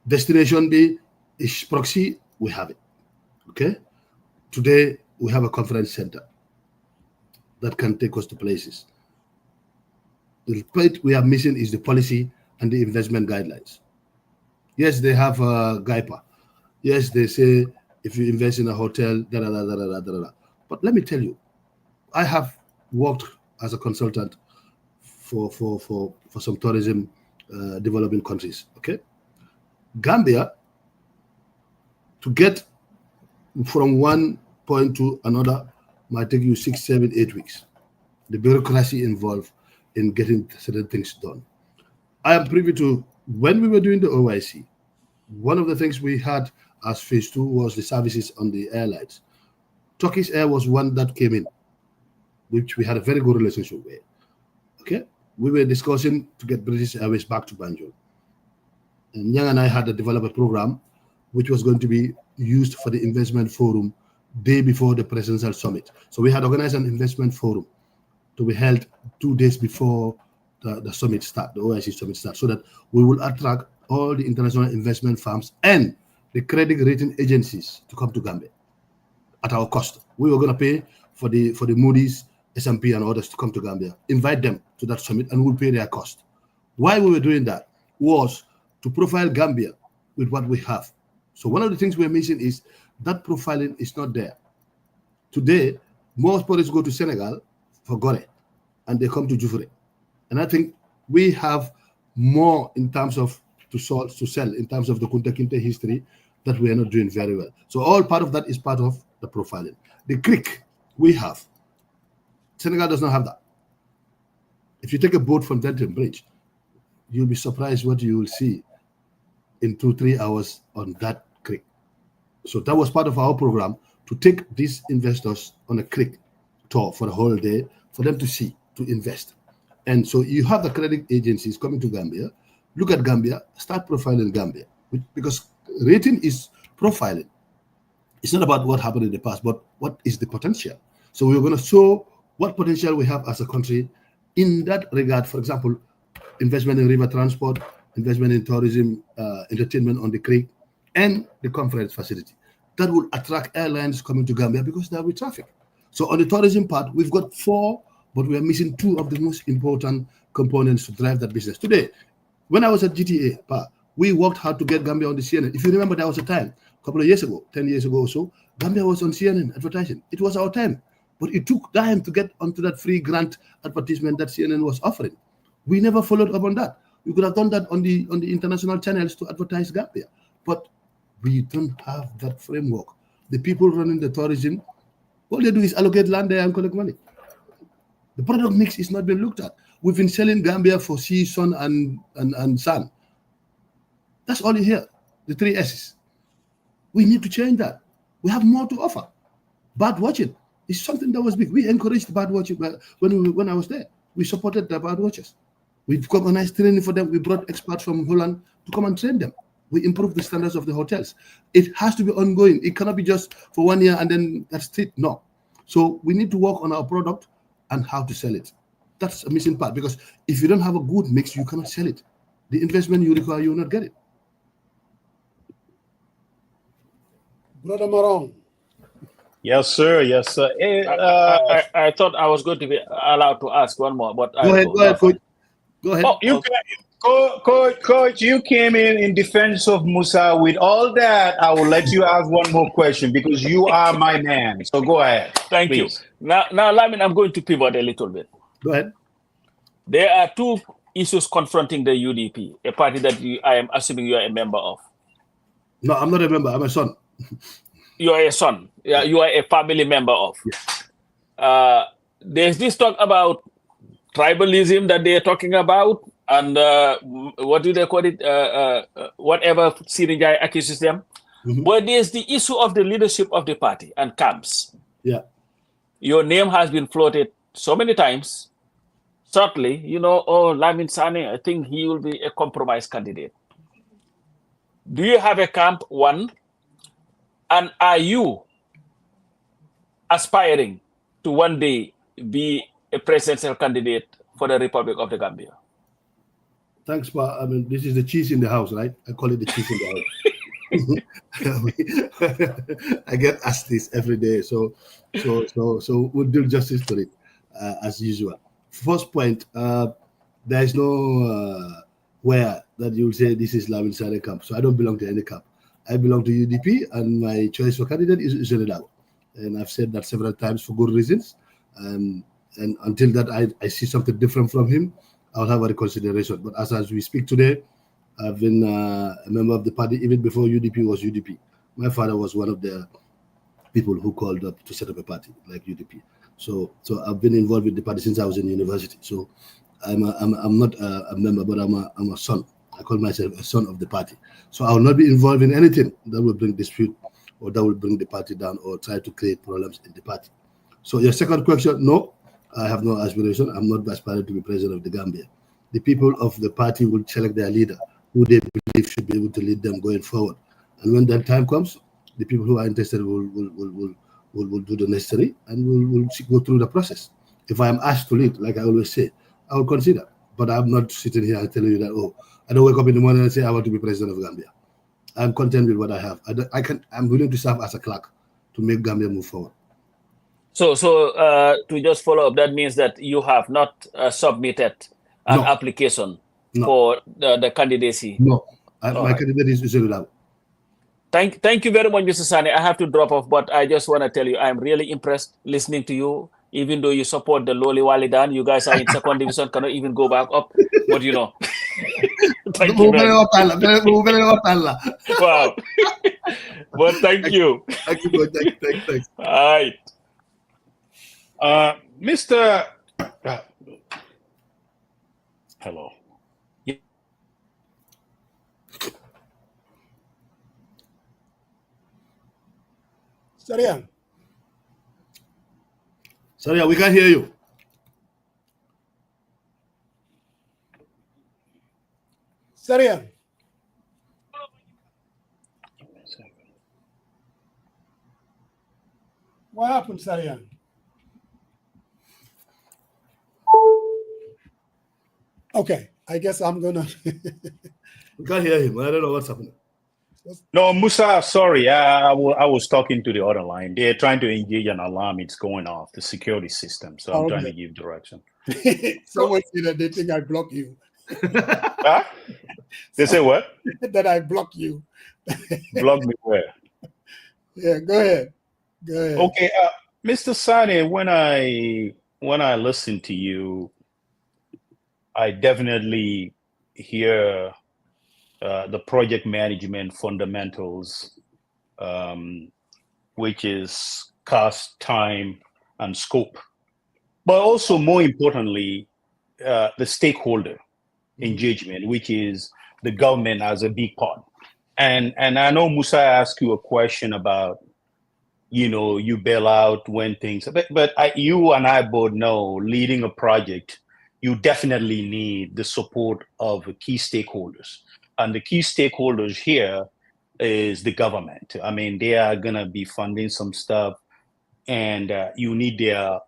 S8: Destination B is proxy. We have it. Okay. Today we have a conference center that can take us to places. The point we are missing is the policy and the investment guidelines. Yes, they have a GAIPA. Yes, they say if you invest in a hotel, da da da da da da da. But let me tell you, I have worked as a consultant for some tourism developing countries. Okay, Gambia, to get from one point to another might take you 6, 7, 8 weeks. The bureaucracy involved, in getting certain things done. I am privy to, when we were doing the OIC, one of the things we had as phase 2 was the services on the airlines. Turkish Air was one that came in, which we had a very good relationship with. Okay, we were discussing to get British Airways back to Banjul. And Yang and I had to develop a program which was going to be used for the investment forum day before the presidential summit. So we had organized an investment forum to be held 2 days before the summit start, the OIC summit start, so that we will attract all the international investment firms and the credit rating agencies to come to Gambia at our cost. We were going to pay for the Moody's, S&P, and others to come to Gambia, invite them to that summit, and we'll pay their cost. Why we were doing that was to profile Gambia with what we have. So one of the things we're missing is that profiling is not there. Today, most tourists go to Senegal for Gore, and they come to Jufure. And I think we have more in terms of to sell in terms of the Kunta Kinte history that we are not doing very well. So all part of that is part of the profiling. The creek we have, Senegal does not have that. If you take a boat from Denton Bridge, you'll be surprised what you will see in 2-3 hours on that creek. So that was part of our program, to take these investors on a creek tour for the whole day, for them to see, to invest. And so you have the credit agencies coming to Gambia, look at Gambia, start profiling Gambia, because rating is profiling. It's not about what happened in the past, but what is the potential. So we're going to show what potential we have as a country in that regard. For example, investment in river transport, investment in tourism, entertainment on the creek, and the conference facility. That will attract airlines coming to Gambia because there will be traffic. So on the tourism part, we've got 4, but we are missing 2 of the most important components to drive that business. Today, when I was at GTA, we worked hard to get Gambia on the CNN. If you remember, there was a time, a couple of years ago, 10 years ago or so, Gambia was on CNN advertising. It was our time. But it took time to get onto that free grant advertisement that CNN was offering. We never followed up on that. We could have done that on the international channels to advertise Gambia. But we don't have that framework. The people running the tourism, all they do is allocate land there and collect money. The product mix is not being looked at. We've been selling Gambia for sea, sun, and sun. That's all you hear, the 3 S's. We need to change that. We have more to offer. Bird watching is something that was big. We encouraged bird watching when I was there. We supported the bird watchers. We've organized training for them. We brought experts from Holland to come and train them. We improved the standards of the hotels. It has to be ongoing. It cannot be just for 1 year and then that's it. No. So we need to work on our product and how to sell it. That's a missing part, because if you don't have a good mix, you cannot sell it. The investment you require, you will not get it.
S3: Brother Marong.
S1: Yes, sir. Yes, sir. Hey,
S2: I thought I was going to be allowed to ask one more, but
S8: go ahead, Coach. Go ahead.
S1: Oh, Coach, you came in defense of Musa. With all that, I will let you ask one more question because you are my man. So go ahead.
S2: Thank you. Now, Lamin, I'm going to pivot a little bit.
S8: Go ahead.
S2: There are 2 issues confronting the UDP, a party that I am assuming you are a member of.
S8: No, I'm not a member. I'm a son.
S2: You are a son. Yeah, you are a family member of.
S8: Yeah.
S2: There's this talk about tribalism that they are talking about, and what do they call it? Whatever Sirinjai accuses them.
S8: Mm-hmm.
S2: But there's the issue of the leadership of the party and camps.
S8: Yeah.
S2: Your name has been floated so many times. Certainly, Lamin Sanneh, I think he will be a compromise candidate. Do you have a camp, one? And are you aspiring to one day be a presidential candidate for the Republic of the Gambia?
S8: Thanks, Pa. I mean, this is the cheese in the house, right? I call it the cheese in the house. I get asked this every day, so we'll do justice to it as usual. First point, there is no where that you'll say this is Lamin Sanneh camp. So I don't belong to any camp. I belong to UDP, and my choice for candidate is Zenedago. And I've said that several times for good reasons. And until that I see something different from him, I'll have a reconsideration. But as we speak today, I've been a member of the party even before UDP was UDP. My father was one of the people who called up to set up a party like UDP. So I've been involved with the party since I was in university. So I'm not a member, but I'm a son. I call myself a son of the party. So I will not be involved in anything that will bring dispute or that will bring the party down or try to create problems in the party. So your second question, no, I have no aspiration. I'm not aspiring to be president of the Gambia. The people of the party will select their leader, who they believe should be able to lead them going forward. And when that time comes, the people who are interested will do the necessary and will go through the process. If I am asked to lead, like I always say, I will consider. But I'm not sitting here and telling you that, oh, I don't wake up in the morning and say I want to be president of Gambia. I'm content with what I have. I'm willing to serve as a clerk to make Gambia move forward.
S2: So to just follow up, that means that you have not submitted an application for the candidacy.
S8: No, my candidate is Useludab.
S2: Thank you very much, Mr. Sanneh. I have to drop off, but I just want to tell you, I'm really impressed listening to you. Even though you support the lowly Walidan, you guys are in second division, cannot even go back up. But you know, thank you very much. Wow. But thank you.
S8: Thank you. Thanks.
S2: All right.
S1: Mr. Hello.
S8: Sorry, we can't hear you.
S3: Sarian. What happened, Sarian? Okay, I guess I'm gonna.
S8: We can't hear him. I don't know what's happening.
S1: No, Musa, sorry. I was talking to the other line. They're trying to engage an alarm. It's going off, the security system. So I'm trying to give direction.
S3: Someone said that they think I block you.
S1: Huh? They say what?
S3: That I block you.
S1: Block me where?
S3: Yeah, go ahead.
S1: Okay, Mr. Sanneh, when I listen to you, I definitely hear the project management fundamentals, which is cost, time, and scope. But also, more importantly, the stakeholder engagement, which is the government as a big part. And I know Musa asked you a question about, you bail out when things, but you and I both know leading a project, you definitely need the support of key stakeholders. And the key stakeholders here is the government. I mean, they are going to be funding some stuff, and you need their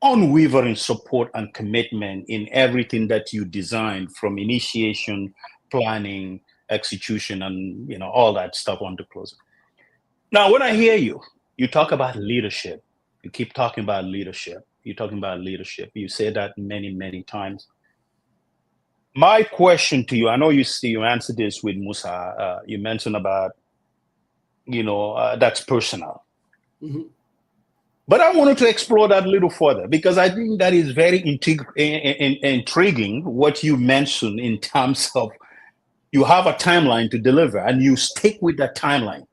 S1: unwavering support and commitment in everything that you design, from initiation, planning, execution, and all that stuff on to closing. Now, when I hear you talk about leadership. You keep talking about leadership. You're talking about leadership. You say that many, many times. My question to you, I know you answered this with Musa. You mentioned about, that's personal.
S8: Mm-hmm.
S1: But I wanted to explore that a little further, because I think that is very intriguing what you mentioned in terms of you have a timeline to deliver and you stick with that timeline.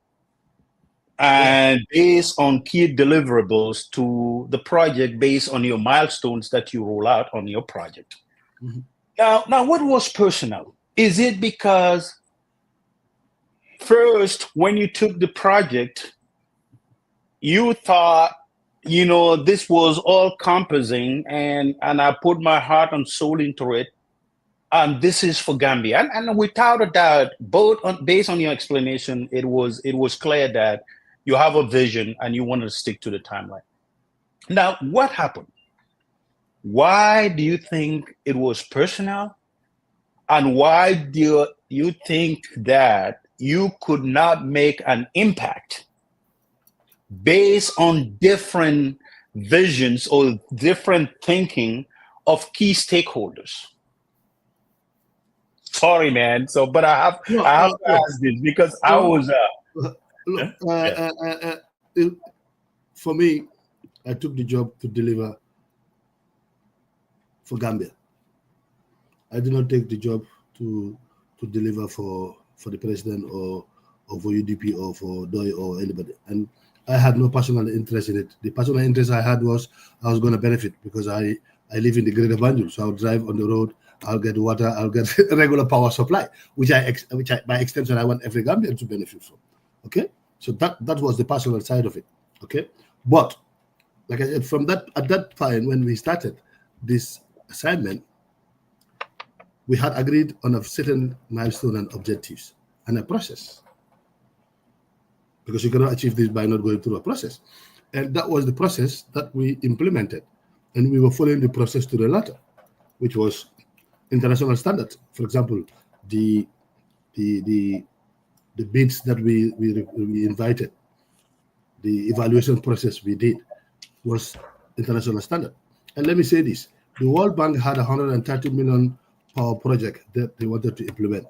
S1: And based on key deliverables to the project, based on your milestones that you roll out on your project.
S8: Mm-hmm.
S1: Now, what was personal? Is it because first, when you took the project, you thought, this was all encompassing and I put my heart and soul into it, and this is for Gambia. And without a doubt, based on your explanation, it was clear that you have a vision and you want to stick to the timeline. Now, what happened? Why do you think it was personal? And why do you think that you could not make an impact based on different visions or different thinking of key stakeholders? Sorry, man. But I have to ask this because I was...
S8: for me, I took the job to deliver for Gambia. I did not take the job to deliver for the president or for UDP or for DOI or anybody. And I had no personal interest in it. The personal interest I had was I was going to benefit, because I I live in the Greater Banjul, so I'll drive on the road. I'll get water. I'll get regular power supply, which I by extension I want every Gambian to benefit from. Okay, so that was the personal side of it. Okay, but like I said, from that at that time when we started this assignment, we had agreed on a certain milestone and objectives and a process, because you cannot achieve this by not going through a process, and that was the process that we implemented, and we were following the process to the letter, which was international standards. For example, the bids that we invited, the evaluation process we did was international standard. And let me say this: the World Bank had a $130 million power project that they wanted to implement.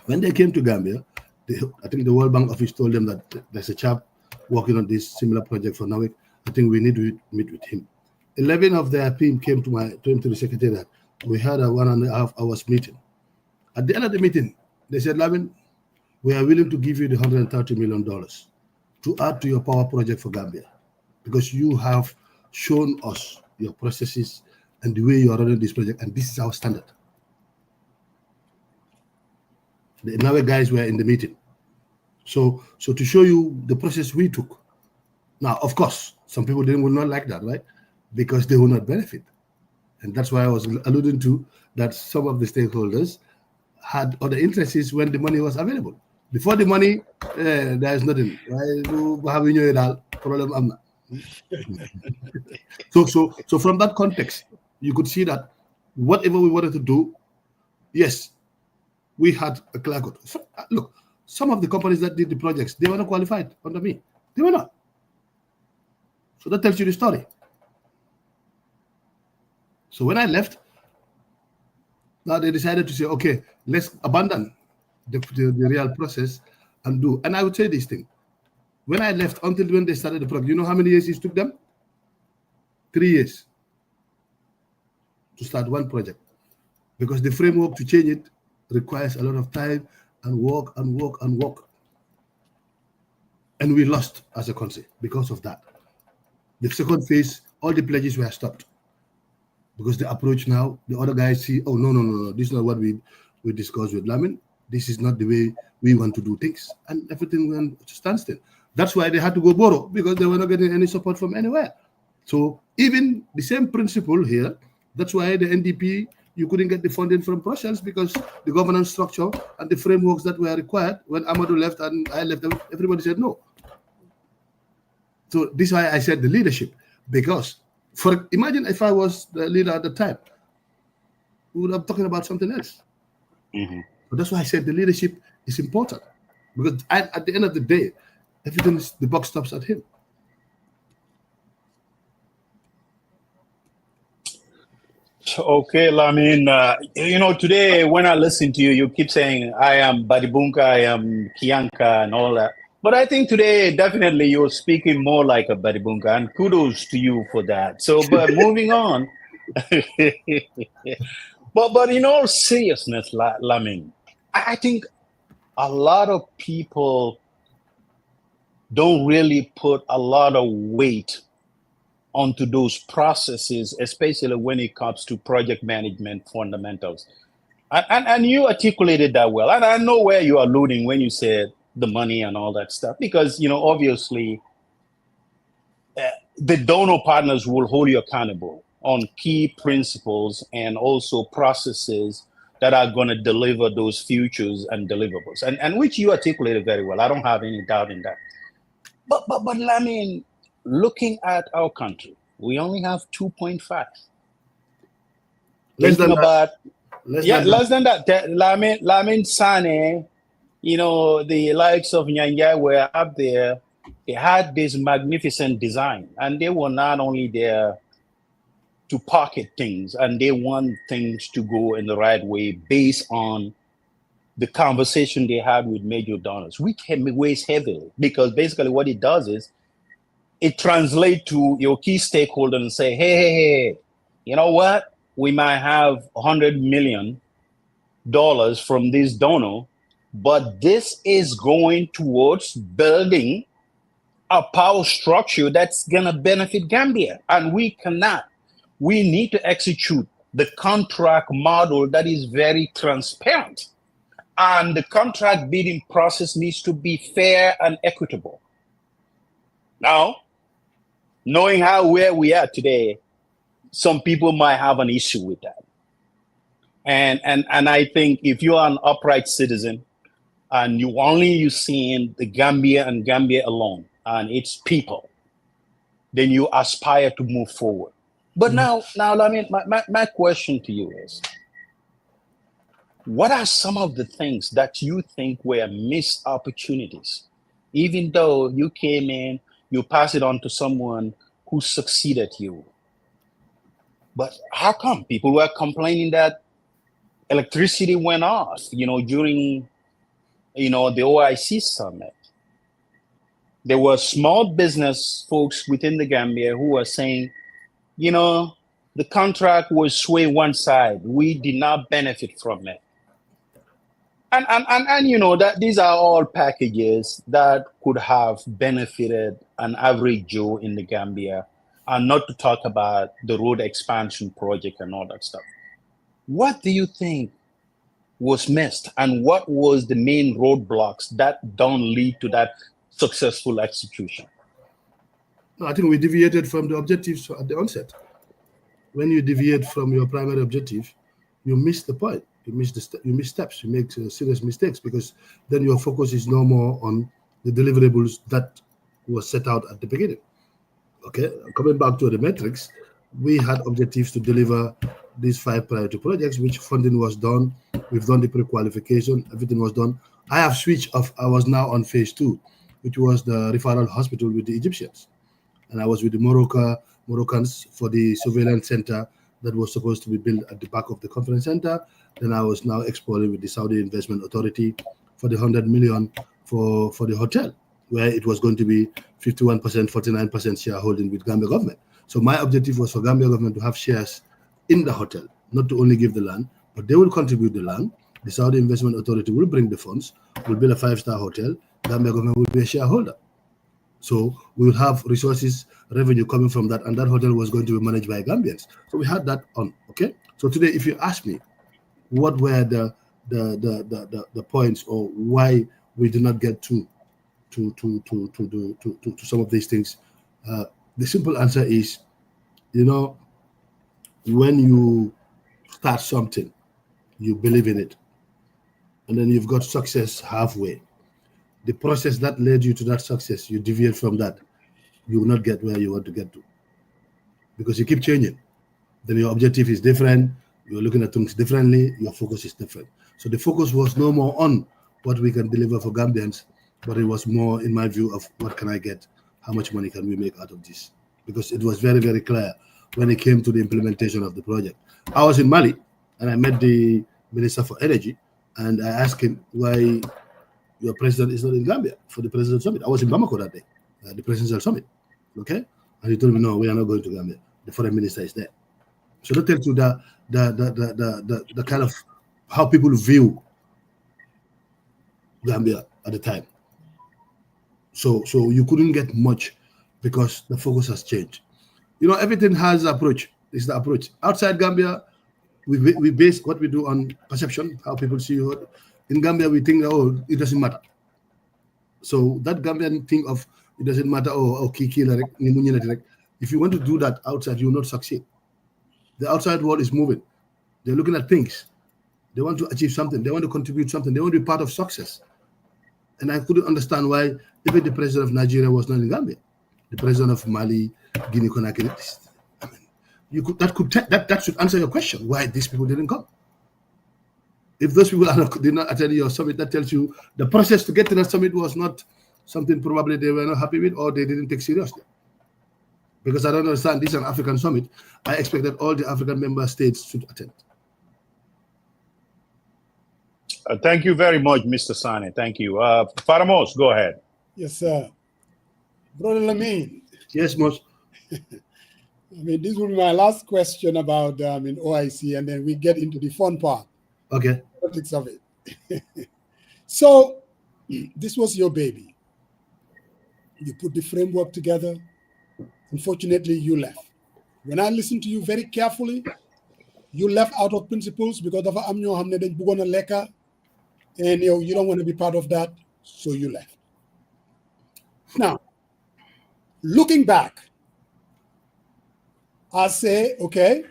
S8: When they came to Gambia, I think the World Bank office told them that there's a chap working on this similar project for NAWIC. I think we need to meet with him. 11 of their team came to the secretariat. We had a 1.5 hours meeting. At the end of the meeting, they said, Lamin, we are willing to give you the $130 million to add to your power project for Gambia, because you have shown us your processes and the way you are running this project, and this is our standard. The NAWIC guys were in the meeting. So to show you the process we took. Now, of course, some people would not like that, right? Because they will not benefit. And that's why I was alluding to that some of the stakeholders had other interests when the money was available. Before the money, there is nothing. So from that context, you could see that whatever we wanted to do, yes, we had a clear code. So, look, some of the companies that did the projects, they were not qualified under me. They were not. So that tells you the story. So when I left, now they decided to say, okay, let's abandon the real process and do. And I would say this thing. When I left, until when they started the project, you know how many years it took them? 3 years to start one project. Because the framework to change it requires a lot of time and work and work and work. And we lost as a country because of that. The second phase, all the pledges were stopped. Because the approach now, the other guys see, oh, no, this is not what we discussed with Lamin. This is not the way we want to do things. And everything went to standstill. That's why they had to go borrow, because they were not getting any support from anywhere. So even the same principle here, that's why the NDP, you couldn't get the funding from Brussels, because the governance structure and the frameworks that were required, when Amadou left and I left, everybody said no. So this is why I said the leadership, because imagine if I was the leader at the time, we would have talking about something else.
S1: Mm-hmm.
S8: So that's why I said the leadership is important, because at the end of the day, the buck stops at him.
S1: Okay, Lamin, today when I listen to you, you keep saying, I am Badibunka, I am Kianka and all that. But I think today, definitely, you're speaking more like a Badibunka, and kudos to you for that. So, but moving on. but in all seriousness, Lamin, I think a lot of people don't really put a lot of weight onto those processes, especially when it comes to project management fundamentals. And you articulated that well. And I know where you are alluding when you said the money and all that stuff, because, obviously, the donor partners will hold you accountable on key principles and also processes that are going to deliver those futures and deliverables, and which you articulated very well. I don't have any doubt in that. But Lamin, looking at our country, we only have 2.5.
S8: Less than
S1: that. Lamin Sanneh, the likes of Nyanja were up there. They had this magnificent design, and they were not only there to pocket things, and they want things to go in the right way based on the conversation they had with major donors, which weighs heavily, because basically what it does is it translates to your key stakeholder and say, hey, you know what? We might have $100 million from this donor, but this is going towards building a power structure that's going to benefit Gambia. And we cannot we need to execute the contract model that is very transparent. And the contract bidding process needs to be fair and equitable. Now, knowing where we are today, some people might have an issue with that. And I think if you are an upright citizen and you seeing the Gambia and Gambia alone and its people, then you aspire to move forward. But now, I mean, my question to you is, what are some of the things that you think were missed opportunities? Even though you came in, you pass it on to someone who succeeded you. But how come people were complaining that electricity went off, during, the OIC summit? There were small business folks within the Gambia who were saying, the contract was sway one side. We did not benefit from it. And that these are all packages that could have benefited an average Joe in the Gambia, and not to talk about the road expansion project and all that stuff. What do you think was missed, and what was the main roadblocks that don't lead to that successful execution?
S8: No, I think we deviated from the objectives at the onset. When you deviate from your primary objective, you miss the point. You miss steps. You make serious mistakes, because then your focus is no more on the deliverables that was set out at the beginning. Okay, coming back to the metrics, we had objectives to deliver these 5 priority projects, which funding was done. We've done the pre-qualification. Everything was done. I have switched off. I was now on phase 2, which was the referral hospital with the Egyptians, and I was with the Moroccans for the surveillance center that was supposed to be built at the back of the conference center. Then I was now exploring with the Saudi Investment Authority for the 100 million for the hotel, where it was going to be 51%, 49% shareholding with Gambia government. So my objective was for Gambia government to have shares in the hotel, not to only give the land, but they will contribute the land. The Saudi Investment Authority will bring the funds, will build a 5-star hotel. Gambia government will be a shareholder. So we will have resources, revenue coming from that, and that hotel was going to be managed by Gambians. So we had that on. Okay. So today, if you ask me, what were the points, or why we did not get to some of these things, the simple answer is, when you start something, you believe in it, and then you've got success halfway. The process that led you to that success, you deviate from that, you will not get where you want to get to, because you keep changing. Then your objective is different. You're looking at things differently. Your focus is different. So the focus was no more on what we can deliver for Gambians, but it was more, in my view, of what can I get? How much money can we make out of this? Because it was very, very clear when it came to the implementation of the project. I was in Mali, and I met the Minister for Energy, and I asked him why your president is not in Gambia for the presidential summit. I was in Bamako that day, the presidential summit. Okay, and he told me, no, we are not going to Gambia. The foreign minister is there. So that tells you the kind of how people view Gambia at the time. So you couldn't get much because the focus has changed. Everything has approach. It's the approach. Outside Gambia, we base what we do on perception, how people see you. In Gambia, we think, oh, it doesn't matter. So that Gambian thing of it doesn't matter, if you want to do that outside, you will not succeed. The outside world is moving. They're looking at things. They want to achieve something. They want to contribute something. They want to be part of success. And I couldn't understand why even the president of Nigeria was not in Gambia. The president of Mali, Guinea-Conakry. I mean, that should answer your question, why these people didn't come. If those people did not attend your summit, that tells you the process to get to that summit was not something probably they were not happy with, or they didn't take seriously. Because I don't understand, this is an African summit. I expect that all the African member states should attend.
S1: Thank you very much, Mr. Sanneh. Thank you. Faramos, go ahead.
S3: Yes, sir. Brother Lamin.
S8: Yes, Mos.
S3: This will be my last question about OIC, and then we get into the fun part.
S8: Okay.
S3: Politics of it. So, this was your baby. You put the framework together. Unfortunately, you left. When I listened to you very carefully, you left out of principles because of am ñoo xam ne dañ bëggoon a lekka, and you don't want to be part of that, so you left. Now, looking back, I say, okay,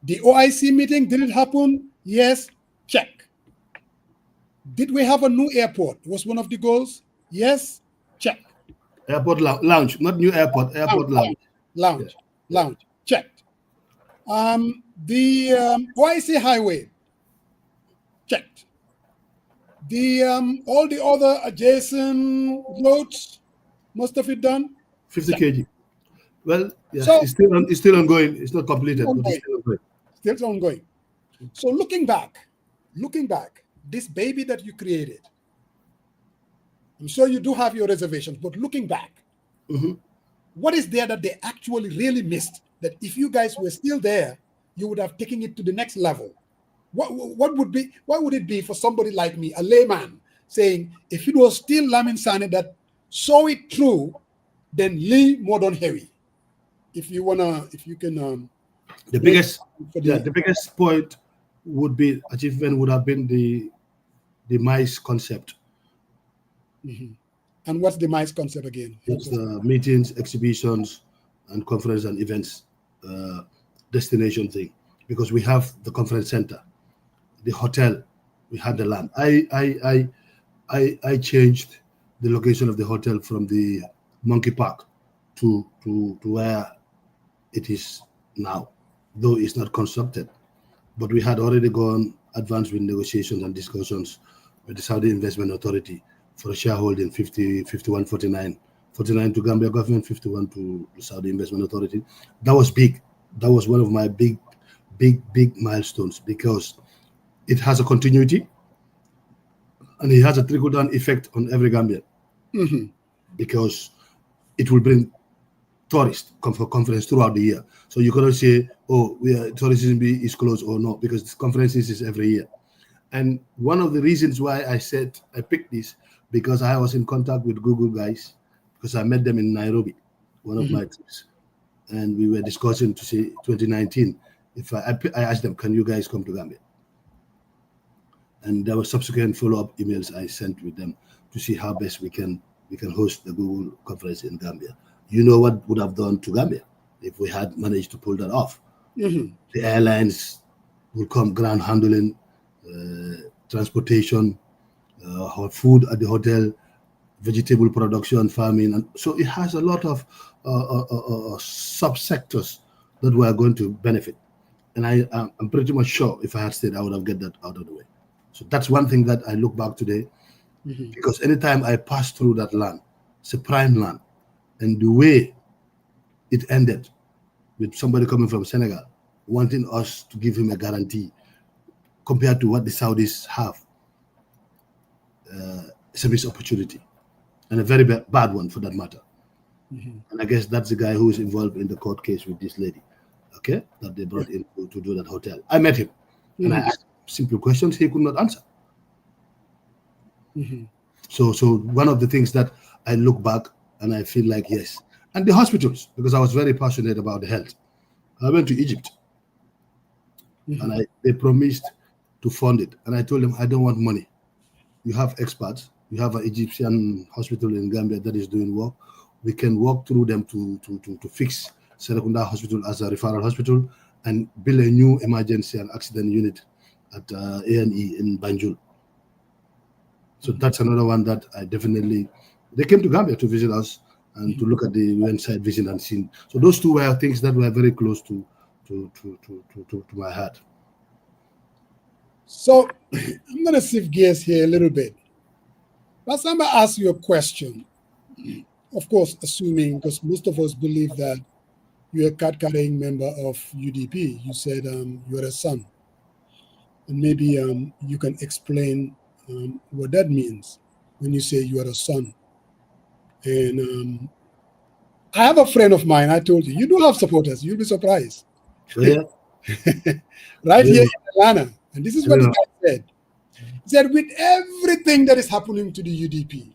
S3: the OIC meeting, did it happen? Yes, check. Did we have a new airport? Was one of the goals? Yes, check.
S8: Airport lounge, not new airport, airport lounge.
S3: Lounge, checked. The OIC highway, checked. The all the other adjacent roads, most of it done.
S8: 50 kg. Well, yeah, so, it's still ongoing. It's not completed, but it's still ongoing.
S3: Still ongoing. So looking back, this baby that you created, I'm sure you do have your reservations, but looking back, what is there that they actually really missed? That if you guys were still there, you would have taken it to the next level. What would it be for somebody like me, a layman, saying if it was still Lamin Sanneh that saw it through, then Lee Modern Harry. If you can,
S8: the biggest point would be achievement would have been the MICE concept.
S3: And what's the MICE concept again?
S8: It's meetings, exhibitions, and conference and events destination thing, because we have the conference center, the hotel, we had the land. I changed the location of the hotel from the Monkey Park to where it is now, though it's not constructed. But we had already gone advanced with negotiations and discussions with the Saudi Investment Authority for a shareholding 51-49 to Gambia government, 51 to the Saudi Investment Authority. That was big. That was one of my big milestones, because it has a continuity and it has a trickle-down effect on every Gambian, because it will bring tourists come for conference throughout the year. So you cannot say, oh, tourism is closed or not, because this conferences is every year. And one of the reasons why I said I picked this, because I was in contact with Google guys, because I met them in Nairobi, one of my trips, and we were discussing to say 2019. If I asked them, can you guys come to Gambia? And there were subsequent follow-up emails I sent with them to see how best we can host the Google conference in Gambia. You know what would have done to Gambia if we had managed to pull that off? The airlines will come, ground handling, transportation, food at the hotel, vegetable production, farming, and so it has a lot of subsectors that we are going to benefit. And I'm pretty much sure if I had stayed, I would have get that out of the way. So that's one thing that I look back today, because anytime I pass through that land, it's a prime land, and the way it ended with somebody coming from Senegal wanting us to give him a guarantee compared to what the Saudis have, it's a missed opportunity, and a very bad one for that matter. And I guess that's the guy who is involved in the court case with this lady, okay, that they brought in to do that hotel. I met him, and I asked simple questions he could not answer. So one of the things that I look back and I feel like, yes. And the hospitals, because I was very passionate about the health. I went to Egypt, and they promised to fund it. And I told them, I don't want money. You have experts. You have an Egyptian hospital in Gambia that is doing work. We can walk through them to fix Serekunda Hospital as a referral hospital and build a new emergency and accident unit at A&E in Banjul. So that's another one that I definitely, they came to Gambia to visit us and to look at the inside visit and seen. So those two were things that were very close to my heart.
S3: So I'm going to shift gears here a little bit. Last time I asked you a question, of course, assuming, because most of us believe that you're a card-carrying member of UDP. You said you're a son. And maybe you can explain what that means when you say you are a son. And I have a friend of mine, I told you do have supporters. You'll be surprised.
S8: Yeah.
S3: Right here in Atlanta. And this is what the guy said. He said, with everything that is happening to the UDP,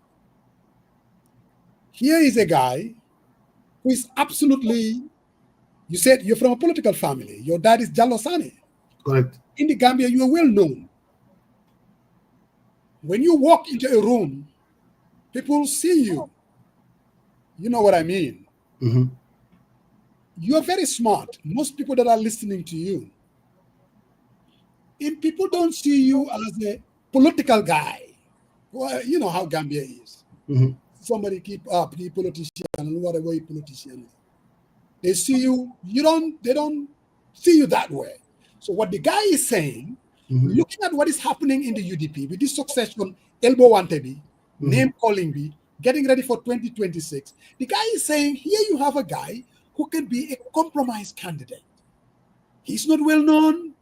S3: here is a guy who is absolutely You said you're from a political family. Your dad is Jallow Sanneh.
S8: Correct.
S3: In the Gambia, you are well known. When you walk into a room, people see you. You know what I mean?
S8: Mm-hmm.
S3: You are very smart. Most people that are listening to you, if people don't see you as a political guy, well, you know how Gambia is.
S8: Mm-hmm.
S3: Somebody keep up, he politician, and whatever he politician is. They see you, they don't see you that way. So what the guy is saying, looking at what is happening in the UDP with this succession, elbow wantebi, name calling be, getting ready for 2026, the guy is saying, here you have a guy who can be a compromise candidate. He's not well known,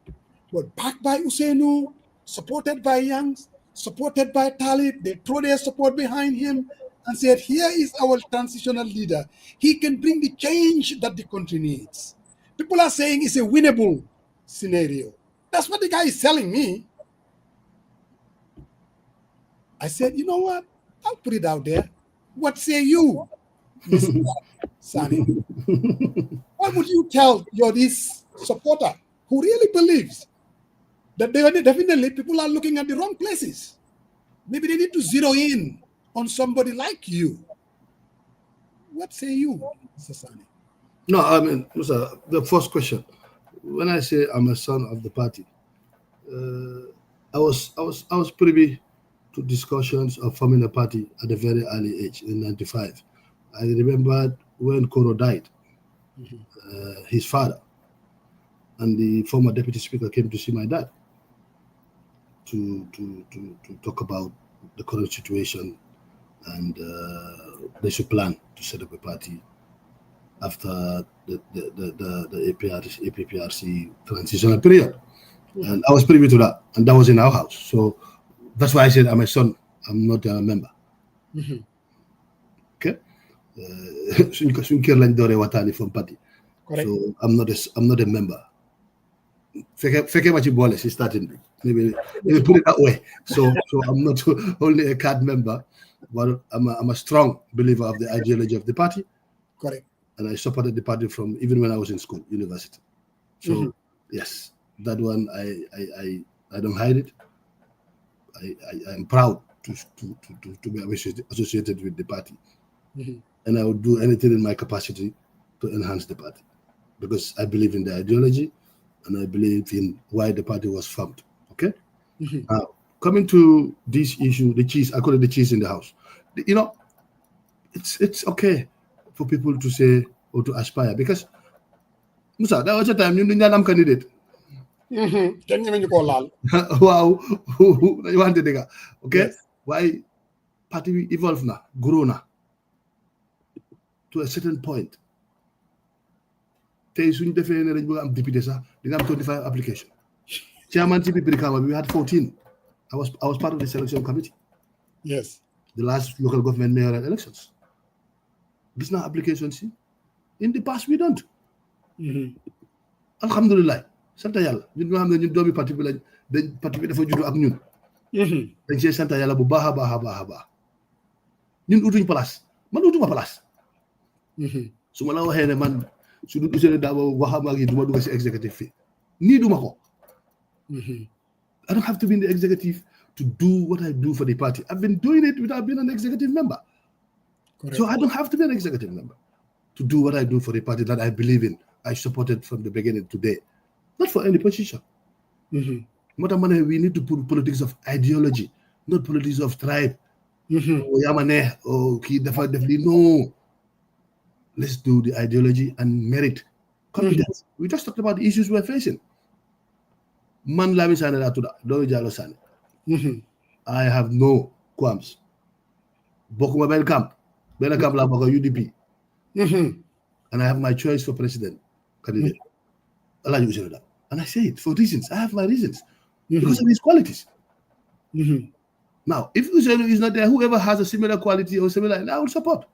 S3: but backed by Usainu, supported by Youngs, supported by Talib. They throw their support behind him and said, here is our transitional leader. He can bring the change that the country needs. People are saying it's a winnable scenario. That's what the guy is telling me. I said, you know what? I'll put it out there. What say you, Mr. Sanneh? What would you tell this supporter who really believes that definitely people are looking at the wrong places? Maybe they need to zero in on somebody like you. What say you, Mr. Sanneh?
S8: No, I mean, the first question. When I say I'm a son of the party, I was privy to discussions of forming a party at a very early age in '95. I remember when Koro died, his father and the former deputy speaker came to see my dad to talk about the current situation, and they should plan to set up a party after the APPRC transitional period. And I was privy to that, and that was in our house. So that's why I said I'm a son, I'm not a member. Okay? From party.
S3: Correct.
S8: So I'm not a member. Feke machi bole, she started. Maybe put it that way. So I'm not only a card member, but I'm a strong believer of the ideology of the party.
S3: Correct.
S8: And I supported the party from even when I was in school, university. So yes, that one I don't hide it. I am proud to be associated with the party, and I would do anything in my capacity to enhance the party, because I believe in the ideology, and I believe in why the party was formed. Okay. Now coming to this issue, the cheese, I call it the cheese in the house. You know, it's okay for people to say or to aspire, because Musa, that was a time you didn't candidate.
S3: Can you call Lal?
S8: Wow, you want to dig? Okay,
S3: Yes.
S8: Why party evolve now, grow now to a certain point. Tey suñ defé né dañ bëgg am député sax di nga am 25 application. Chairman TP Brikama, we had 14. I was part of the selection committee.
S3: Yes.
S8: The last local government mayoral elections. This now applications. In the past we don't. Alhamdulillah. Santa yàlla ñun nga xam ne ñun doomi parti bi lañ dañ parti bi dafa juddu ak ñun. dañ see santa yàlla bu baax a baax. ñun utuñ place, man utuma place. su ma la waxee ne man su du Ousainou Darboe waxam ak yi duma dugg si executive fi nii duma ko. I don't have to be in the executive to do what I do for the party. I've been doing it without being an executive member. Correct. So I don't have to be an executive member to do what I do for the party that I believe in. I supported from the beginning today. Not for any position. We need to put politics of ideology, not politics of tribe. No. Let's do the ideology and merit. Competence. We just talked about the issues we're facing. Man Lamin Sanneh to that. I have no qualms. Bokuma Ben Camp la boko UDP. And I have my choice for president candidate. And I say it for reasons. I have my reasons because of his qualities. Now, if Usainu is not there, whoever has a similar quality or similar, I will support.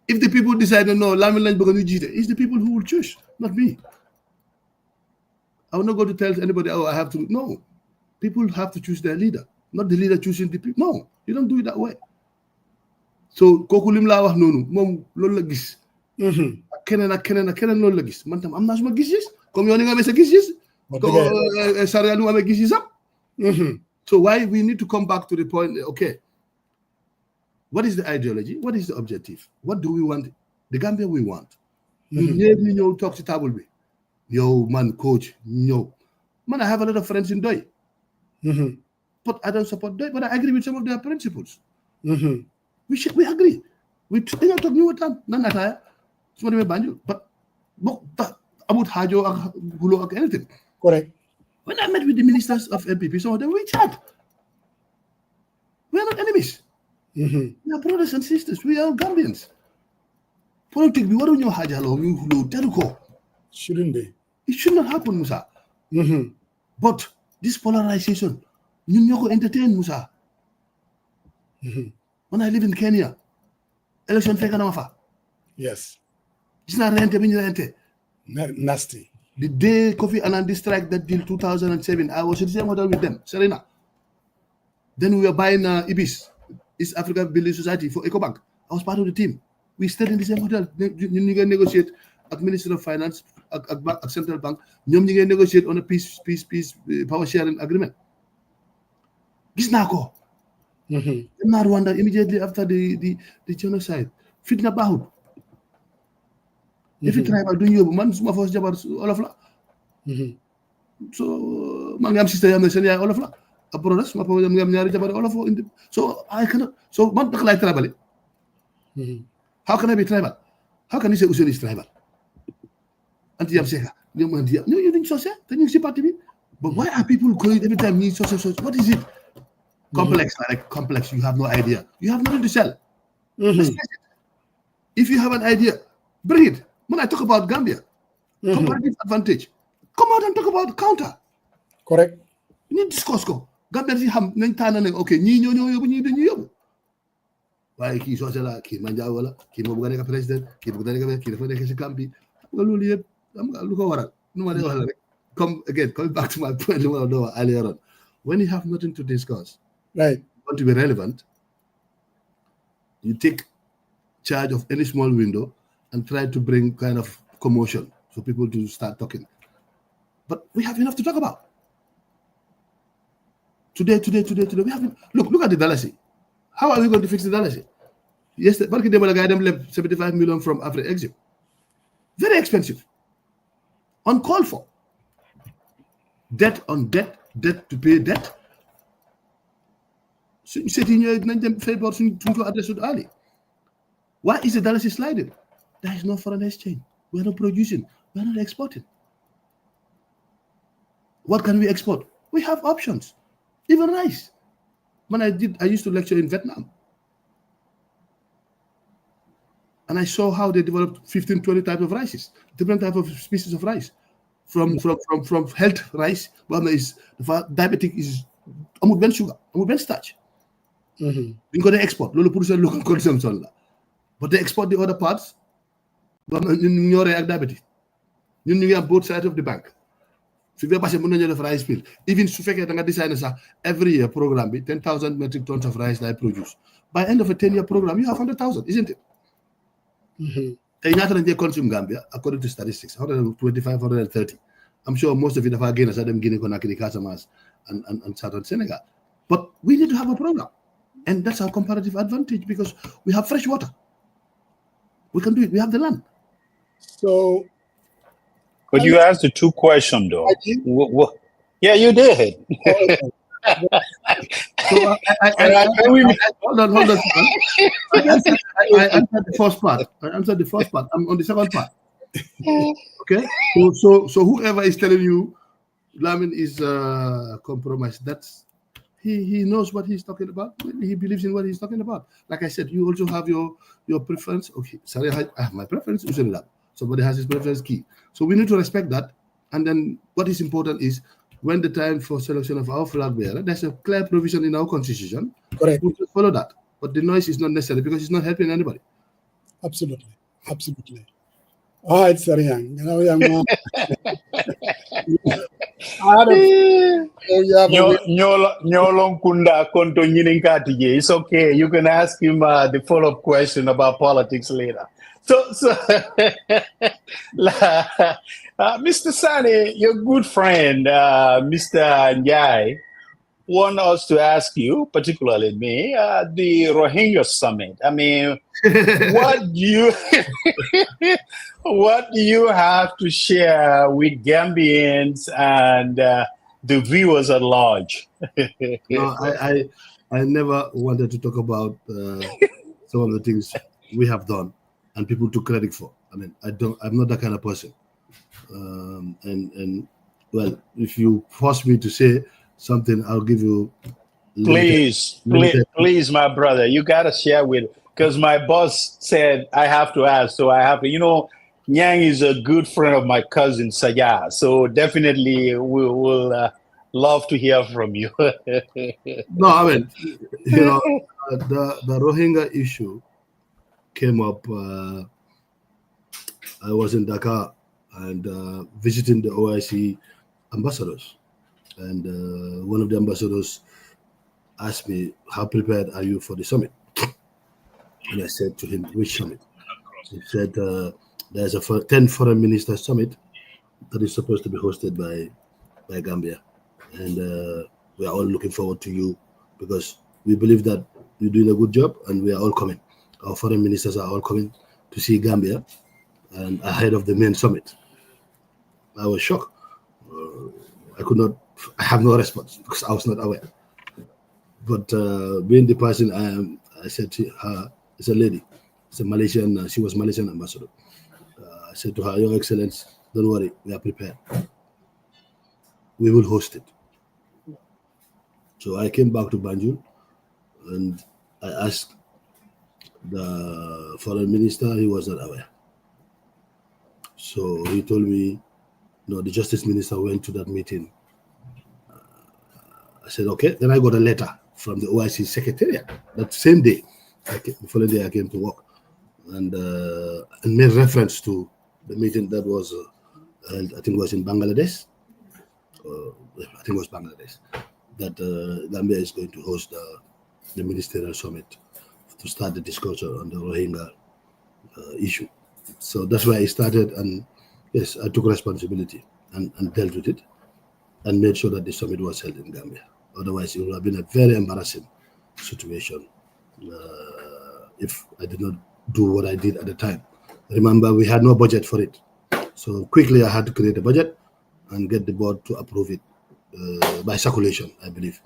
S8: If the people decide, no, Lamin it's the people who will choose, not me. I will not go to tell anybody, oh, I have to. No. People have to choose their leader, not the leader choosing the people. No, you don't do it that way. So, koku lim la wax nonu, mom lolou la gis. keneen loolu la gis man tam am naa suma gis-gis comme yow ni nga amee sa gis-gis Sharia nu amee gis-gisam. So why we need to come back to the point, okay, what is the ideology? What is the objective? What do we want? The Gambia we want. You know, talk to table. Yo, man, coach, no. Man, I have a lot of friends in Doi. But I don't support Doi, but I agree with some of their principles. We agree. We talk new time. But about Hajo, Gulo, anything.
S3: Correct.
S8: When I met with the ministers of MPP, some of them we chat. We are not enemies. We are brothers and sisters. We are Gambians. Politics, we want to know Hajalo, Teluko.
S3: Shouldn't be.
S8: It should not happen, Musa. But this polarization, you know, entertain Musa. When I live in Kenya, election fake and
S3: yes.
S8: It's not rente.
S3: Nasty.
S8: The day Kofi Annan strike that deal 2007, I was in the same hotel with them, Serena. Then we were buying Ibis, East Africa Building Society for EcoBank. I was part of the team. We stayed in the same hotel. You negotiate at Minister of Finance, at Central Bank. You negotiate on a peace power sharing agreement. This Nako. Rwanda immediately after the genocide. Fitna Bahud. If you try about doing your man, my first job all of that. So, my sister, I'm saying all of that. A brothers, my father, all of it. So, I cannot. So, man, like tribal. How can I be tribal? How can you say Usain is tribal? And you say, no, you think so, sir? Then you see part of it. But why are people calling every time me so? What is it? Complex, like complex. You have no idea. You have nothing to sell. If you have an idea, bring it. When I talk about Gambia, comparative advantage, come out and talk about counter.
S3: Correct.
S8: You need discourse. Gambia is okay. Ni. Why he so la ki manjawala ki mo bugane ka president ki bugane ka ki dafa nek ci camp bi lolu yeb am nga lu ko waral nu ma lay wax rek coming back to my point earlier on, when you have nothing to discuss,
S3: right,
S8: you want to be relevant, you take charge of any small window and try to bring kind of commotion for people to start talking. But we have enough to talk about. Today, we have look at the Dalasi. How are we going to fix the Dalasi? Yes, the Barki Debola guy left 75 million from Afri Exim. Very expensive. Uncalled for. Debt on debt, debt to pay debt. So you said why is the Dalasi sliding? There is no foreign exchange. We are not producing. We are not exporting. What can we export? We have options. Even rice. When I used to lecture in Vietnam. And I saw how they developed 15, 20 types of rices, different types of species of rice. From health rice, diabetic is amul ben sugar, amul ben starch. You got to export. Lolo produce local consumption. But they export the other parts. Diabetes. You have both sides of the bank. If you have rice field, even if you design every year program, 10,000 metric tons of rice that I produce. By end of a 10-year program, you have 100,000, isn't it? They consume Gambia, according to statistics, 125, 130. I'm sure most of it are again as them Guinea Conakry, Casamas, and southern Senegal. But we need to have a program. And that's our comparative advantage because we have fresh water. We can do it. We have the land.
S3: So,
S1: but you asked the two questions, though. Yeah, you did.
S8: So hold on. I answered the first part. I'm on the second part. Okay. So whoever is telling you Lamin is compromised, that's he knows what he's talking about. He believes in what he's talking about. Like I said, you also have your preference. Okay, sorry, my preference is that somebody has his preference key. So we need to respect that. And then what is important is when the time for selection of our flag bearer, there's a clear provision in our constitution.
S3: Correct.
S8: We should follow that. But the noise is not necessary because it's not helping anybody.
S3: Absolutely. All right, sorry, young. You know, young man.
S1: It's okay. You can ask him the follow-up question about politics later. So Mr. Sanneh, your good friend, Mr. Njai, want us to ask you, particularly me, the Rohingya summit. I mean, what do you what do you have to share with Gambians and the viewers at large?
S8: No, I never wanted to talk about some of the things we have done and people took credit for. I mean, I'm not that kind of person. And well, if you force me to say something, I'll give you
S1: Please, my brother, you gotta share with, because my boss said I have to ask, so I have to. Nyang is a good friend of my cousin Saya, so definitely we will love to hear from you.
S8: No, I mean, the Rohingya issue came up. I was in Dakar and visiting the OIC ambassadors, and one of the ambassadors asked me, "How prepared are you for the summit?" And I said to him, "Which summit?" He said, "There's a 10 foreign minister summit that is supposed to be hosted by Gambia, and we are all looking forward to you because we believe that you're doing a good job, and we are all coming. Our foreign ministers are all coming to see Gambia, and ahead of the main summit." I was shocked. I have no response because I was not aware. But being the person I am, I said to her, it's a lady, it's a Malaysian, she was Malaysian ambassador. I said to her, "Your Excellence, don't worry, we are prepared. We will host it." So I came back to Banjul and I asked the foreign minister, he was not aware. So he told me, no, the justice minister went to that meeting. I said, okay. Then I got a letter from the OIC secretariat that same day. The following day I came to work and made reference to the meeting that was held, I think it was in Bangladesh. I think it was Bangladesh, that Gambia is going to host the ministerial summit to start the discussion on the Rohingya issue. So that's where I started, and yes, I took responsibility and dealt with it and made sure that the summit was held in Gambia. Otherwise, it would have been a very embarrassing situation if I did not do what I did at the time. Remember, we had no budget for it. So quickly I had to create a budget and get the board to approve it by circulation, I believe.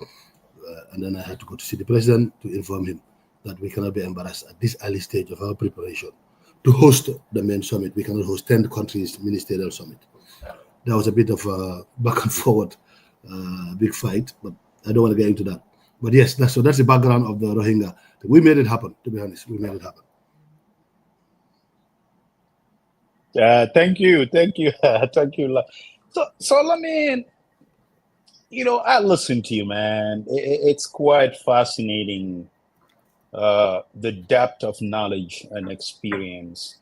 S8: And then I had to go to see the president to inform him that we cannot be embarrassed at this early stage of our preparation to host the main summit. We cannot host 10 countries ministerial summit. There was a bit of a back and forward, big fight, but I don't want to get into that. But yes, that's the background of the Rohingya. We made it happen, to be honest. We made it happen.
S1: Thank you. Thank you. So Lamin, I listen to you, man. It's quite fascinating, the depth of knowledge and experience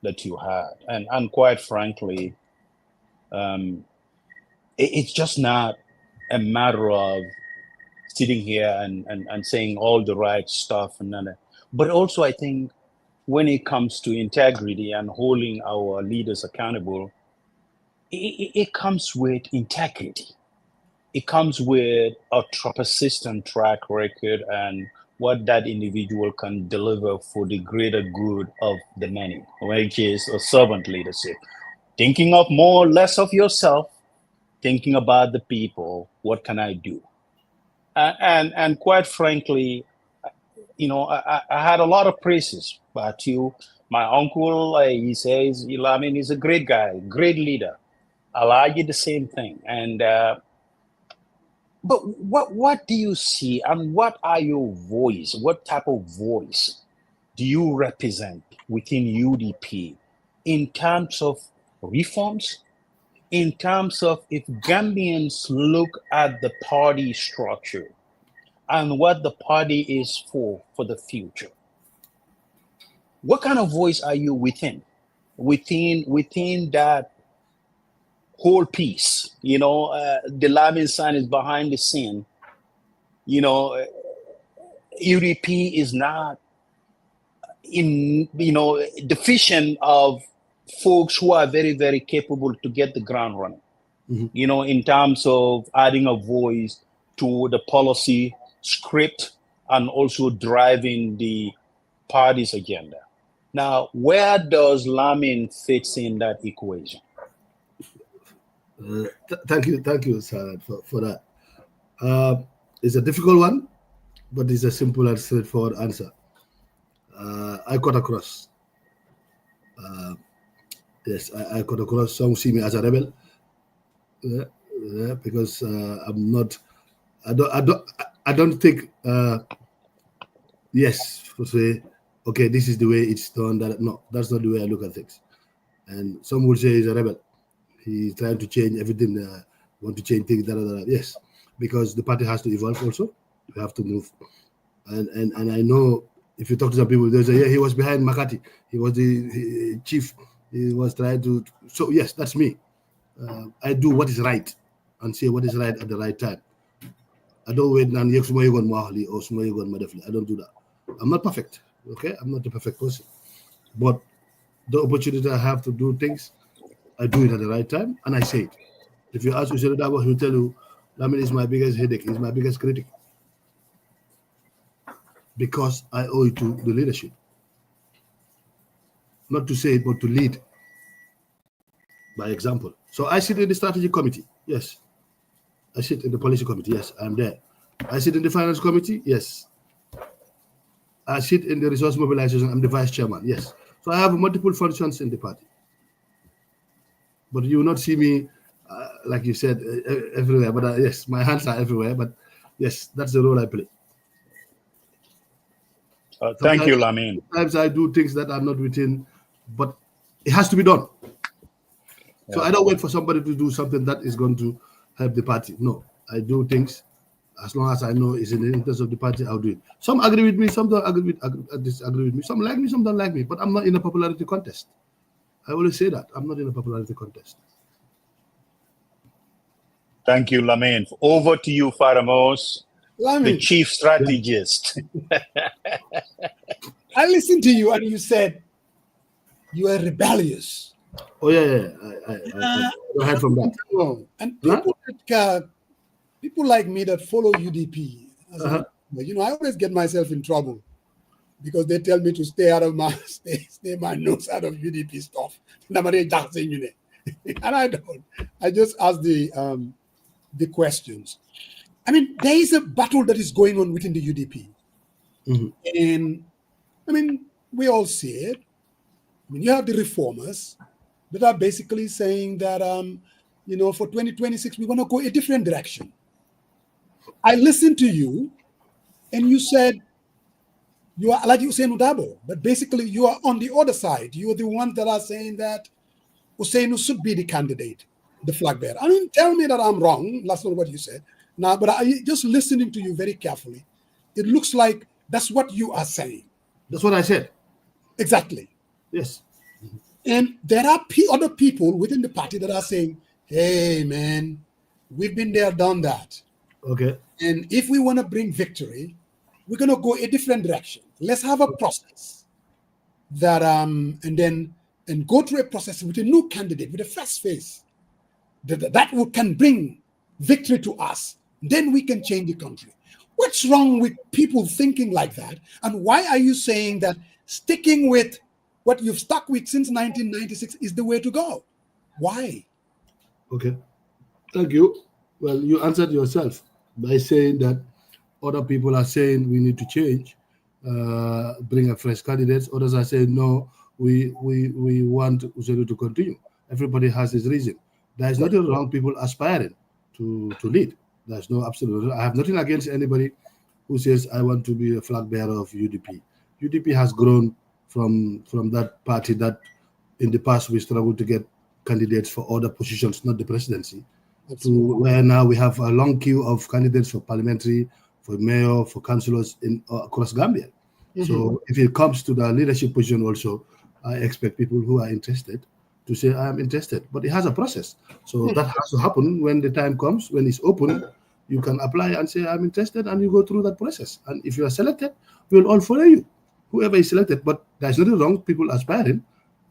S1: that you had. And quite frankly, it's just not a matter of sitting here and saying all the right stuff, but also I think when it comes to integrity and holding our leaders accountable, it comes with integrity. It comes with a persistent track record and what that individual can deliver for the greater good of the many, which is a servant leadership. Thinking of more, less of yourself, thinking about the people. What can I do? And quite frankly, I had a lot of praises about you. My uncle, he says, Lamin is a great guy, great leader. Alaji, the same thing. And but what do you see, and what are your voice? What type of voice do you represent within UDP in terms of reforms? In terms of if Gambians look at the party structure and what the party is for the future, what kind of voice are you within that whole piece? The Lamin Sanneh is behind the scene. UDP is not, deficient of folks who are very, very capable to get the ground running. In terms of adding a voice to the policy script and also driving the party's agenda. Now, where does Lamin fits in that equation?
S8: Thank you, Sarah, for that. It's a difficult one, but it's a simple and straightforward answer. I cut across. Yes, I cut across. Some see me as a rebel. Because I'm not. I don't think. Yes, to say, okay, this is the way it's done. No, that's not the way I look at things. And some would say he's a rebel. He's trying to change everything. Want to change things. Yes, because the party has to evolve. Also, we have to move. And I know if you talk to some people, they say, yeah, he was behind Makati. He was the chief. He was trying to. So yes, that's me. I do what is right and say what is right at the right time. I don't wait and I don't do that. I'm not perfect, okay? I'm not a perfect person. But the opportunity I have to do things, I do it at the right time and I say it. If you ask Usain Dabo, he'll tell you, Lamin is my biggest headache, he's my biggest critic. Because I owe it to the leadership. Not to say it, but to lead by example. So I sit in the strategy committee, yes. I sit in the policy committee, yes, I'm there. I sit in the finance committee, yes. I sit in the resource mobilization, I'm the vice chairman, yes. So I have multiple functions in the party. But you will not see me, like you said, everywhere. But yes, my hands are everywhere. But yes, that's the role I play.
S1: Thank you, Lamin.
S8: Sometimes I do things that are not within, but it has to be done. Yeah. So I don't wait for somebody to do something that is going to help the party. No, I do things as long as I know it's in the interest of the party. I'll do it. Some agree with me, some don't disagree with me. Some like me, some don't like me. But I'm not in a popularity contest. I always say that I'm not in a popularity contest.
S1: Thank you, Lamin. Over to you, Faramos, the chief strategist.
S3: Yeah. I listened to you and you said you are rebellious.
S8: Oh yeah. I heard from that.
S3: And people like me that follow UDP, I always get myself in trouble because they tell me to stay my nose out of UDP stuff. And I don't. I just ask the questions. I mean, there is a battle that is going on within the UDP. And I mean, we all see it. I mean, you have the reformers that are basically saying that, for 2026, we're going to go a different direction. I listened to you, and you said you are like Usain Dabo, but basically you are on the other side. You are the ones that are saying that Usain should be the candidate, the flag bearer. I mean, tell me that I'm wrong. That's not what you said. Now, but just listening to you very carefully, it looks like that's what you are saying.
S8: That's what I said.
S3: Exactly.
S8: Yes.
S3: And there are other people within the party that are saying, hey, man, we've been there, done that.
S8: Okay.
S3: And if we want to bring victory, we're going to go a different direction. Let's have a process that, and go through a process with a new candidate, with a fresh face, that can bring victory to us. Then we can change the country. What's wrong with people thinking like that? And why are you saying that sticking with what you've stuck with since 1996 is the way to go? Why?
S8: Okay. Thank you. Well, you answered yourself by saying that other people are saying we need to change, bring a fresh candidates. Others are saying, no, we want Usain to continue. Everybody has his reason. There is nothing wrong people aspiring to lead. There's no absolute. I have nothing against anybody who says I want to be a flag bearer of UDP. UDP has grown from that party that in the past we struggled to get candidates for other positions, not the presidency, to where now we have a long queue of candidates for parliamentary, for mayor, for councillors across Gambia. So if it comes to the leadership position also, I expect people who are interested to say, I am interested. But it has a process. So that has to happen when the time comes, when it's open, you can apply and say, I'm interested, and you go through that process. And if you are selected, we'll all follow you. whoever is selected. But there's nothing wrong people aspiring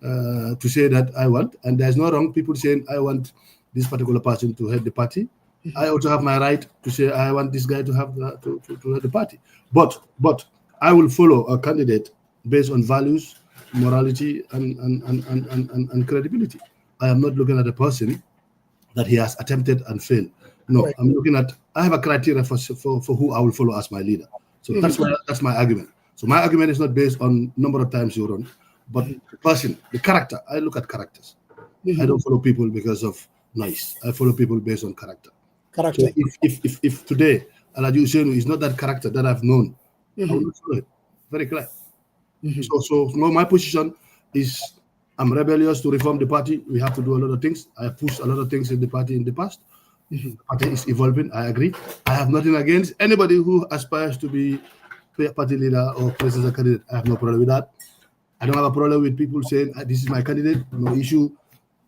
S8: to say that I want, and there's no wrong people saying I want this particular person to head the party. I also have my right to say I want this guy to have to head the party. But I will follow a candidate based on values, morality, and credibility. I am not looking at a person that he has attempted and failed. No, right. I'm looking at, I have a criteria for who I will follow as my leader. So that's my argument. So my argument is not based on number of times you run, but the person, the character. I look at characters. I don't follow people because of noise. I follow people based on character. So if today Alhaji Ousainou is not that character that I've known, I will not follow it. Very clear. So my position is I'm rebellious to reform the party. We have to do a lot of things. I have pushed a lot of things in the party in the past. The party is evolving. I agree. I have nothing against anybody who aspires to be a party leader or presidential candidate. I have no problem with that. I don't have a problem with people saying this is my candidate. No issue.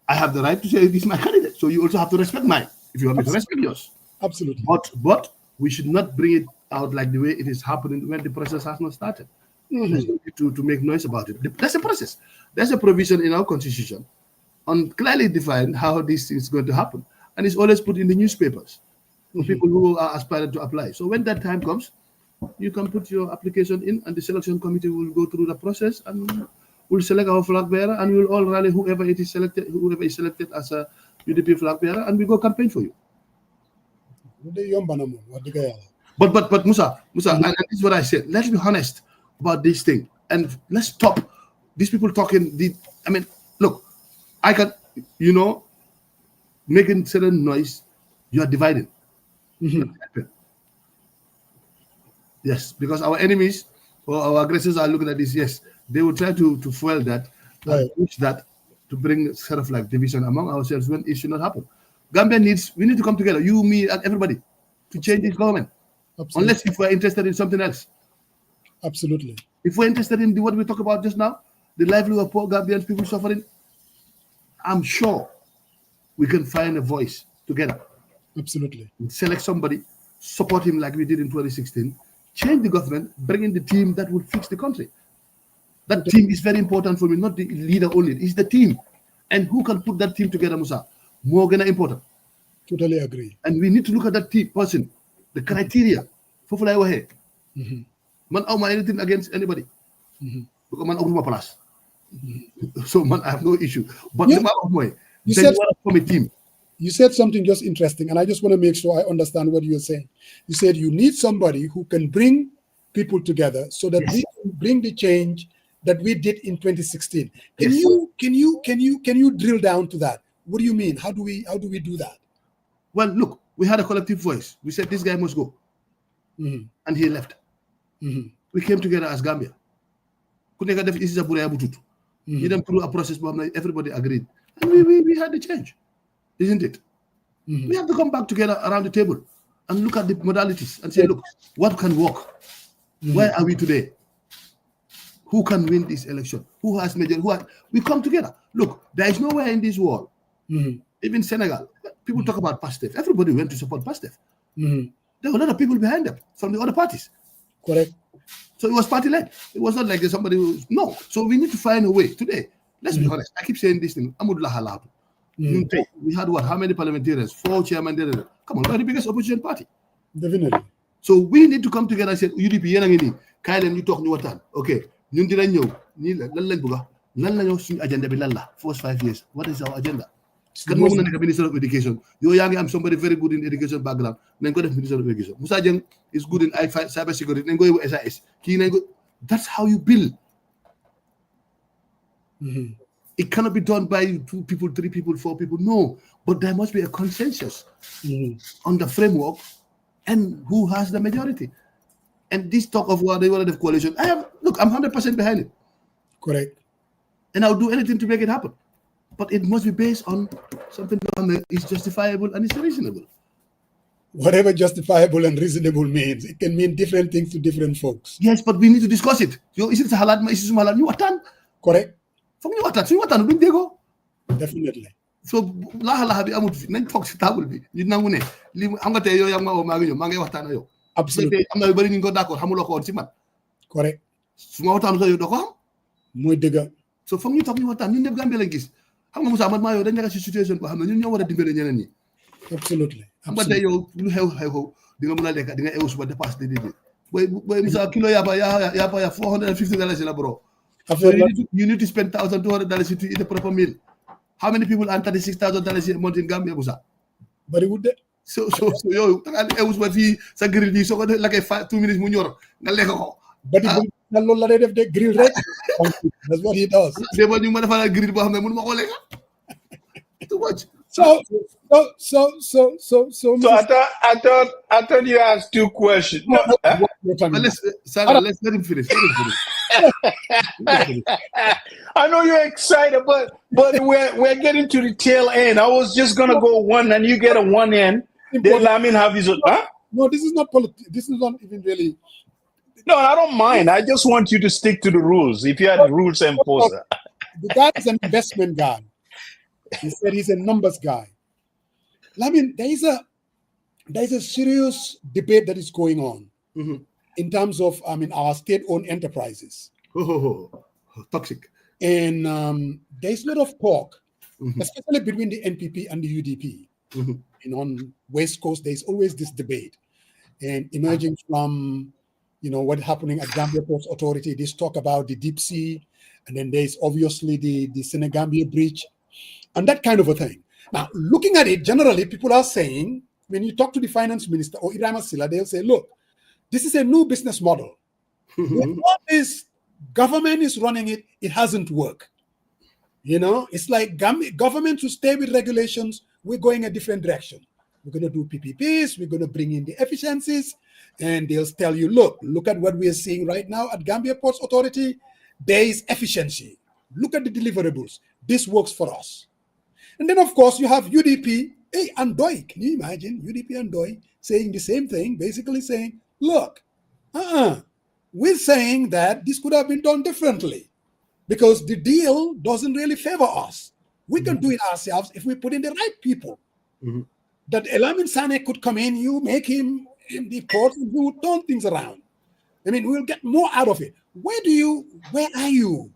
S8: I have the right to say this is my candidate. So you also have to respect mine. If you want me to respect yours.
S3: Absolutely.
S8: But we should not bring it out like the way it is happening when the process has not started. There's no need to make noise about it. That's a process. There's a provision in our constitution on clearly defined how this is going to happen. And it's always put in the newspapers for people who are aspiring to apply. So when that time comes, you can put your application in and the selection committee will go through the process and we'll select our flag bearer and we'll all rally whoever is selected as a UDP flag bearer and we go campaign for you. But Musa, and this is what I said. Let's be honest about this thing and let's stop these people talking. Look, I can, making certain noise, you are dividing. Yes, because our enemies or our aggressors are looking at this. Yes, they will try to fuel that, and push that to bring sort of like division among ourselves when it should not happen. Gambia we need to come together, you, me, and everybody, to change this government. Absolutely. Unless if we're interested in something else.
S3: Absolutely.
S8: If we're interested in what we talk about just now, the livelihood of poor Gambian people suffering, I'm sure we can find a voice together.
S3: Absolutely.
S8: Select somebody, support him like we did in 2016, change the government, bring in the team that will fix the country. That team is very important for me, not the leader only. It's the team. And who can put that team together, Musa? More important.
S3: Totally agree.
S8: And we need to look at that person, the criteria. Man, I don't anything against anybody. Because man, so man, I have no issue. But you said from a team.
S3: You said something just interesting, and I just want to make sure I understand what you're saying. You said you need somebody who can bring people together so that we can bring the change that we did in 2016. Can you drill down to that? What do you mean? How do we do that?
S8: Well, look, we had a collective voice. We said this guy must go, and he left. We came together as Gambia. This is a through a process, but everybody agreed, and we had the change, isn't it? We have to come back together around the table and look at the modalities and say, look, what can work? Where are we today? Who can win this election? Who has major? We come together. Look, there is nowhere in this world, even Senegal, people talk about Pastef. Everybody went to support Pastef. There were a lot of people behind them from the other parties.
S3: Correct.
S8: So it was party-led. It was not like somebody who... No. So we need to find a way. Today, let's be honest. I keep saying this thing. We had what? How many parliamentarians? 4 chairmen. Come on, we're the biggest opposition party.
S3: Definitely.
S8: So we need to come together and say, UDP, you talk new time. Okay. Agenda first 5 years. What is our agenda? Minister of Education. I'm somebody very good in education background. Minister of Education. Musa Jeng is good in cyber security. SIS. That's how you build. It cannot be done by 2 people, 3 people, 4 people. No, but there must be a consensus on the framework and who has the majority. And this talk of what they wanted of coalition, I'm 100% behind it.
S3: Correct.
S8: And I'll do anything to make it happen. But it must be based on something that is justifiable and is reasonable.
S3: Whatever justifiable and reasonable means, it can mean different things to different folks.
S8: Yes, but we need to discuss it.
S3: Correct.
S8: Definitely. So
S3: absolutely. Correct.
S8: suma waxtaan sax yow doo ko xam.
S3: mooy dëgg.
S8: so foog ñu toog ñu waxtaan ñun ñëpp Gambie lañ gis xam nga Moussa man maa yow dañ nekk si situation boo xam ne ñun ñoo war a dimbale ñeneen ñi.
S3: absolutely.
S8: xam nga tey yow lu xew di nga mën a lekk di nga ewu suba dépasse di booy Moussa kilo yàppa ya $450 la bro. So you need to spend $1,200 to eat a proper meal. How many people earn $36,000 a month in Gambia, Moussa?
S3: Bari would
S8: so yo ewu suba fii sa grill bi soo ko def like 2 minutes mu ñor nga lekk ko.
S3: But na loolu la day def de grill rek. That's what he does.
S8: Déba ñu ma defal grill boo xam ne mënu ma ko lekk. Too much.
S3: So
S1: I thought you asked 2 questions. No,
S8: let's let him finish.
S1: I know you're excited, but we're getting to the tail end. I was just gonna go one, and you get a one end. Then Lamin have his own. Huh?
S3: No, this is not politics. This is not even really.
S1: No, I don't mind. I just want you to stick to the rules. If you had rules enforcer.
S3: The guy is an investment guy. He said he's a numbers guy. Lamin, there is a serious debate that is going on in terms of our state-owned enterprises.
S8: Toxic.
S3: And there's a lot of talk, especially between the NPP and the UDP. And on West Coast, there's always this debate. And emerging from, what's happening at Gambia Ports Authority, this talk about the deep sea, and then there's obviously the Senegambia Bridge, and that kind of a thing. Now, looking at it, generally, people are saying, when you talk to the finance minister or Ibrahim Silla, they'll say, look, this is a new business model. What is government is running it, it hasn't worked. It's like government to stay with regulations, we're going a different direction. We're going to do PPPs, we're going to bring in the efficiencies, and they'll tell you, look at what we are seeing right now at Gambia Ports Authority. There is efficiency. Look at the deliverables. This works for us. And then, of course, you have UDP and DOI. Can you imagine UDP and DOI saying the same thing, basically saying, look, we're saying that this could have been done differently because the deal doesn't really favor us. We can do it ourselves if we put in the right people. That Lamin Sanneh could come in, you make him in the port, and he would turn things around. We'll get more out of it. Where are you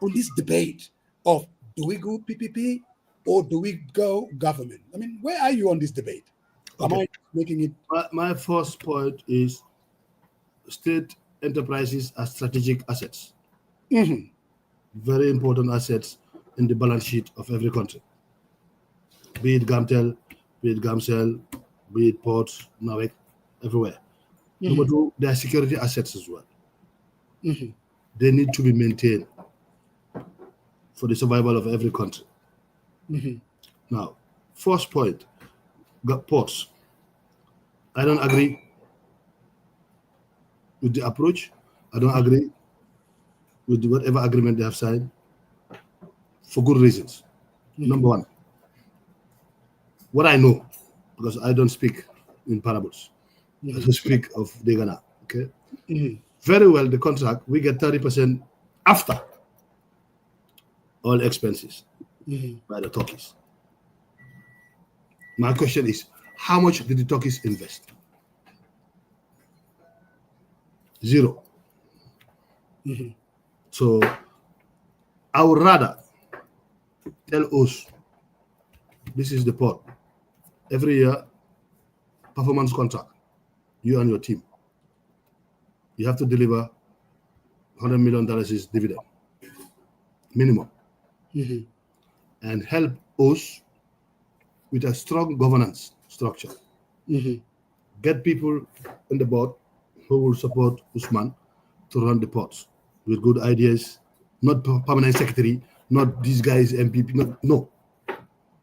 S3: on this debate of do we go PPP or do we go government? Where are you on this debate? Okay. Am I making it?
S8: My first point is state enterprises are strategic assets. Very important assets in the balance sheet of every country. Be it Gamtel, be it Gamcel, be it ports, NAWEC, everywhere. Number 2, they are security assets as well. They need to be maintained for the survival of every country. Now, first point, ports. I don't agree with the approach. I don't agree with whatever agreement they have signed for good reasons. Number 1, what I know, because I don't speak in parables, I don't speak of Degana, okay? Very well, the contract, we get 30% after all expenses by the Turkish. My question is, how much did the Turkish invest? 0. So I would rather tell us, this is the port. Every year, performance contract, you and your team. You have to deliver $100 million is dividend, minimum. And help us with a strong governance structure. Get people on the board who will support Usman to run the ports with good ideas, not permanent secretary, not these guys MPP, no.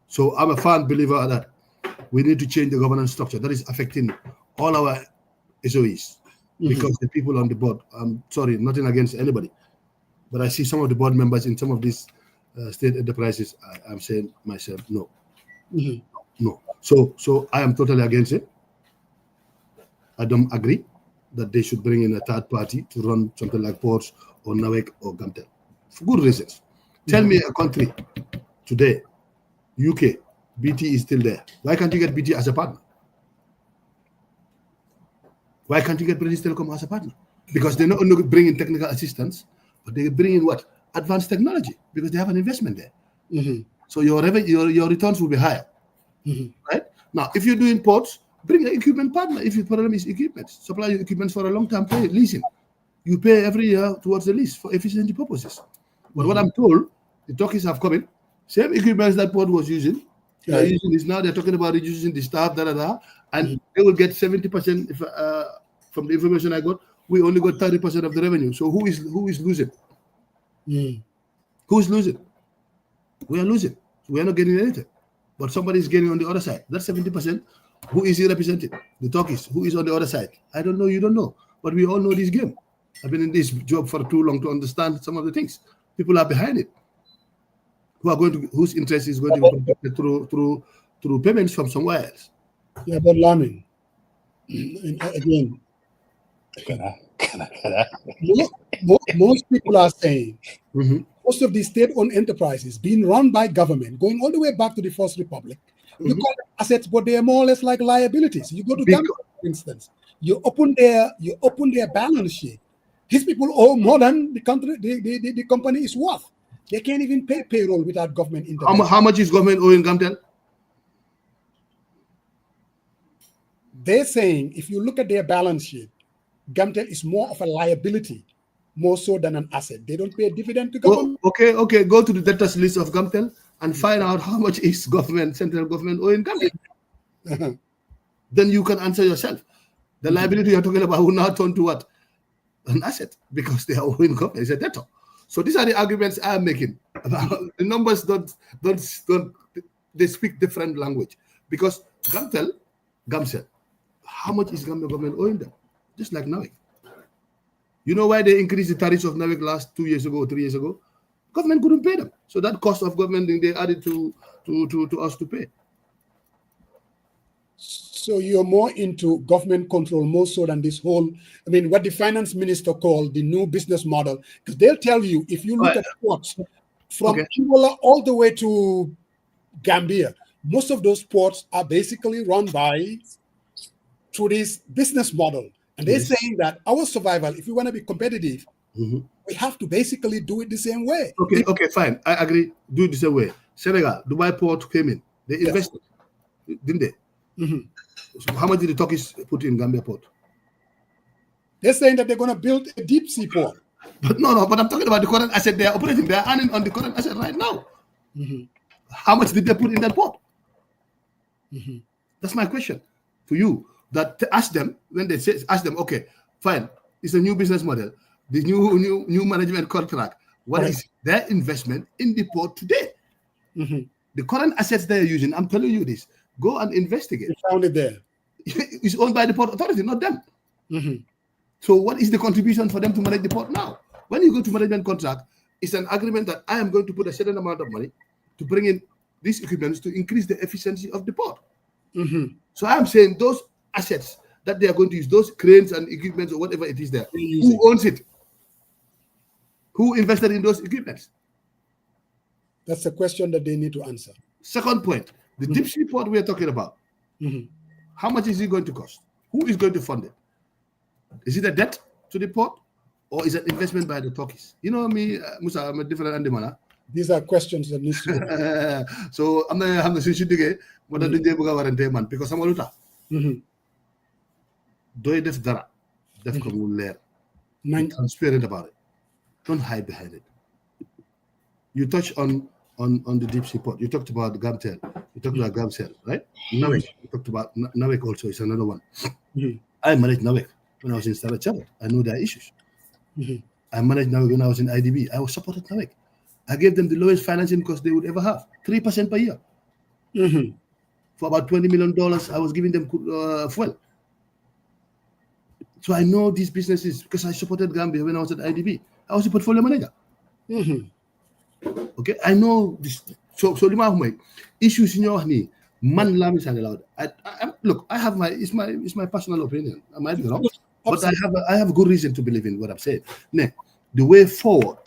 S8: So I'm a firm believer of that. We need to change the governance structure. That is affecting all our SOEs because the people on the board, I'm sorry, nothing against anybody, but I see some of the board members in some of these state enterprises, I'm saying myself, no. No. So I am totally against it. I don't agree that they should bring in a third party to run something like ports or NAWEC or Gamtel for good reasons. Tell me a country today, UK, BT is still there. Why can't you get BT as a partner? Why can't you get British Telecom as a partner? because they're not only bringing technical assistance, but they bring in what? Advanced technology, because they have an investment there. So your returns will be higher, right? Now, if you're doing ports, bring an equipment partner. If your problem is equipment, supply your equipment for a long-term period, leasing. You pay every year towards the lease for efficiency purposes. But what I'm told, the talkies have come in, same equipment that port was using, they're using this now. They're talking about reducing the staff, and they will get 70%. If from the information I got, we only got 30% of the revenue. So who is losing? Who's losing? We are losing. We are not getting anything. But somebody is getting on the other side. That's 70%. Who is he representing? The talkies. Who is on the other side? I don't know. You don't know. But we all know this game. I've been in this job for too long to understand some of the things. People are behind it. Whose interest is going to be protected through payments from somewhere else.
S3: Yeah, but Lamin, again, most people are saying most of these state-owned enterprises being run by government, going all the way back to the First Republic, you call them assets, but they are more or less like liabilities. You go to Gambia, for instance, you open their balance sheet. These people owe more than the country, the company is worth. They can't even pay payroll without government intervention.
S8: How much is government owing Gambian?
S3: They're saying if you look at their balance sheet, Gamtel is more of a liability, more so than an asset. They don't pay a dividend to government.
S8: Okay. Go to the debtors list of Gamtel and find out how much is central government owing Gamtel. Then you can answer yourself. The liability you're talking about will now turn to what? An asset, because they are owing government. It's a debtor. So these are the arguments I'm making. The numbers don't they speak different language. Because Gamtel, how much is Gambia government owing them? Just like NAWIC. You know why they increased the tariffs of NAWIC last 2 years ago, 3 years ago? Government couldn't pay them. So that cost of government they added to us to pay.
S3: So you're more into government control more so than this whole, what the finance minister called the new business model. Because they'll tell you, if you look at ports from Angola all the way to Gambia, most of those ports are basically run through this business model. And they're saying that our survival, if we want to be competitive, we have to basically do it the same way.
S8: Okay, fine. I agree. Do it the same way. Senegal, Dubai port came in. They invested, didn't they? So how much did the Turkish put in Gambia port?
S3: They're saying that they're going to build a deep sea port.
S8: But but I'm talking about the current asset they are operating. They are earning on the current asset right now. How much did they put in that port? That's my question to you. That ask them, when they say, ask them, okay, fine, it's a new business model, the new management contract. What is their investment in the port today? The current assets they're using, I'm telling you this, go and investigate.
S3: You found it there.
S8: It's owned by the port authority, not them. So what is the contribution for them to manage the port now? When you go to management contract, it's an agreement that I am going to put a certain amount of money to bring in these equipments to increase the efficiency of the port. So I'm saying those assets that they are going to use, those cranes and equipments or whatever it is there, who owns it? Who invested in those equipments?
S3: That's a question that they need to answer.
S8: Second point, the deep sea port we are talking about, how much is it going to cost? Who is going to fund it? Is it a debt to the port or is it investment by the Turkish? You know me, Musa, I'm a different animal.
S3: These are questions that need to be.
S8: So I'm the situation because I'm a doy def dara def ko mu leer transparent about it, don't hide behind it. You touch on the deep sea port, you talked about Gamtel, you talked about Gamcel, right? NAWIC, you talked about NAWIC also is another one. I managed NAWIC when I was in Standard Chartered. I know their issues. I managed NAWIC when I was in IDB. I was supported NAWIC. I gave them the lowest financing cost they would ever have, 3% per year. For about $20 million, I was giving them fuel. So I know these businesses because I supported Gambia when I was at IDB. I was a portfolio manager. Okay, I know this. So issues in your knee, man, Lamin Sanneh. Look, I have it's my personal opinion. I might be wrong, but I have a good reason to believe in what I'm saying. Now, the way forward,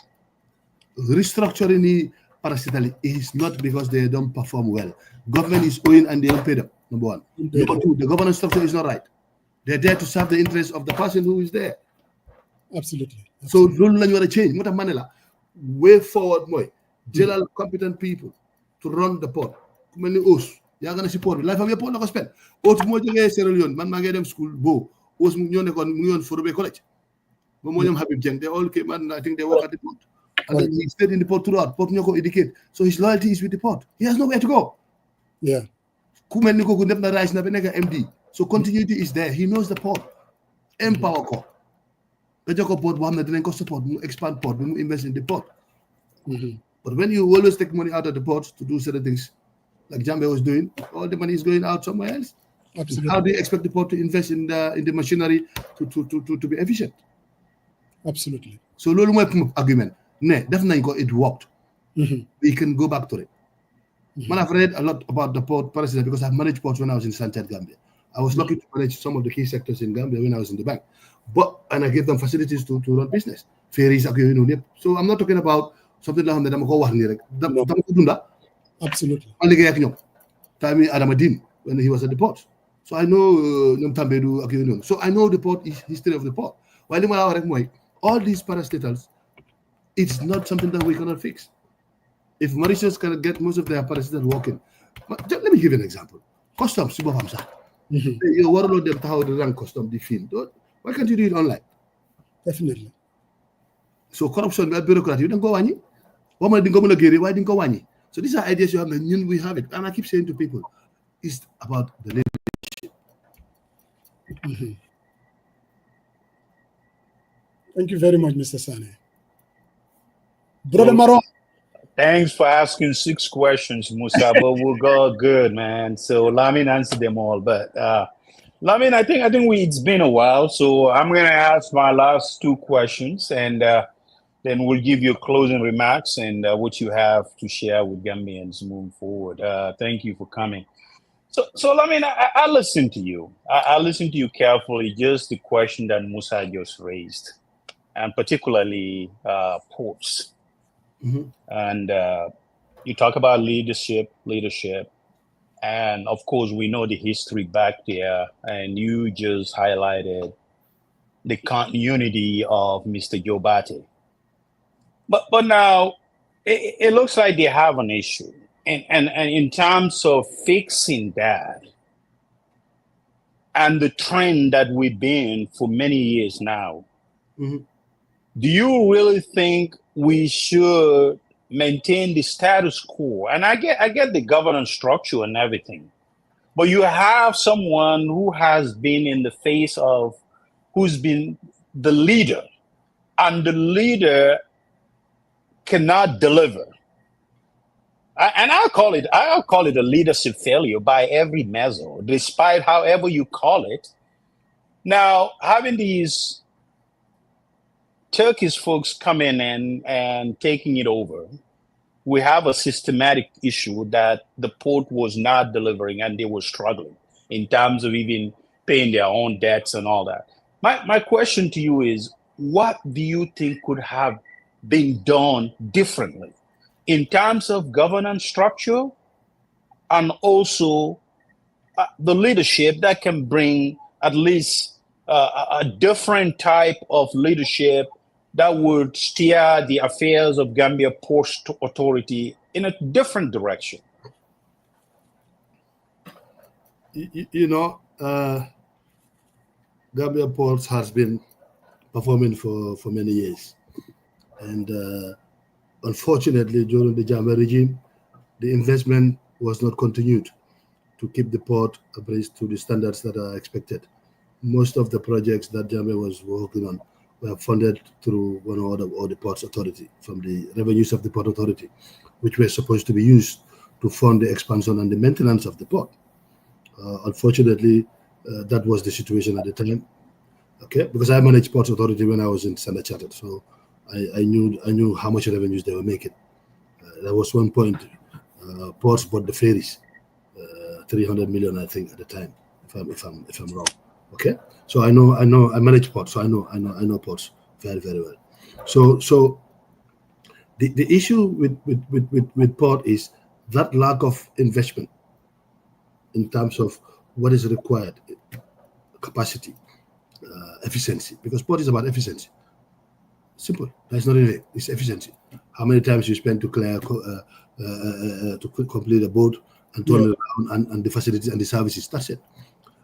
S8: restructuring the parasitally is not because they don't perform well. Government is owing and they don't pay them. Number one. Number two, the governance structure is not right. They're there to serve the interests of the person who is there.
S3: Absolutely.
S8: So loolu lañu war a change moo tax ma ne la way forward mooy jëlal competent people to run the port ku mel ni Ous yaa nga ne si port bi life am yëpp port la ko spend Ous moo jógee Sierra Leone man maa ngi dem school boo Ous ñoo nekkoon mu ngi woon Forobe College moom moo ñoom Habib Dieng they all came and I think they work at the port and then he stayed in the port throughout port ñoo ko educate so his loyalty is with the port he has nowhere to go ku mel ni kooku def na rise na ba nekk MD so continuity is there he knows the port empower ko nga jox ko port boo xam ne dinañ ko support mu expand port mu invest in the port but when you always take money out of the port to do certain things like Jambe was doing all the money is going out somewhere else. Absolutely. How do you expect the port to invest in the machinery to be efficient?
S3: Absolutely.
S8: So loolu mooy argument ne def nañ ko it worked. We can go back to it. Man, I've read a lot about the port president because I've managed ports when I was in Sanchez, Gambia. I was lucky to manage some of the key sectors in Gambia when I was in the bank. And I gave them facilities to run business. Ferries, so I'm not talking about something like that.
S3: Absolutely.
S8: Time Adamadin when he was at the port. So I know so I know the port history of the port. All these parastatals, it's not something that we cannot fix. If Mauritius can get most of their parastatals working, let me give you an example. Customs, your warlord them how to run custom the field. Why can't you do it online?
S3: Definitely.
S8: So corruption, bureaucracy, you don't go on. Why didn't go on? So these are ideas you have, and we have it. And I keep saying to people, it's about the leadership.
S3: Thank you very much, Mr. Sanneh. Brother Maron.
S1: Thanks for asking 6 questions, Musa, but we'll go good, man. So Lamin answered them all. But Lamin, I think it's been a while, so I'm gonna ask my last 2 questions, and then we'll give you closing remarks and what you have to share with Gambians moving forward. Thank you for coming. So Lamin, I listened to you. I listened to you carefully. Just the question that Musa just raised, and particularly ports. And you talk about leadership, and of course we know the history back there, and you just highlighted the continuity of Mr. Jobate. But now it looks like they have an issue, and in terms of fixing that, and the trend that we've been for many years now, do you really think we should maintain the status quo? And I get the governance structure and everything, but you have someone who has been in the face of, who's been the leader, and the leader cannot deliver. And I'll call it a leadership failure by every measure, despite however you call it. Now, having these Turkish folks come in and taking it over, we have a systematic issue that the port was not delivering, and they were struggling in terms of even paying their own debts and all that. My question to you is, what do you think could have been done differently in terms of governance structure, and also the leadership that can bring at least a different type of leadership that would steer the affairs of Gambia Port Authority in a different direction?
S8: Gambia Ports has been performing for many years. And unfortunately, during the Jammeh regime, the investment was not continued to keep the port abreast to the standards that are expected. Most of the projects that Jammeh was working on were funded through one or the Ports Authority, from the revenues of the Port Authority, which were supposed to be used to fund the expansion and the maintenance of the port. Unfortunately, that was the situation at the time. Okay, because I managed Ports Authority when I was in Standard Chartered, so I knew how much revenues they were making. There was one point, ports bought the ferries, 300 million, I think, at the time, if I'm wrong. Okay, so I manage ports, so I know ports very, very well. So the issue with port is that lack of investment in terms of what is required, capacity, efficiency, because port is about efficiency. Simple. That's not in it. It's efficiency. How many times you spend to clear to complete a boat and turn it around, and the facilities and the services. That's it.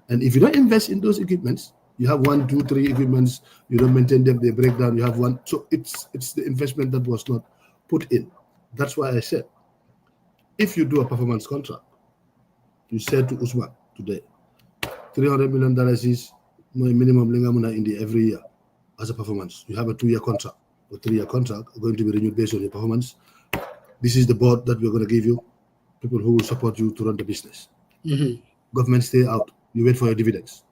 S8: And if you don't invest in those equipments, you have 1, 2, 3 equipments, you don't maintain them, they break down, you have one. So it's the investment that was not put in. That's why I said, if you do a performance contract, you said to Usman today, $300 million is my minimum in the every year as a performance. You have a 2-year contract or 3-year contract going to be renewed based on your performance. This is the board that we're going to give you, people who will support you to run the business. Government stay out. You wait for your dividends.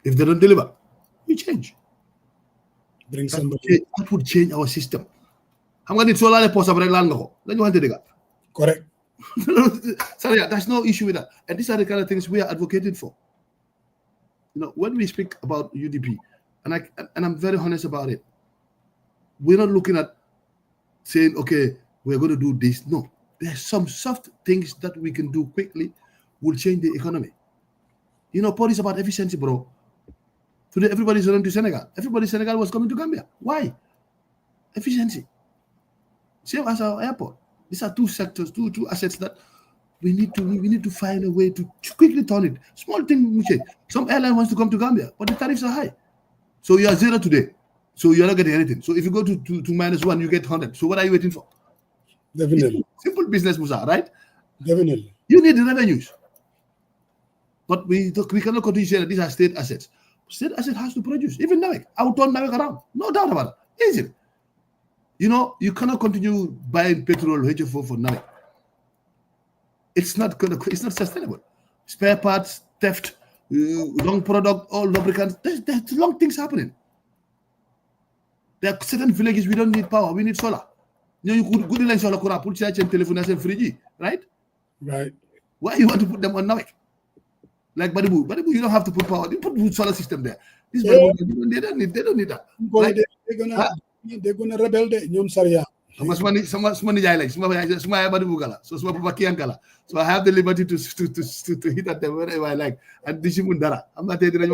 S8: If they don't deliver, you change.
S3: Bring somebody.
S8: That would change our system. I'm going to tell you post correct. Sorry, there's no issue with that. And these are the kind of things we are advocating for. You know, when we speak about UDP, and I'm very honest about it, we're not looking at saying, okay, we're going to do this. No, there's some soft things that we can do quickly will change the economy. You know, Paul is about efficiency, bro. Today, everybody's running to Senegal. Everybody in Senegal was coming to Gambia. Why? Efficiency. Same as our airport. These are two sectors, two assets that we need to find a way to quickly turn it. Small thing, some airline wants to come to Gambia, but the tariffs are high. So you are 0 today. So you're not getting anything. So if you go to -1, you get 100. So what are you waiting for?
S3: Definitely.
S8: Simple business, Musa, right?
S3: Definitely.
S8: You need the revenues. But we cannot continue saying that these are state assets. State asset has to produce. Even Nawek, I will turn Nawek around. No doubt about it. Easy. You know, you cannot continue buying petrol HFO for Nawek. It's not sustainable. Spare parts, theft, wrong product, all lubricants. There's long things happening. There are certain villages we don't need power. We need solar. You know, you could go to solar kura, put charge and telephone and free, right?
S3: Right.
S8: Why you want to put them on Nawek? Like Badibu, you don't have to put power. You put solar system there. This Badibu, they don't need that. Like,
S3: they're gonna rebel the Nyom Saria.
S8: Somebody like Badibu gala. So gala. So I have the liberty to hit at them wherever I like. And this is Mundara. I'm not telling you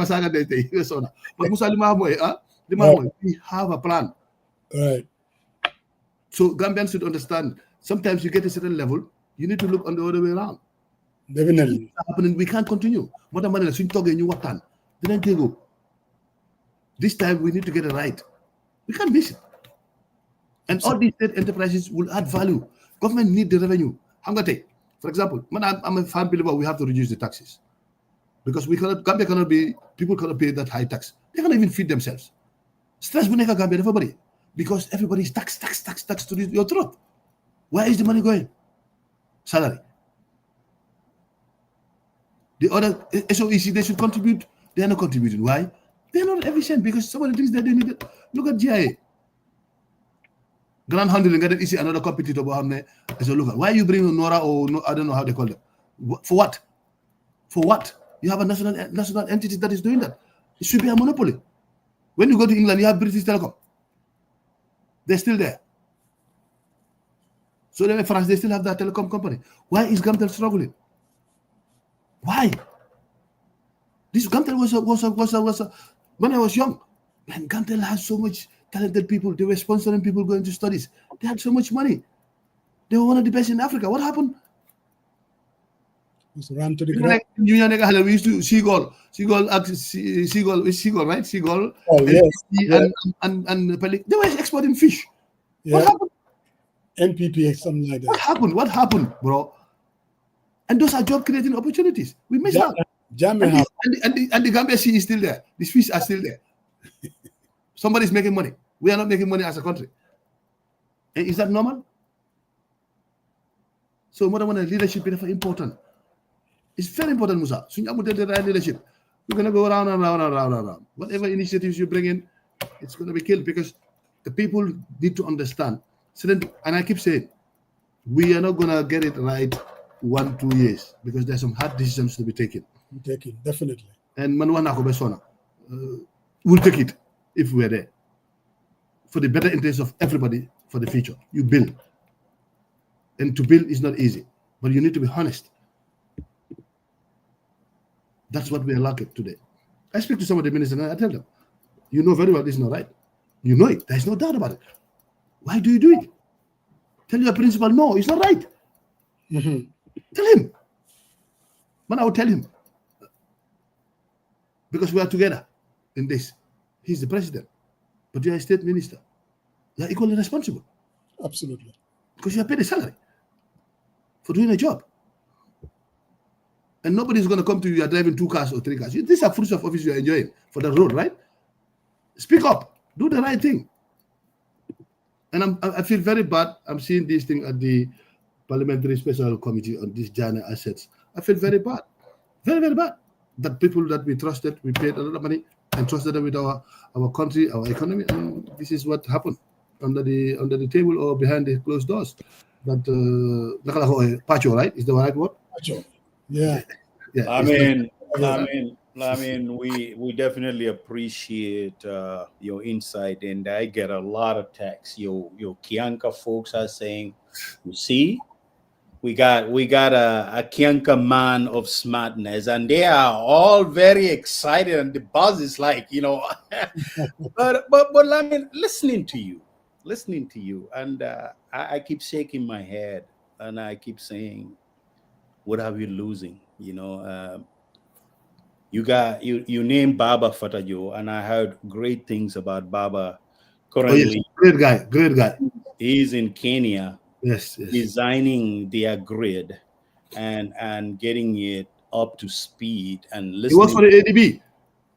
S8: but we have a plan.
S3: Right.
S8: So Gambians should understand. Sometimes you get a certain level, you need to look on the other way around.
S3: Definitely.
S8: Happening, we can't continue. This time we need to get it right. We can't miss it. And all these state enterprises will add value. Government need the revenue. For example, I'm a fan believer we have to reduce the taxes. Because Gambia people cannot pay that high tax. They cannot even feed themselves. Stress Buneka Gambia, everybody. Because everybody is tax to your throat. Where is the money going? Salary. The other SOEC, they should contribute. They are not contributing. Why? They are not efficient because some of the things that they need. Look at GIA. Grand handling, get it, another competitor as a local. Why are you bringing Nora or no, I don't know how they call them? For what? For what? You have a national entity that is doing that. It should be a monopoly. When you go to England, you have British Telecom. They're still there. So in France, they still have that telecom company. Why is Gamtel struggling? Why? This Gamtel was when I was young, man, Gamtel has so much talented people. They were sponsoring people going to studies. They had so much money. They were one of the best in Africa. What happened?
S3: It ran to the ground.
S8: We used to Seagull, right? Seagull.
S3: Oh, yes.
S8: And they were exporting fish.
S3: Yeah.
S8: What happened?
S3: NPP, something like that.
S8: What happened, bro? And those are job creating opportunities. We missed out. And the Gambia Sea is still there. The fish are still there. Somebody's making money. We are not making money as a country. And is that normal? So more than leadership is very important. It's very important, Musa. So the right leadership. We're gonna go around and around. Whatever initiatives you bring in, it's gonna be killed because the people need to understand. And I keep saying, we are not gonna get it right 1-2 years because there's some hard decisions to be taken.
S3: Definitely.
S8: And we'll take it if we're there. For the better interest of everybody for the future. You build. And to build is not easy, but you need to be honest. That's what we are lacking today. I speak to some of the ministers and I tell them, you know very well this is not right. You know it. There's no doubt about it. Why do you do it? Tell your principal, no, it's not right. Tell him. Man, I will tell him. Because we are together in this. He's the president, but you are a state minister. You are equally responsible.
S3: Absolutely.
S8: Because you are paid a salary for doing a job. And nobody's going to come to you, you are driving 2 cars or 3 cars. These are fruits of office you are enjoying for the road, right? Speak up. Do the right thing. And I feel very bad. I'm seeing this thing at the Parliamentary Special Committee on these Ghana assets. I feel very bad. Very, very bad. That people that we trusted, we paid a lot of money and trusted them with our country, our economy. And this is what happened under the table or behind the closed doors. That Pacho, right? Is the right word?
S3: Pacho. Yeah.
S8: Yeah.
S1: I mean, we definitely appreciate your insight, and I get a lot of texts. Your Kianka folks are saying, you see, we got a Kianka man of smartness, and they are all very excited, and the buzz is like, but I mean, listening to you, and I keep shaking my head, and I keep saying, what are we losing? You named Baba Fatajo, and I heard great things about Baba. Currently,
S8: great guy.
S1: He's in Kenya,
S8: yes,
S1: designing their grid and getting it up to speed and listening.
S8: He works for the ADB.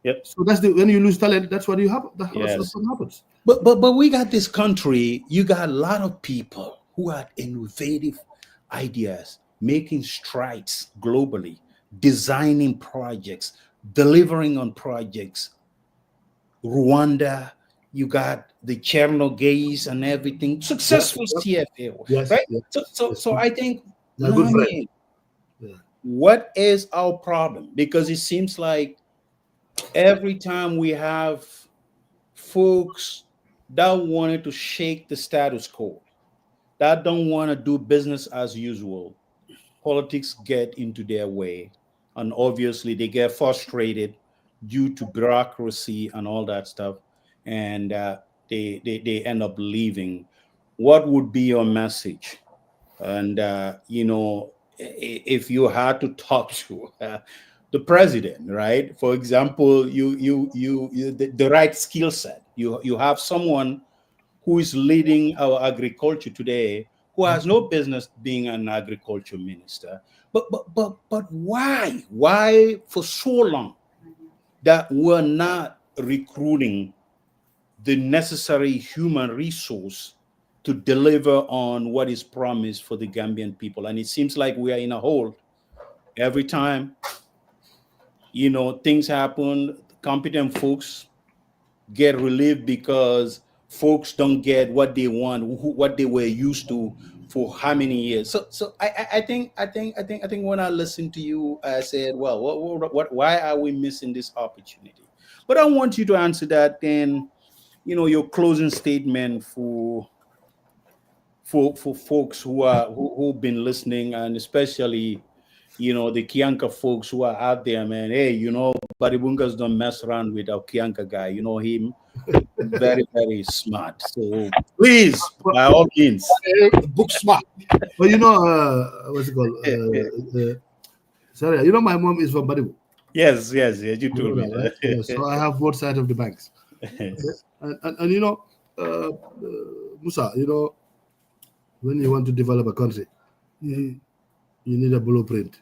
S1: Yep.
S8: So that's when you lose talent, that's what you happen. That's what happens.
S1: But we got this country. You got a lot of people who had innovative ideas, making strides globally, designing projects, delivering on projects. Rwanda, you got the Chernobyl and everything, successful CFA, right?
S8: Yes,
S1: so I think,
S8: good friend.
S1: What is our problem? Because it seems like every time we have folks that wanted to shake the status quo, that don't want to do business as usual, politics get into their way, and obviously they get frustrated due to bureaucracy and all that stuff, and they end up leaving. What would be your message? And if you had to talk to the president, right? For example, you the right skill set. You have someone who is leading our agriculture today, who has no business being an agriculture minister. But why for so long that we're not recruiting the necessary human resource to deliver on what is promised for the Gambian people? And it seems like we are in a hole. Every time, things happen, competent folks get relieved because folks don't get what they want, what they were used to for how many years. So I think when I listened to you, I said, well, why are we missing this opportunity? But I want you to answer that then, your closing statement for folks who've been listening, and especially, the Kianka folks who are out there, man. Hey, Baribungas don't mess around with our Kianka guy. Him. Very, very smart. So please, by all means,
S3: book smart.
S8: But what's it called? Sorry, my mom is from Baribu.
S1: Yes, you told me.
S8: Right? Yeah, so I have both sides of the banks. Okay? And Musa, when you want to develop a country, you need a blueprint,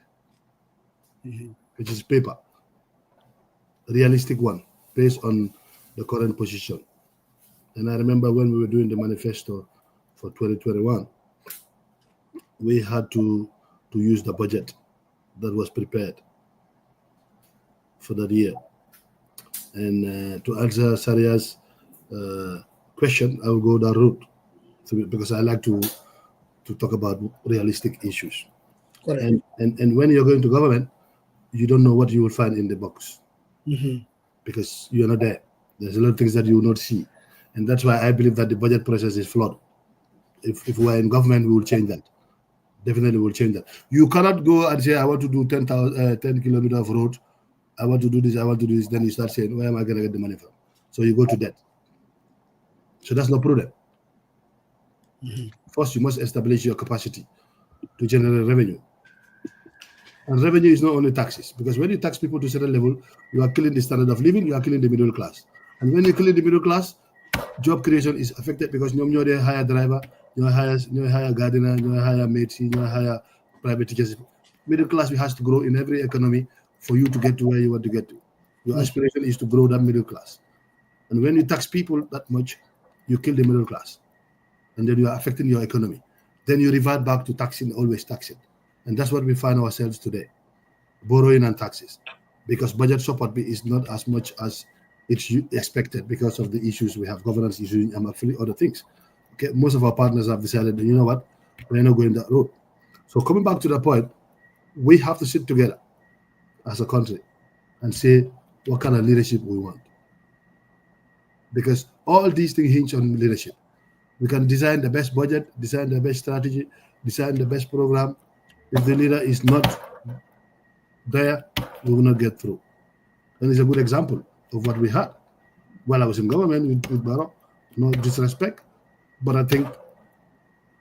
S8: which is paper, a realistic one, based on the current position. And I remember when we were doing the manifesto for 2021, we had to use the budget that was prepared for that year. And to answer Saria's question, I will go that route because I like to talk about realistic issues.
S3: Correct.
S8: And when you're going to government, you don't know what you will find in the box because you're not there. There's a lot of things that you will not see. And that's why I believe that the budget process is flawed. If we're in government, we will change that. Definitely will change that. You cannot go and say, I want to do 10 kilometers of road. I want to do this, I want to do this. Then you start saying, where am I going to get the money from? So you go to debt. So that's no problem. First, you must establish your capacity to generate revenue. And revenue is not only taxes, because when you tax people to a certain level, you are killing the standard of living, you are killing the middle class. And when you kill the middle class, job creation is affected because you hire driver, you hire gardener, you hire maid, you hire private teachers. Middle class has to grow in every economy for you to get to where you want to get to. Your aspiration is to grow that middle class. And when you tax people that much, you kill the middle class. And then you are affecting your economy. Then you revert back to taxing, always taxing. And that's what we find ourselves today, borrowing and taxes. Because budget support is not as much as it's expected because of the issues we have, governance issues and actually other things. Okay, most of our partners have decided that, you know what, we're not going that road. So coming back to the point, we have to sit together as a country and say what kind of leadership we want. Because all these things hinge on leadership. We can design the best budget, design the best strategy, design the best program. If the leader is not there, we will not get through. And it's a good example of what we had. While I was in government with Barrow, no disrespect, but I think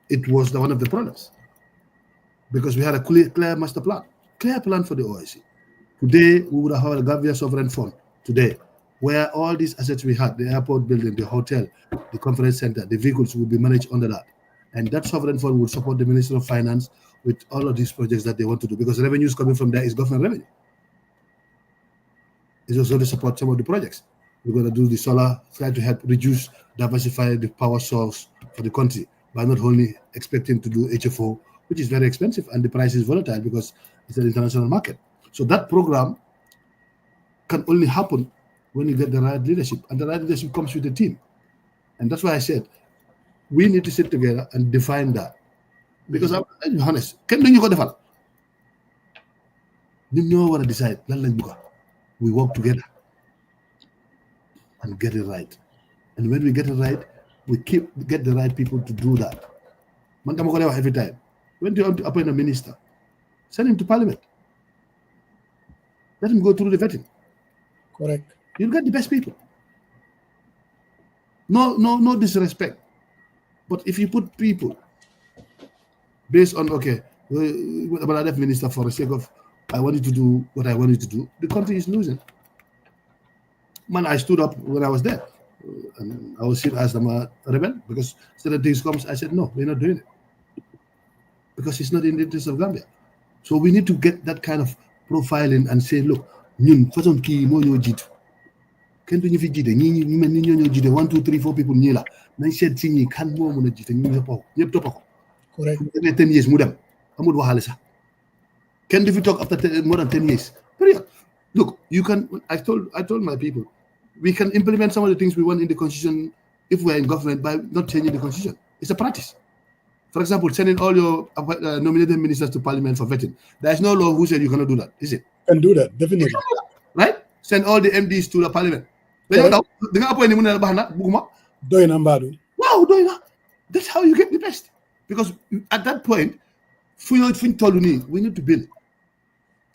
S8: it was one of the problems. Because we had a clear master plan, clear plan for the OIC. Today, we would have had a Gambian sovereign fund today, where all these assets we had, the airport building, the hotel, the conference center, the vehicles will be managed under that. And that sovereign fund will support the Ministry of Finance with all of these projects that they want to do, because the revenues coming from there is government revenue. It's also to support some of the projects. We're going to do the solar, try to help reduce, diversify the power source for the country by not only expecting to do HFO, which is very expensive and the price is volatile because it's an international market. So that program can only happen when you get the right leadership, and the right leadership comes with the team. And that's why I said we need to sit together and define that. Because I'm honest, can you go define? You know what I decide. We work together and get it right. And when we get it right, we get the right people to do that. Every time. When you want to appoint a minister, send him to parliament. Let him go through the vetting.
S3: Correct.
S8: You'll get the best people. No disrespect. But if you put people based on, okay, but I left minister for the sake of I wanted to do what I wanted to do, the country is losing. Man, I stood up when I was there. And I was seen as a rebel because certain things comes. I said, no, we're not doing it. Because it's not in the interest of Gambia. So we need to get that kind of profiling and say, look, ñun façon kii moo ñoo jiitu kenn duñu fi jiite ñi mel ni ñoo jiite 1 2 3 4 people ñii la nañ seet si ñi kan moo mën a jiite ñu ñëpp topp ko.
S3: Correct.
S8: 10 years mu dem amul waxaale sax kenn du fi toog after more than 10 years period. Look, you can. I told my people, we can implement some of the things we want in the constitution if we are in government by not changing the constitution. It's a practice. For example, sending all your nominated ministers to parliament for vetting. There is no law who said you cannot do that, is it?
S3: Can do that, definitely.
S8: Right? Send all the MDs to the parliament. Wow, that's how you get the best. Because at that point, we need to build.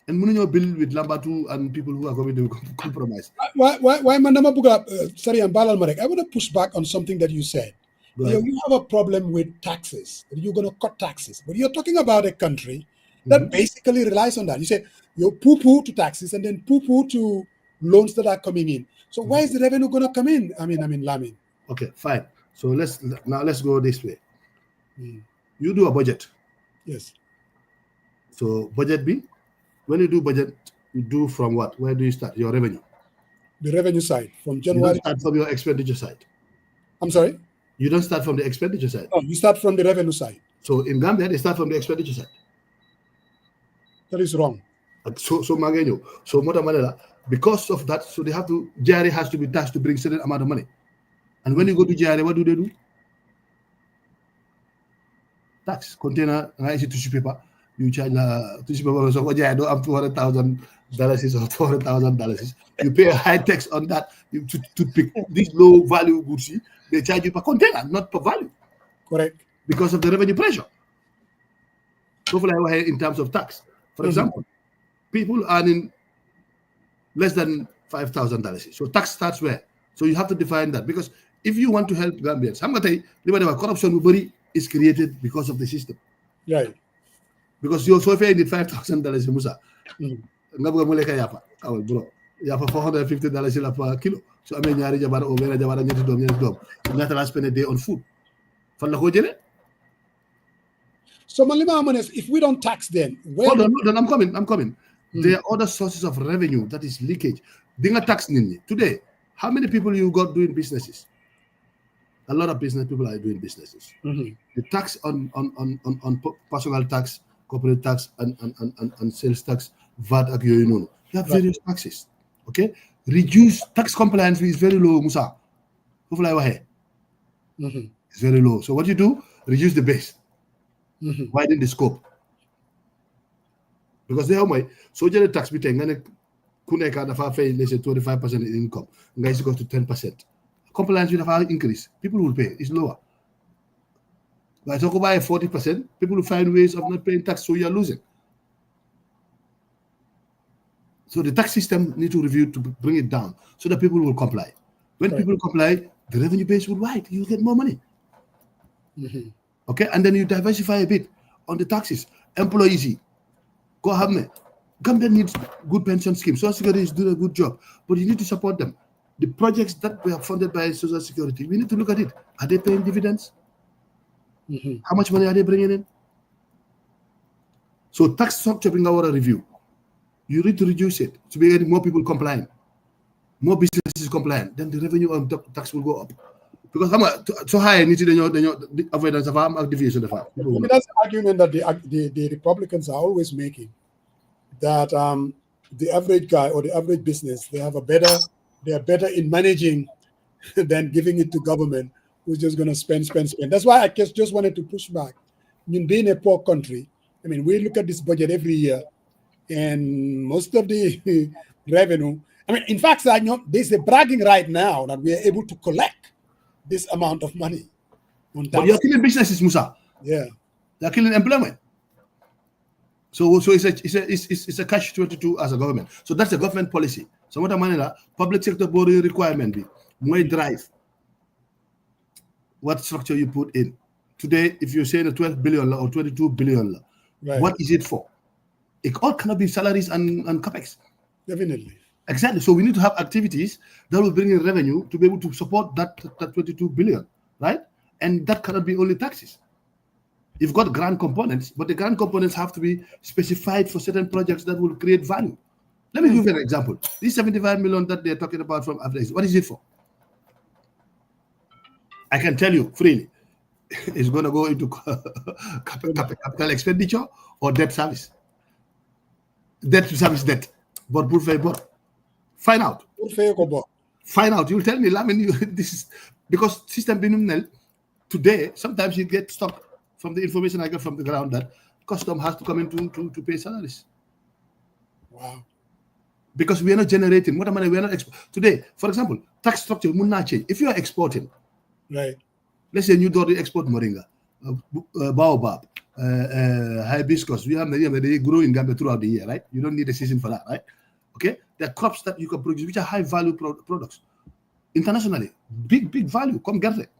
S8: And we need to build with Lambatu and people who are going to compromise.
S3: Why Mandama Buga, sorry, I'm Balal Marek. I want to push back on something that you said. You have a problem with taxes. You're going to cut taxes. But you're talking about a country that basically relies on that. You say you're poo-poo to taxes and then poo-poo to loans that are coming in. So where is the revenue going to come in? I mean, Lamin.
S8: Okay, fine. So let's go this way. You do a budget.
S3: Yes.
S8: So budget B, when you do budget, you do from what? Where do you start? Your revenue.
S3: The revenue side from January.
S8: You don't start from your expenditure side.
S3: I'm sorry?
S8: You don't start from the expenditure side.
S3: Oh, you start from the revenue side.
S8: So in Gambia, they start from the expenditure side.
S3: That is wrong.
S8: So Magenyo. So Motamanela, because of that, so they have to, JRA has to be taxed to bring certain amount of money. And when you go to JRA, what do they do? Tax. Container, tissue paper. You charge tissue paper. So what I don't have $200,000 or $400,000. You pay a high tax on that to pick these low value goods. They charge you per container, not per value.
S3: Correct.
S8: Because of the revenue pressure. So in terms of tax. For example, people earning less than $5,000. So tax starts where? So you have to define that. Because if you want to help Gambians, xam nga tey li ma wax corruption bu bëri is created because of the system.
S3: Right.
S8: Because yow soo fay nit $5,000 si Musa. Nga bëgg mu lekk yàppa awal bro yàppa $450 la per kilo su amee ñaari jabar o benn jabar ñetti doom ñaata la spend a day on food fan la ko jëlee.
S3: So Malima Amones, if we don't tax them,
S8: hold on, I'm coming. There are other sources of revenue that is leakage. Dinga tax nini. Today, how many people you got doing businesses? A lot of business people are doing businesses. The tax on personal tax, corporate tax, and sales tax, VAT, you have various taxes. Okay, reduce tax compliance is very low, Musa. It's very low. So what you do? Reduce the base. Widen the scope. Because they have my social tax between Kuneka dafa pay let's say 25% in income. Guys goes to 10%. Compliance will have increase. People will pay. It's lower. But I talk about 40%, people will find ways of not paying tax, so you're losing. So the tax system need to review to bring it down so that people will comply. When people comply, the revenue base will widen. You get more money. Okay, and then you diversify a bit on the taxes. Employees, go have me. Gambia needs good pension schemes. Social Security is doing a good job, but you need to support them. The projects that were funded by Social Security, we need to look at it. Are they paying dividends? How much money are they bringing in? So tax structure bring our review. You need to reduce it to be getting more people compliant, more businesses compliant. Then the revenue on tax will go up. Because so high, the avoidance of harm deviation of harm.
S3: That's the argument that the Republicans are always making, that the average guy or the average business, they are better in managing than giving it to government, who's just going to spend. That's why I just wanted to push back. In being a poor country, I mean, we look at this budget every year, and most of the revenue, I mean, in fact, there's a bragging right now that we are able to collect this amount of money.
S8: But you're killing businesses, Musa.
S3: Yeah.
S8: You're killing employment. So it's a catch-22 as a government. So that's a government policy. So what I mean is public sector borrowing requirement be more drive what structure you put in. Today, if you're saying a 12 billion or 22 billion, what is it for? It all cannot be salaries and capex.
S3: Definitely.
S8: Exactly. So we need to have activities that will bring in revenue to be able to support that 22 billion, right? And that cannot be only taxes. You've got grant components, but the grant components have to be specified for certain projects that will create value. Let me give you an example. This 75 million that they're talking about from Africa, what is it for? I can tell you freely, it's going to go into capital expenditure or debt service. Debt service debt. But find out. Find out. You'll tell me, Lamin, this is because system binumnel today, sometimes you get stuck from the information I get from the ground that custom has to come in to pay salaries.
S3: Wow.
S8: Because we are not generating. What am I? We are not today, for example, tax structure will not change. If you are exporting,
S3: right?
S8: Let's say you do export moringa, baobab, hibiscus. We have they grow in Gambia throughout the year, right? You don't need a season for that, right? Okay, there are crops that you can produce which are high value products internationally, big value. Come get it,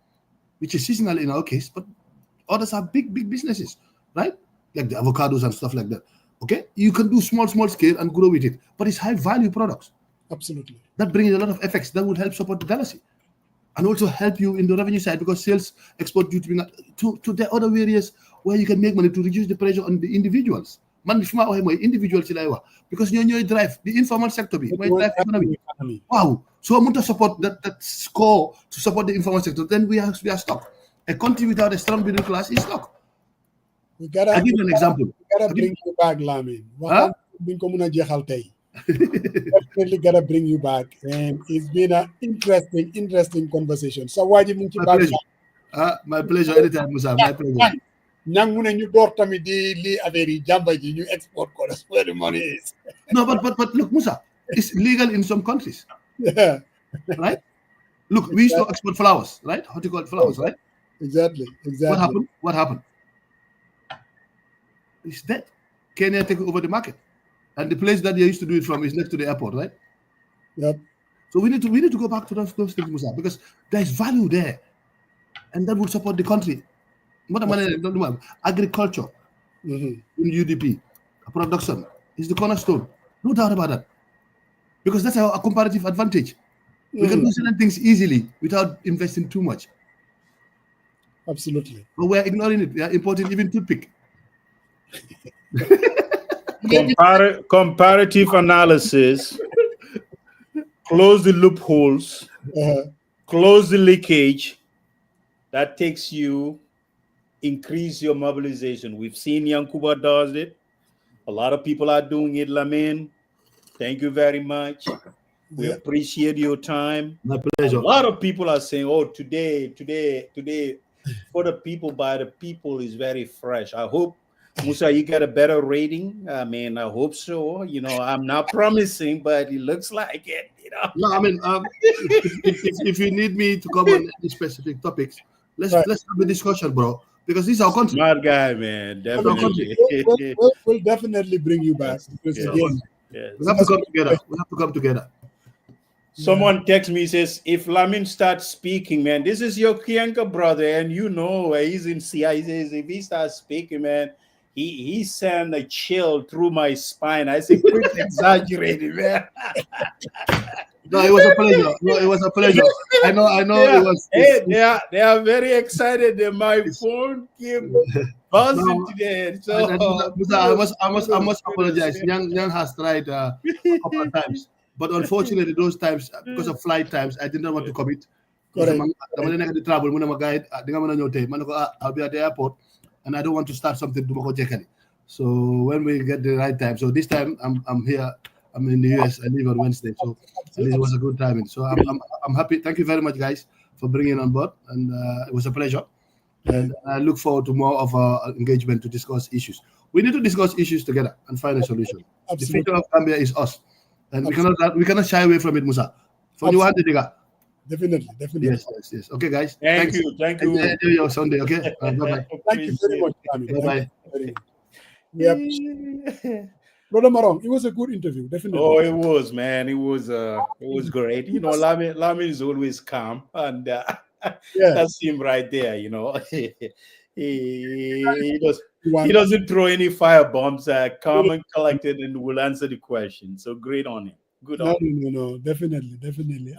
S8: which is seasonal in our case, but others are big businesses, right? Like the avocados and stuff like that. Okay, you can do small scale and grow with it, but it's high value products.
S3: Absolutely.
S8: That brings a lot of effects that would help support the currency and also help you in the revenue side because sales export duty to the other areas where you can make money to reduce the pressure on the individuals. Man, individuals because you drive the informal sector drive economy. Wow. So I want to support that score to support the informal sector. Then we are stuck. A country without a strong middle class is stuck.
S3: I'll
S8: give you an example.
S3: We gotta bring you back, Lamin. Definitely gotta bring you back, and it's been an interesting conversation. So why did you
S8: back? My pleasure. Anytime, Musa. My pleasure.
S3: You door tamit di li averi jamba ji ñu export ko, that's where the money is.
S8: No, but look, Musa, it's legal in some countries.
S3: Yeah.
S8: Right? Look, we used to export flowers, right? Horticultural flowers, right?
S3: Exactly.
S8: What happened? It's dead. Kenya take over the market. And the place that they used to do it from is next to the airport, right?
S3: Yep.
S8: So we need to go back to those things, Musa, because there's value there, and that will support the country. Agriculture in UDP, production is the cornerstone. No doubt about that, because that's our comparative advantage. We can do certain things easily without investing too much.
S3: Absolutely.
S8: But we're ignoring it. We are importing even toothpick.
S1: Comparative analysis, close the loopholes, close the leakage. That takes you, increase your mobilization. We've seen Yankuba does it. A lot of people are doing it, Lamin. Thank you very much. We appreciate your time.
S8: My pleasure.
S1: A lot of people are saying, oh, today, for the people, by the people is very fresh. I hope, Musa, you get a better rating. I mean, I hope so. You know, I'm not promising, but it looks like it. You know?
S8: No, I mean, if you need me to come on any specific topics, let's have a discussion, bro. Because this is our country.
S1: Smart guy, man. Definitely.
S3: We'll definitely bring you back. Because again,
S8: we have to come together. We have to come together.
S1: Someone texts me, says, if Lamin starts speaking, man, this is your Kianka brother, and you know he's in CI. He says, if he starts speaking, man, he sent a chill through my spine. I say, quit exaggerating, man.
S8: No, it was a pleasure. No, it was a pleasure. I know.
S1: Yeah.
S8: It was.
S1: Hey, they are very excited that my phone came buzzing today. So
S8: I must apologize. Yang has tried a couple of times, but unfortunately, those times because of flight times, I did not want to commit.
S3: Correct.
S8: I'll be at the airport, and I don't want to start something to. So when we get the right time, so this time I'm here. I'm in the US. I leave on Wednesday, so at least it was a good timing. So I'm happy. Thank you very much, guys, for bringing on board, and it was a pleasure. And I look forward to more of our engagement to discuss issues. We need to discuss issues together and find a solution. Absolutely. The future of Gambia is us, and we cannot shy away from it, Musa. Definitely. Yes. Okay, guys.
S1: Thank you.
S8: Enjoy your Sunday. Okay. Bye.
S3: Thank you very much, Tommy.
S8: Bye.
S3: Brother Marong, it was a good interview, definitely.
S1: Oh, it was, man. It was great. You know, Lamin is always calm, and that's him right there. You know, he doesn't throw any fire bombs. Calm and collected, and will answer the question. So great on him. Good on him.
S3: No, definitely.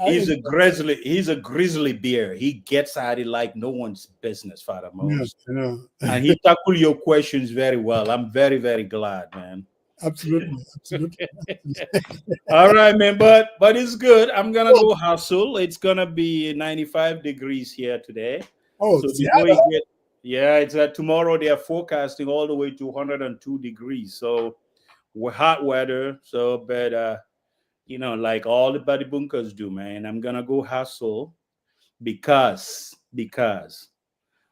S1: He's a grizzly bear. He gets at it like no one's business, Father Moses. And he tackled your questions very well. I'm very, very glad, man.
S3: Absolutely.
S1: All right, man, but it's good. I'm gonna go hustle. It's gonna be 95 degrees here today.
S3: Oh,
S1: so it's tomorrow they are forecasting all the way to 102 degrees. So we're hot weather. So, but like all the body bunkers do, man. I'm gonna go hustle because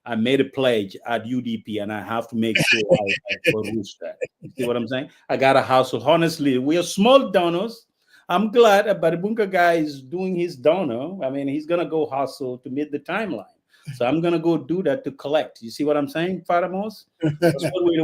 S1: I made a pledge at UDP, and I have to make sure I produce that. You see what I'm saying? I got a hustle. Honestly, we are small donors. I'm glad that Baribunka guy is doing his donor. I mean, he's going to go hustle to meet the timeline. So I'm going to go do that to collect. You see what I'm saying, Faramos?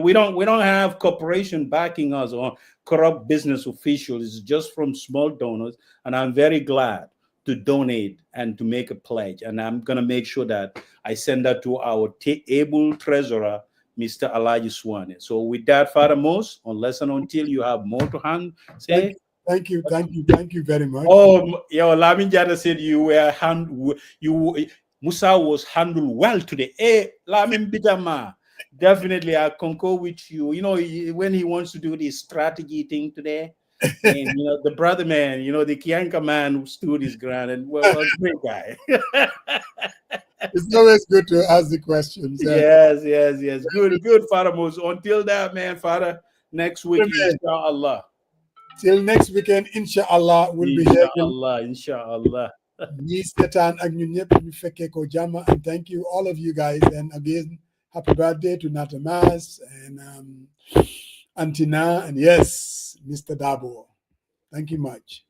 S1: We don't have corporation backing us or corrupt business officials. It's just from small donors. And I'm very glad to donate and to make a pledge. And I'm going to make sure that I send that to our able treasurer, Mr. Alaji Swane. So with that, Father Mos, unless and until you have more to hand, say.
S3: Thank you very much.
S1: Oh, Lamin Jada said Musa was handled well today. Hey, Lamin Bidama, definitely I concur with you. You know, when he wants to do this strategy thing today, and the brother man, the Kianka man who stood his ground and was a great guy.
S3: It's always good to ask the questions.
S1: Yes. Good, Father Moses. Until that, man, Father, next week, inshallah.
S3: Till next weekend, inshallah, we'll be here.
S1: Inshallah.
S3: And thank you, all of you guys. And again, happy birthday to Natamas and Antina, and yes, Mr. Dabo. Thank you much.